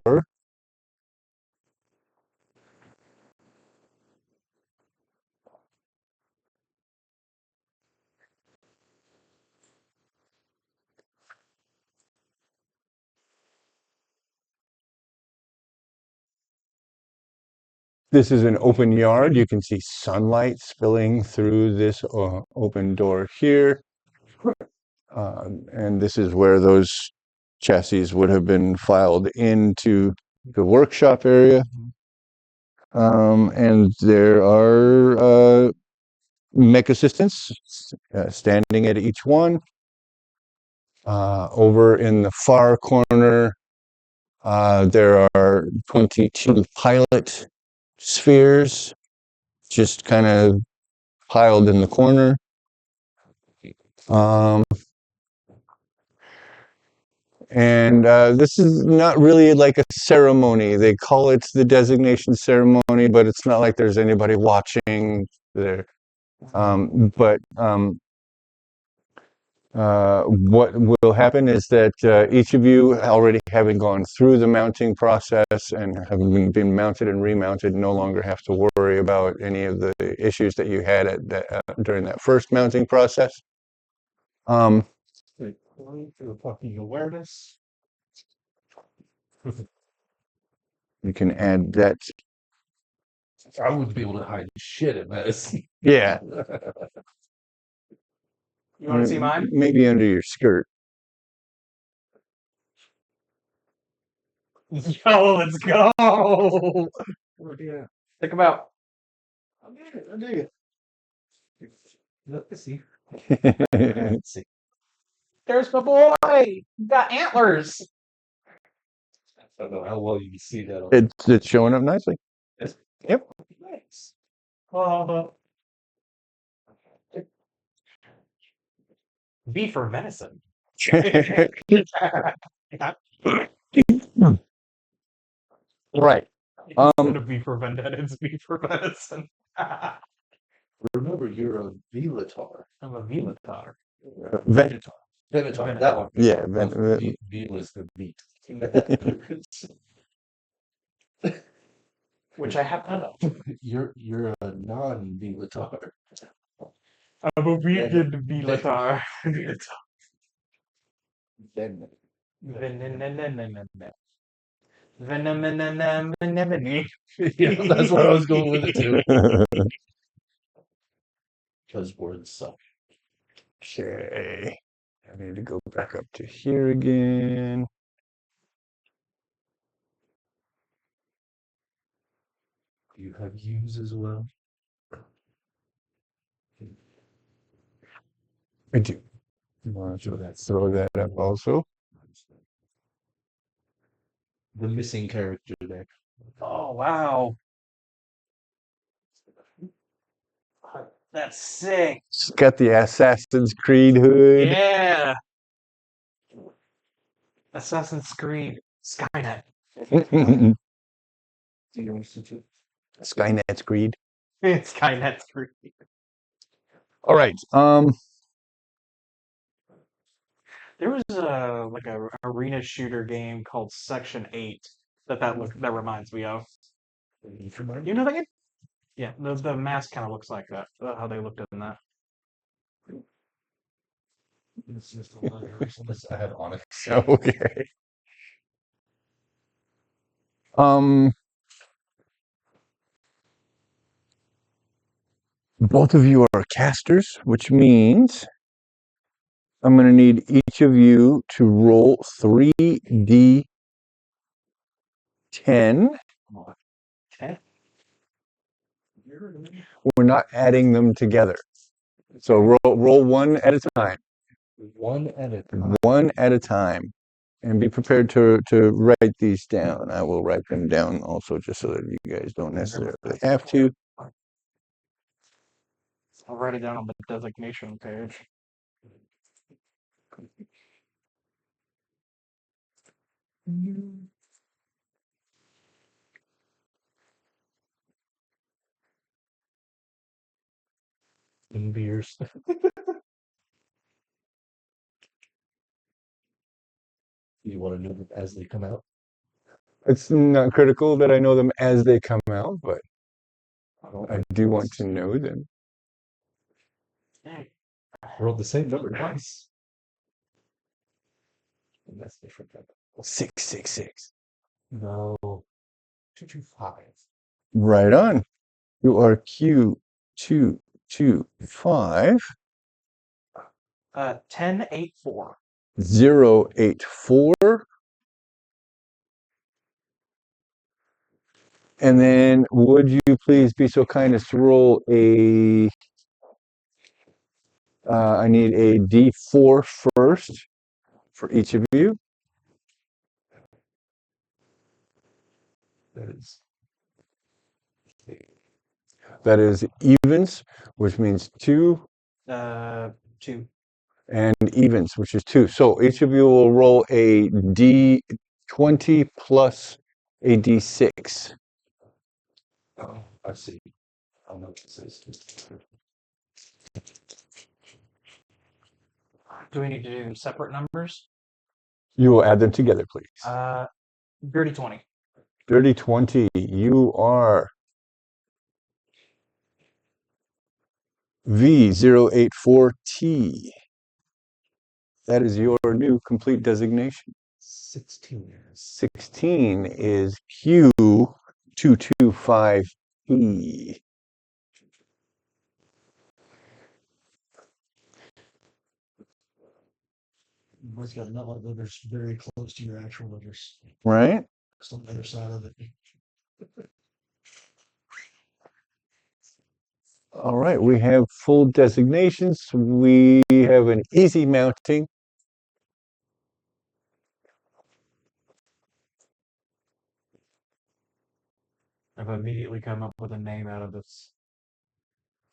This is an open yard. You can see sunlight spilling through this open door here. And this is where those chassis would have been filed into the workshop area. And there are mech assistants standing at each one. Over in the far corner, there are 22 pilot spheres just kind of piled in the corner. And this is not really like a ceremony. They call it the designation ceremony, but it's not like there's anybody watching there. What will happen is that each of you, already having gone through the mounting process and having been mounted and remounted, no longer have to worry about any of the issues that you had during that first mounting process. Through fucking awareness. You can add that. I wouldn't be able to hide shit in this. Yeah. You want to see mine? Maybe under your skirt. Yo, let's go. Think about. I dig it. Let's see. Let's see. There's my boy. He got antlers. I don't know how well you can see that. It's showing up nicely. Yes. Yep. Nice. V for venison. Right. Instead of V for vendetta, it's V for venison. Remember, you're a Veelatar. I'm a Veelatar. Venator. Venatar, that one. Yeah. Veal is the meat. Which I have none of. You're a non-Veelatar. I'm a vegan Veelatar. Then yeah, that's where I was going with it too. Because words suck. Okay. I need to go back up to here again. Do you have U's as well? I do. Want to throw that up also? The missing character there. Oh, wow. That's sick. It's got the Assassin's Creed hood. Yeah. Assassin's Creed. Skynet. Skynet's Creed. Skynet's Creed. All right. There was a arena shooter game called Section 8 that reminds me of. You know that game? Yeah, the mask kind of looks like that. How they looked in that. It's just I have Onyx. Okay. Both of you are casters, which means I'm going to need each of you to roll 3d10. 10? We're not adding them together. So roll one at a time. One at a time. One at a time. And be prepared to write these down. I will write them down also just so that you guys don't necessarily have to. I'll write it down on the designation page. And beers. You want to know them as they come out? It's not critical that I know them as they come out, but I do want to know them. Hey, Rolled the same number twice. And that's different. 666. No. 225. Right on. You are Q225 1084. 084. And then would you please be so kind as to roll a I need a D4 first for each of you. That is evens, which means 2, 2. and evens, which is 2. So each of you will roll a D20 plus a D6. Oh, I see. I know what this is. Do we need to do separate numbers? You will add them together, please. Dirty 20. Dirty 20, you are V084T. That is your new complete designation. 16. 16 is Q225E. Both got nut letters very close to your actual letters. Right? It's on the other side of it. All right, we have full designations. We have an easy mounting. I've immediately come up with a name out of this.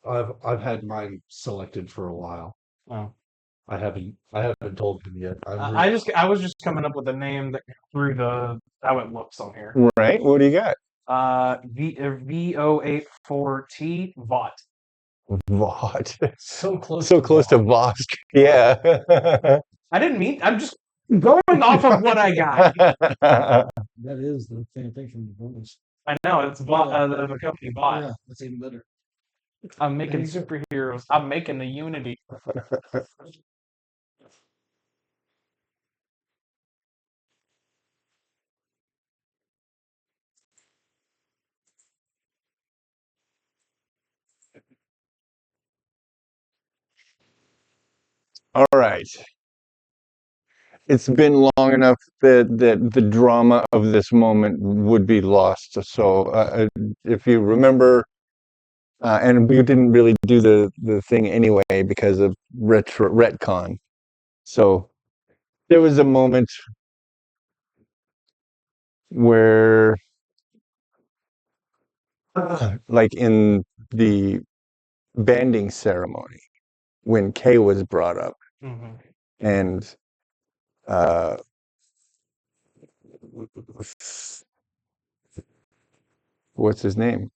I've had mine selected for a while. Oh. I haven't told him yet. I was just coming up with a name that through the how it looks on here. Right, what do you got? V084T Vought. Vought. So close. So close to Vosk. Yeah. I didn't mean. I'm just going off of what I got. That is the same thing from the bonus. I know it's the company Vought. Yeah, that's even better. I'm making superheroes. I'm making the Unity. All right. It's been long enough that the drama of this moment would be lost. So if you remember, and we didn't really do the thing anyway because of retcon. So there was a moment where, like in the banding ceremony, when Kay was brought up, Mm-hmm. and what's his name?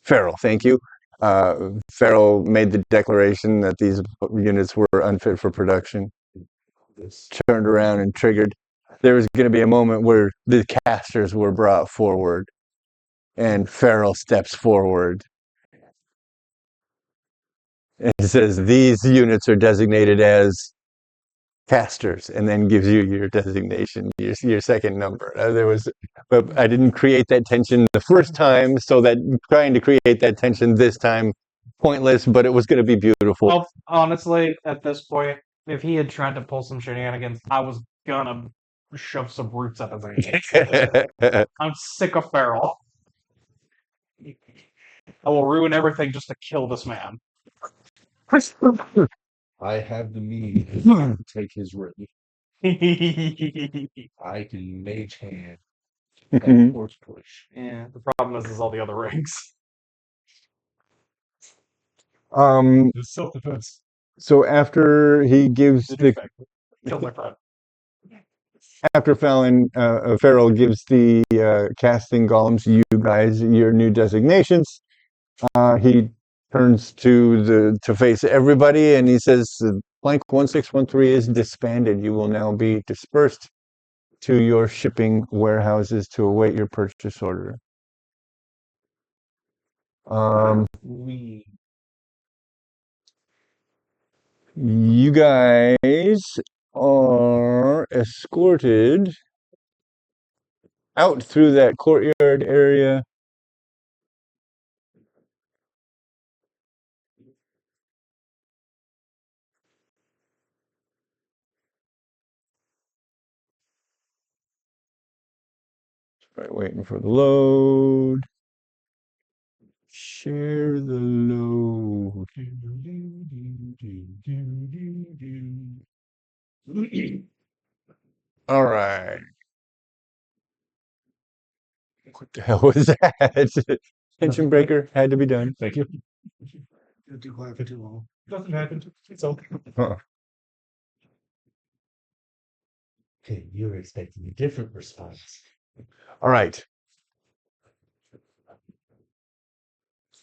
Farrell, thank you. Farrell made the declaration that these units were unfit for production. Turned around and triggered. There was going to be a moment where the casters were brought forward, and Farrell steps forward and says, "These units are designated as casters," and then gives you your designation, your second number. But I didn't create that tension the first time, so that trying to create that tension this time, pointless. But it was going to be beautiful. Well, honestly, at this point, if he had tried to pull some shenanigans, I was gonna shove some roots up his ass. I'm sick of Farrell. I will ruin everything just to kill this man. I have the means to take his ring. Yeah, I can mage hand and force push. the problem is all the other rings. It's self-defense. So after he gives the Killed my friend. after Farrell gives the casting golems, you guys, your new designations, he turns to face everybody and he says, Blank 1613 is disbanded. You will now be dispersed to your shipping warehouses to await your purchase order. You guys are escorted out through that courtyard area. Right, waiting for the load. Share the load. All right. What the hell was that? Tension breaker had to be done. Thank you. You're too quiet for too long. Nothing happened. It's okay. Huh. Okay, you're expecting a different response. All right.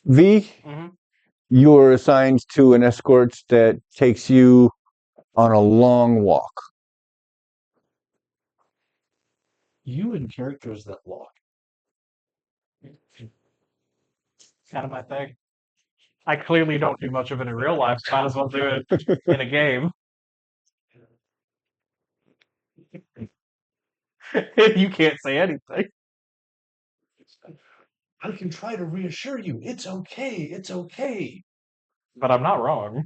V, Mhm. you are assigned to an escort that takes you on a long walk. You and characters that walk. Kind of my thing. I clearly don't do much of it in real life. Might as well do it in a game. You can't say anything. I can try to reassure you. It's okay. It's okay. But I'm not wrong.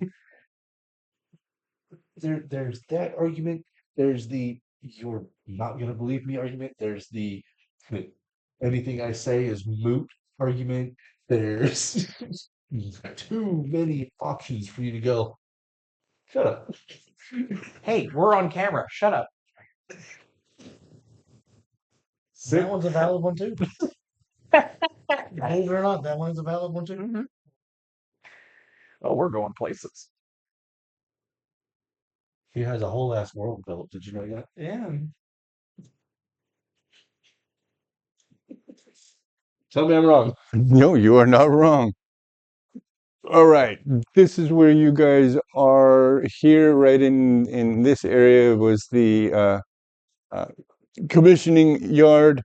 There's that argument. There's the you're not gonna believe me argument. There's the anything I say is moot argument. There's too many options for you to go. Shut up. Hey, we're on camera. Shut up. That one's a valid one too. Believe it or not, that one's a valid one too. Mhm. Oh, we're going places. He has a whole ass world built. Did you know that? Yeah. Tell me I'm wrong. No, you are not wrong. All right. This is where you guys are here, right in this area was the uh, commissioning yard.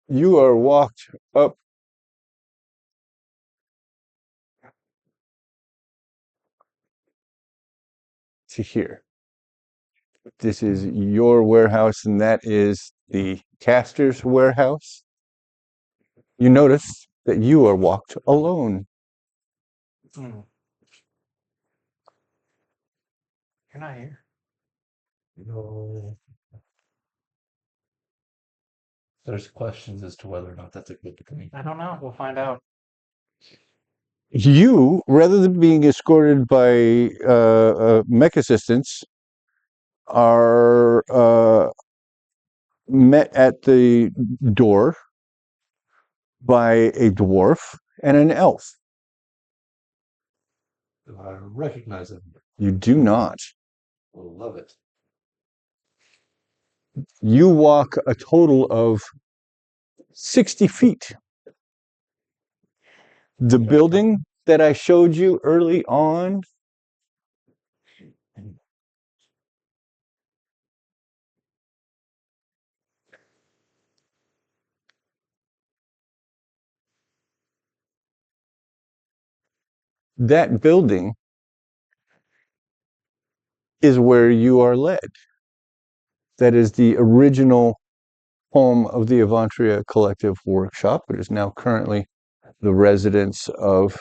You are walked up to here. This is your warehouse, and that is the caster's warehouse. You notice that you are walked alone. Hmm. You're not here. No. There's questions as to whether or not that's a good thing. I don't know. We'll find out. You, rather than being escorted by mech assistants, are met at the door by a dwarf and an elf. Do I recognize him? You do not. Will love it. You walk a total of 60 feet. The building that I showed you early on, that building is where you are led. That is the original home of the Avantria Collective Workshop. It is now currently the residence of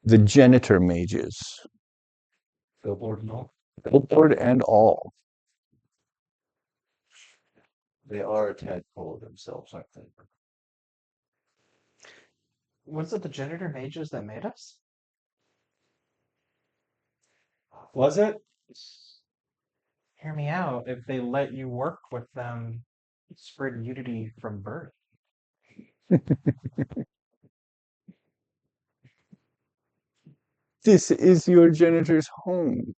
the janitor mages. Billboard and all. Billboard and all. They are a tad full of themselves, aren't they? Was it the janitor mages that made us? Was it? Hear me out. If they let you work with them, spread unity from birth. This is your janitor's home.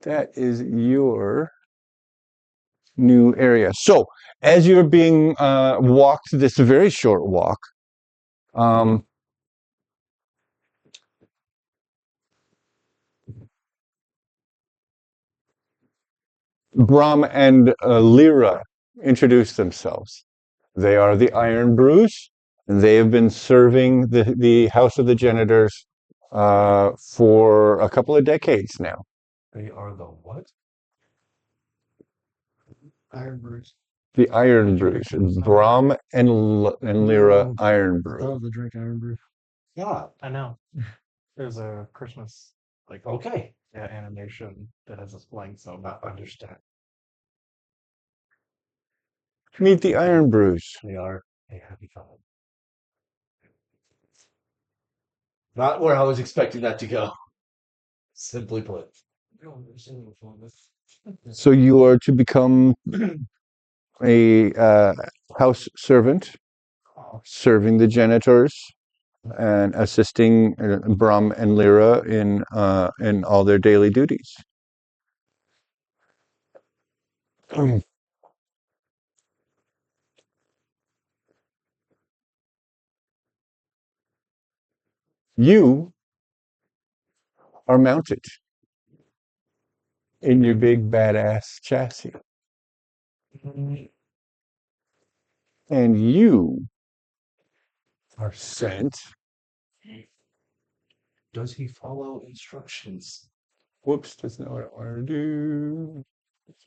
That is your new area. So, as you're being walked this very short walk, Brahm and Lyra introduce themselves. They are the Iron Brews, and they have been serving the House of the Janitors for a couple of decades now. They are the what? Iron Brews. The Iron Brews. Brahm and Lyra No. Iron I Brew. love the drink Iron Brew. Yeah. I know. There's a Christmas Okay. animation that has us playing, so I understand. Meet the Iron Brews. They are a happy couple. Not where I was expecting that to go. Simply put. So you are to become a house servant, serving the janitors and assisting Brahm and Lyra in all their daily duties. You are mounted in your big badass chassis, and you are sent. Does he follow instructions? Whoops, that's not what I wanted to do.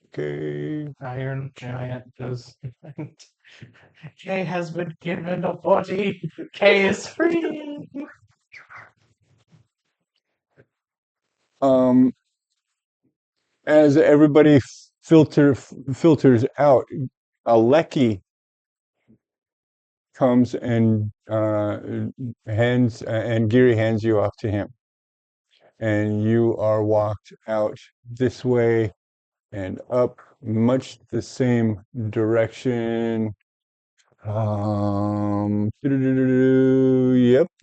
Okay. Iron Giant does. K has been given a body. K is free. As everybody filters out, Aleki comes and hands and Giri hands you off to him, and you are walked out this way and up much the same direction. Yep,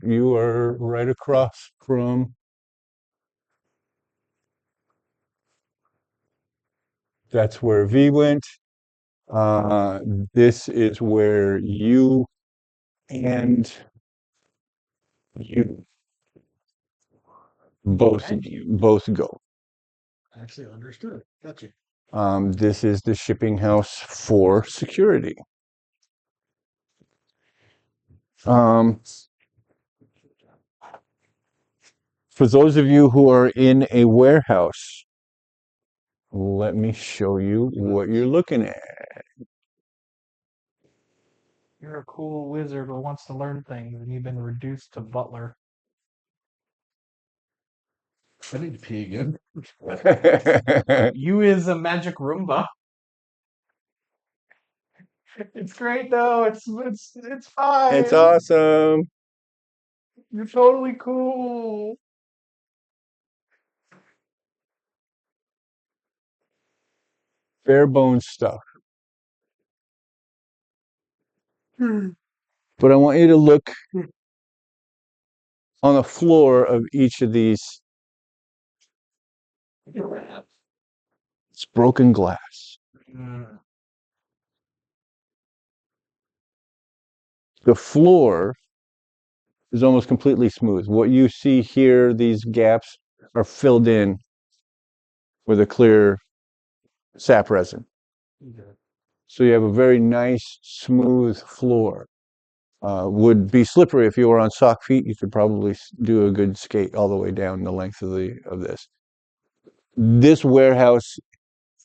you are right across from. That's where V went. This is where you and you both go. Actually understood. Gotcha. This is the shipping house for security. For those of you who are in a warehouse, let me show you what you're looking at. You're a cool wizard who wants to learn things, and you've been reduced to butler. I need to pee again. You is a magic Roomba. It's great though. It's fine. It's awesome. You're totally cool. Bare bones stuff. But I want you to look on the floor of each of these. It's broken glass. The floor is almost completely smooth. What you see here, these gaps are filled in with a clear sap resin. So you have a very nice, smooth floor. Would be slippery if you were on sock feet. You could probably do a good skate all the way down the length of this. This warehouse,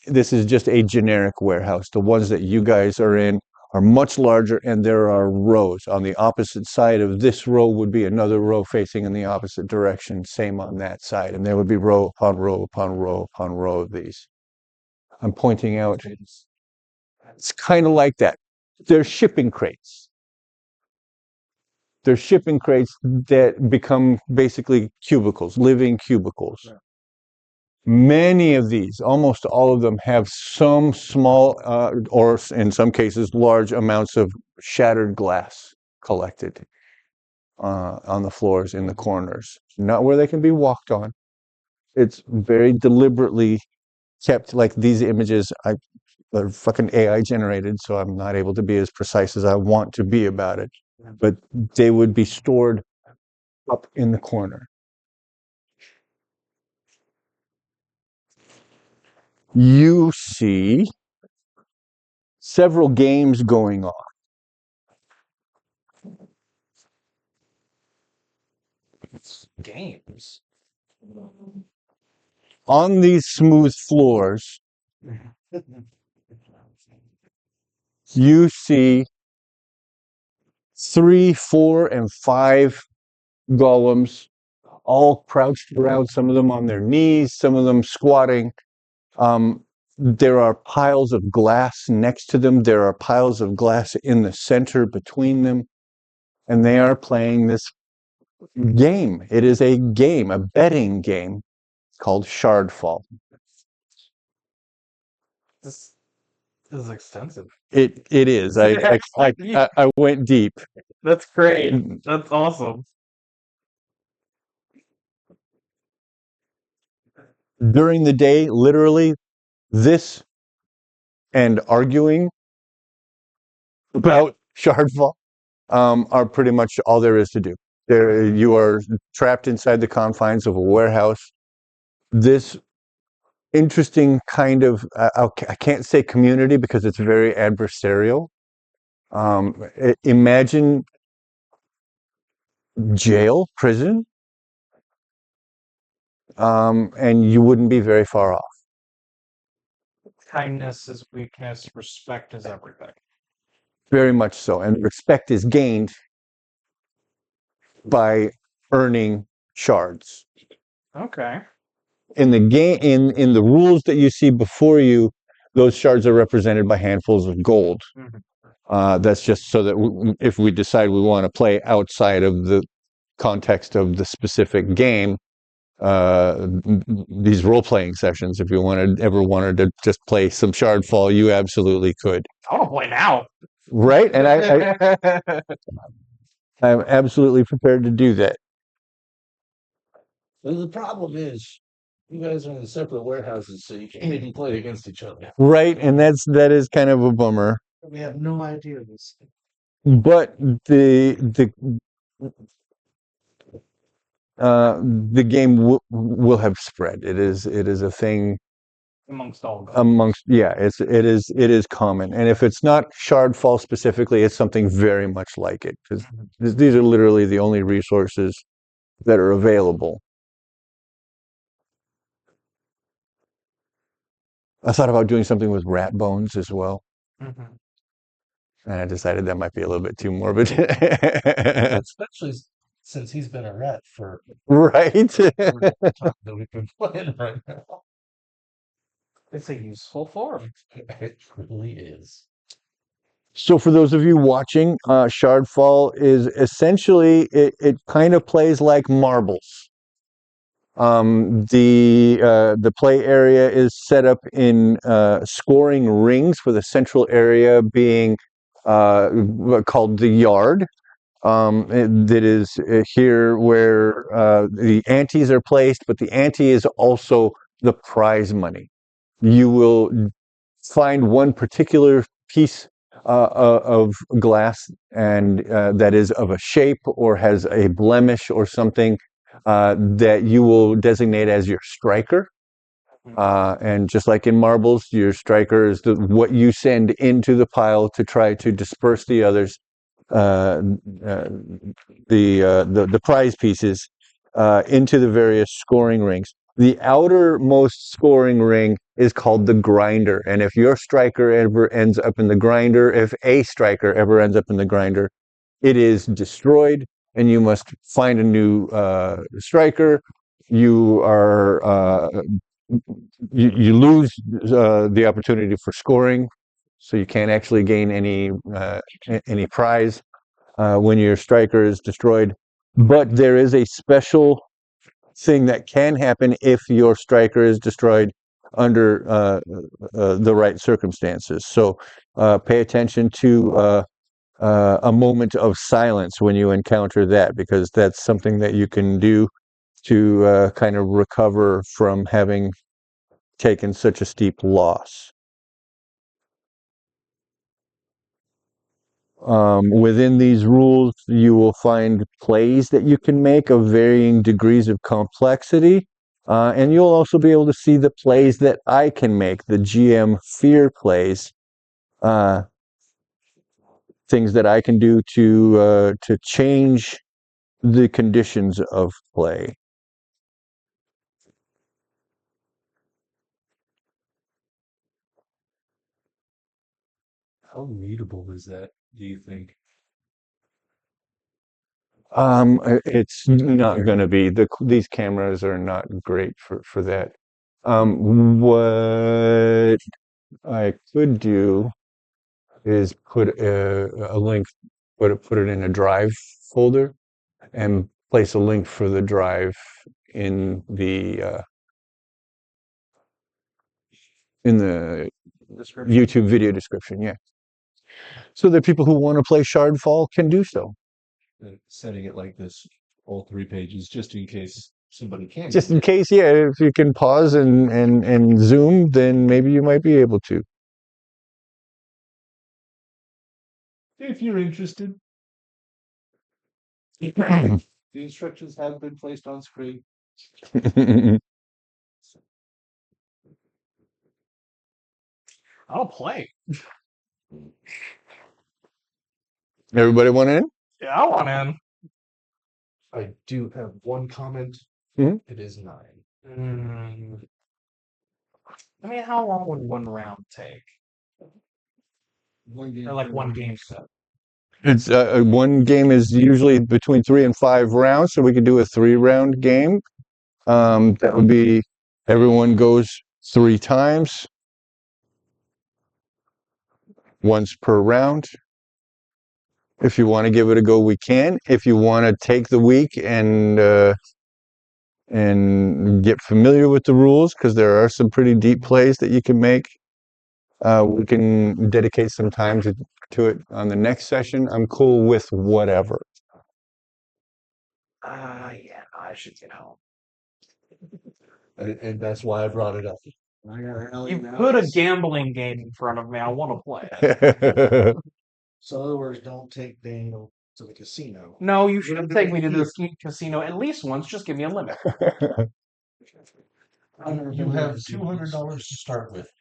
this is just a generic warehouse. The ones that you guys are in are much larger, and there are rows. On the opposite side of this row would be another row facing in the opposite direction, same on that side, and there would be row upon row upon row upon row of these. I'm pointing out, it's kind of like that. They're shipping crates. They're shipping crates that become basically cubicles, living cubicles. Many of these, almost all of them, have some small, or in some cases, large amounts of shattered glass collected. on the floors in the corners, not where they can be walked on. It's very deliberately kept like these images. They're fucking AI generated, so I'm not able to be as precise as I want to be about it. But they would be stored up in the corner. You see several games going on. Games. On these smooth floors, you see 3, 4, and 5 golems, all crouched around, some of them on their knees, some of them squatting. There are piles of glass next to them. There are piles of glass in the center between them. And they are playing this game. It is a game, a betting game called Shardfall. This is extensive. It is. I went deep. That's great. That's awesome. During the day, literally, this and arguing about Shardfall are pretty much all there is to do. There, you are trapped inside the confines of a warehouse. This interesting kind of, I can't say community because it's very adversarial. Imagine jail, prison, and you wouldn't be very far off. Kindness is weakness. Respect is everything. Very much so. And respect is gained by earning shards. Okay. In the game, in the rules that you see before you, those shards are represented by handfuls of gold. That's just so that if we decide we want to play outside of the context of the specific game, these role-playing sessions, if you ever wanted to just play some Shardfall, you absolutely could. I want to play now. Right? And I'm absolutely prepared to do that. The problem is, you guys are in separate warehouses, so you can't even play against each other. Right, and that is kind of a bummer. We have no idea this. But the game will have spread. It is a thing Amongst all. it is common. And if it's not Shardfall specifically, it's something very much like it, because these are literally the only resources that are available. I thought about doing something with rat bones as well, and I decided that might be a little bit too morbid. Especially since he's been a rat for Right. that we've been playing right now. It's a useful form. It truly is. So for those of you watching, Shardfall is essentially, it kind of plays like marbles. The play area is set up in scoring rings, with a central area being called the yard. That is here where the antes are placed, but the ante is also the prize money. You will find one particular piece of glass, and that is of a shape or has a blemish or something that you will designate as your striker. And just like in marbles, your striker is what you send into the pile to try to disperse the others, the prize pieces into the various scoring rings. The outermost scoring ring is called the grinder, and if your striker ever ends up in the grinder, if a striker ever ends up in the grinder, it is destroyed, and you must find a new striker. You are you lose the opportunity for scoring, so you can't actually gain any prize when your striker is destroyed. But there is a special thing that can happen if your striker is destroyed under the right circumstances. So pay attention to a moment of silence when you encounter that, because that's something that you can do to kind of recover from having taken such a steep loss. Within these rules, you will find plays that you can make of varying degrees of complexity. And you'll also be able to see the plays that I can make, the GM fear plays, things that I can do to change the conditions of play. How readable is that, do you think? It's not going to be. These cameras are not great for that. What I could do is put a link, put it in a drive folder, and place a link for the drive in the YouTube video description. Yeah, so that people who want to play Shardfall can do so. Setting it like this, all 3 pages, just in case somebody can. Just in case, yeah, if you can pause and zoom, then maybe you might be able to. If you're interested. The instructions have been placed on screen. I'll play. Everybody want in? Yeah, I want in. I do have one comment. Mhm. It is 9. I mean, how long would one round take? One game. Or like one game set? It's one game is usually between 3 and 5 rounds, so we could do a 3-round game. That would be everyone goes 3 times, once per round. If you want to give it a go, we can. If you want to take the week and get familiar with the rules, because there are some pretty deep plays that you can make, we can dedicate some time to it on the next session. I'm cool with whatever. Yeah, I should get home. And that's why I brought it up. I got an alley You now. put a gambling game in front of me. I want to play it. So in other words, don't take Daniel to the casino. No, you should take me to this casino at least once. Just give me a limit. You have $200 to start with.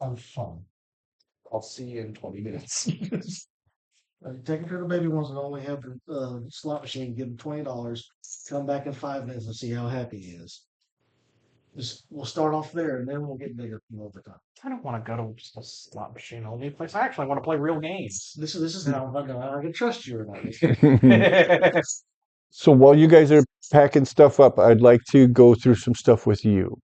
Have fun. I'll see you in 20 minutes. Take him to the baby ones and only have the slot machine. Give him $20. Come back in 5 minutes and see how happy he is. We'll start off there and then we'll get bigger over time. I don't want to go to just a slot machine only place. I actually want to play real games. This is how I can trust you or not. So while you guys are packing stuff up, I'd like to go through some stuff with you,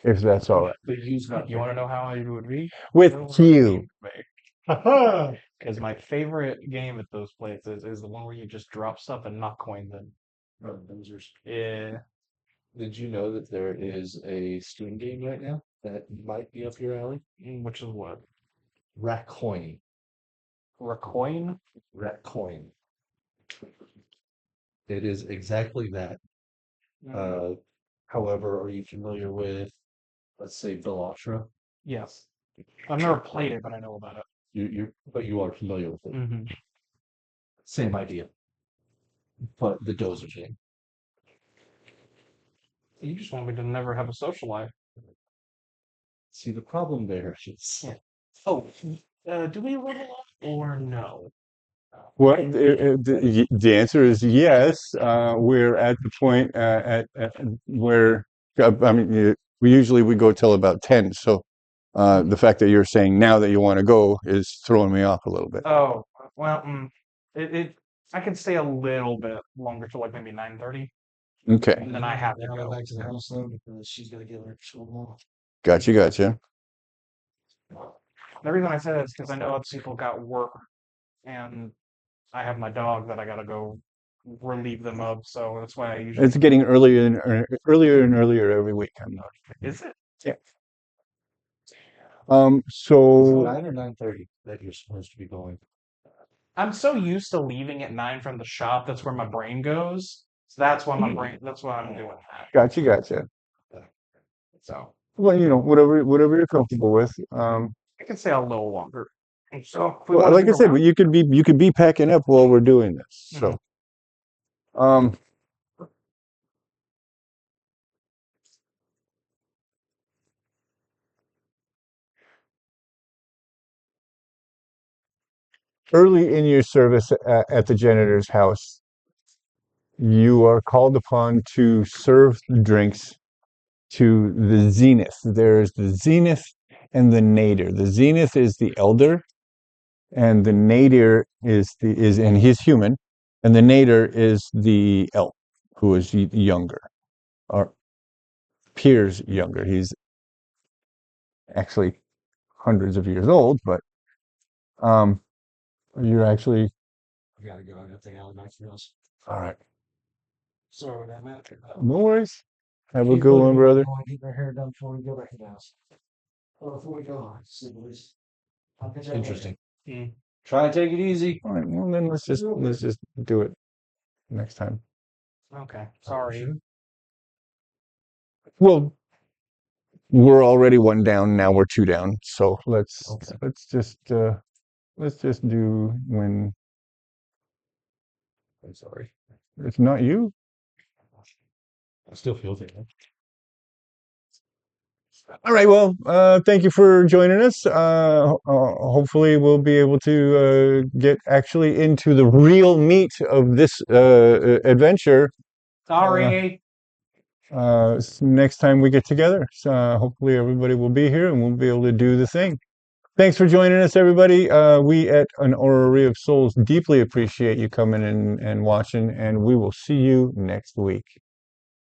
if that's all right. You want to know how it would be? With you. Because my favorite game at those places is the one where you just drop stuff and knock coins in. Yeah. Did you know that there is a Steam game right now that might be up your alley? Which is what? Ratcoin. Ratcoin? Ratcoin. It is exactly that. However, are you familiar with, let's say, Velotra? Yes. I've never played it, but I know about it. But you are familiar with it. Mm-hmm. Same idea. But the dozer game. You just want me to never have a social life. See, the problem there is... Yeah. Oh, do we level up or no? Well, the answer is yes. We're at the point at where I mean, we go till about 10. So the fact that you're saying now that you want to go is throwing me off a little bit. Oh, well, I can stay a little bit longer till like maybe 9:30. Okay. And then I have to go go. back to the house though because she's gonna get her school tomorrow. Gotcha. The reason I say that is because I know other people got work, and I have my dog that I gotta go relieve them of. So that's why I usually. It's getting earlier and earlier every week. I'm not. Is it? Yeah. Is it So 9 or 9:30 that you're supposed to be going? I'm so used to leaving at 9 from the shop. That's where my brain goes. So that's why That's why I'm doing that. Gotcha. So Well, whatever you're comfortable with. I can stay a little longer. So if we Well, want to like do I the said, round, you could be packing up while we're doing this. So, um, early in your service at the janitor's house, you are called upon to serve drinks to the zenith. There's the zenith and the nadir. The zenith is the elder, and the nadir and he's human, and the nadir is the elf, who is younger, or appears younger. He's actually hundreds of years old, but um, you're actually I gotta go. I got the alley knife nails. all right. Sorry with that, man. No worries. Have a Keep good looking one, at brother. it, going to get my hair done before we go back to the house. Or before we go on, see, boys. I'll catch you later. Interesting. Mm. Try and take it easy. All right. Well, then let's just do it next time. Okay. Sorry. Well, we're already one down. Now we're two down. So Okay. let's just do when I'm sorry. it's not you. I still feel it. All right. Well, thank you for joining us. Hopefully, we'll be able to get actually into the real meat of this adventure Sorry. next time we get together. So hopefully, everybody will be here and we'll be able to do the thing. Thanks for joining us, everybody. We at an Orrery of Souls deeply appreciate you coming in and watching, and we will see you next week.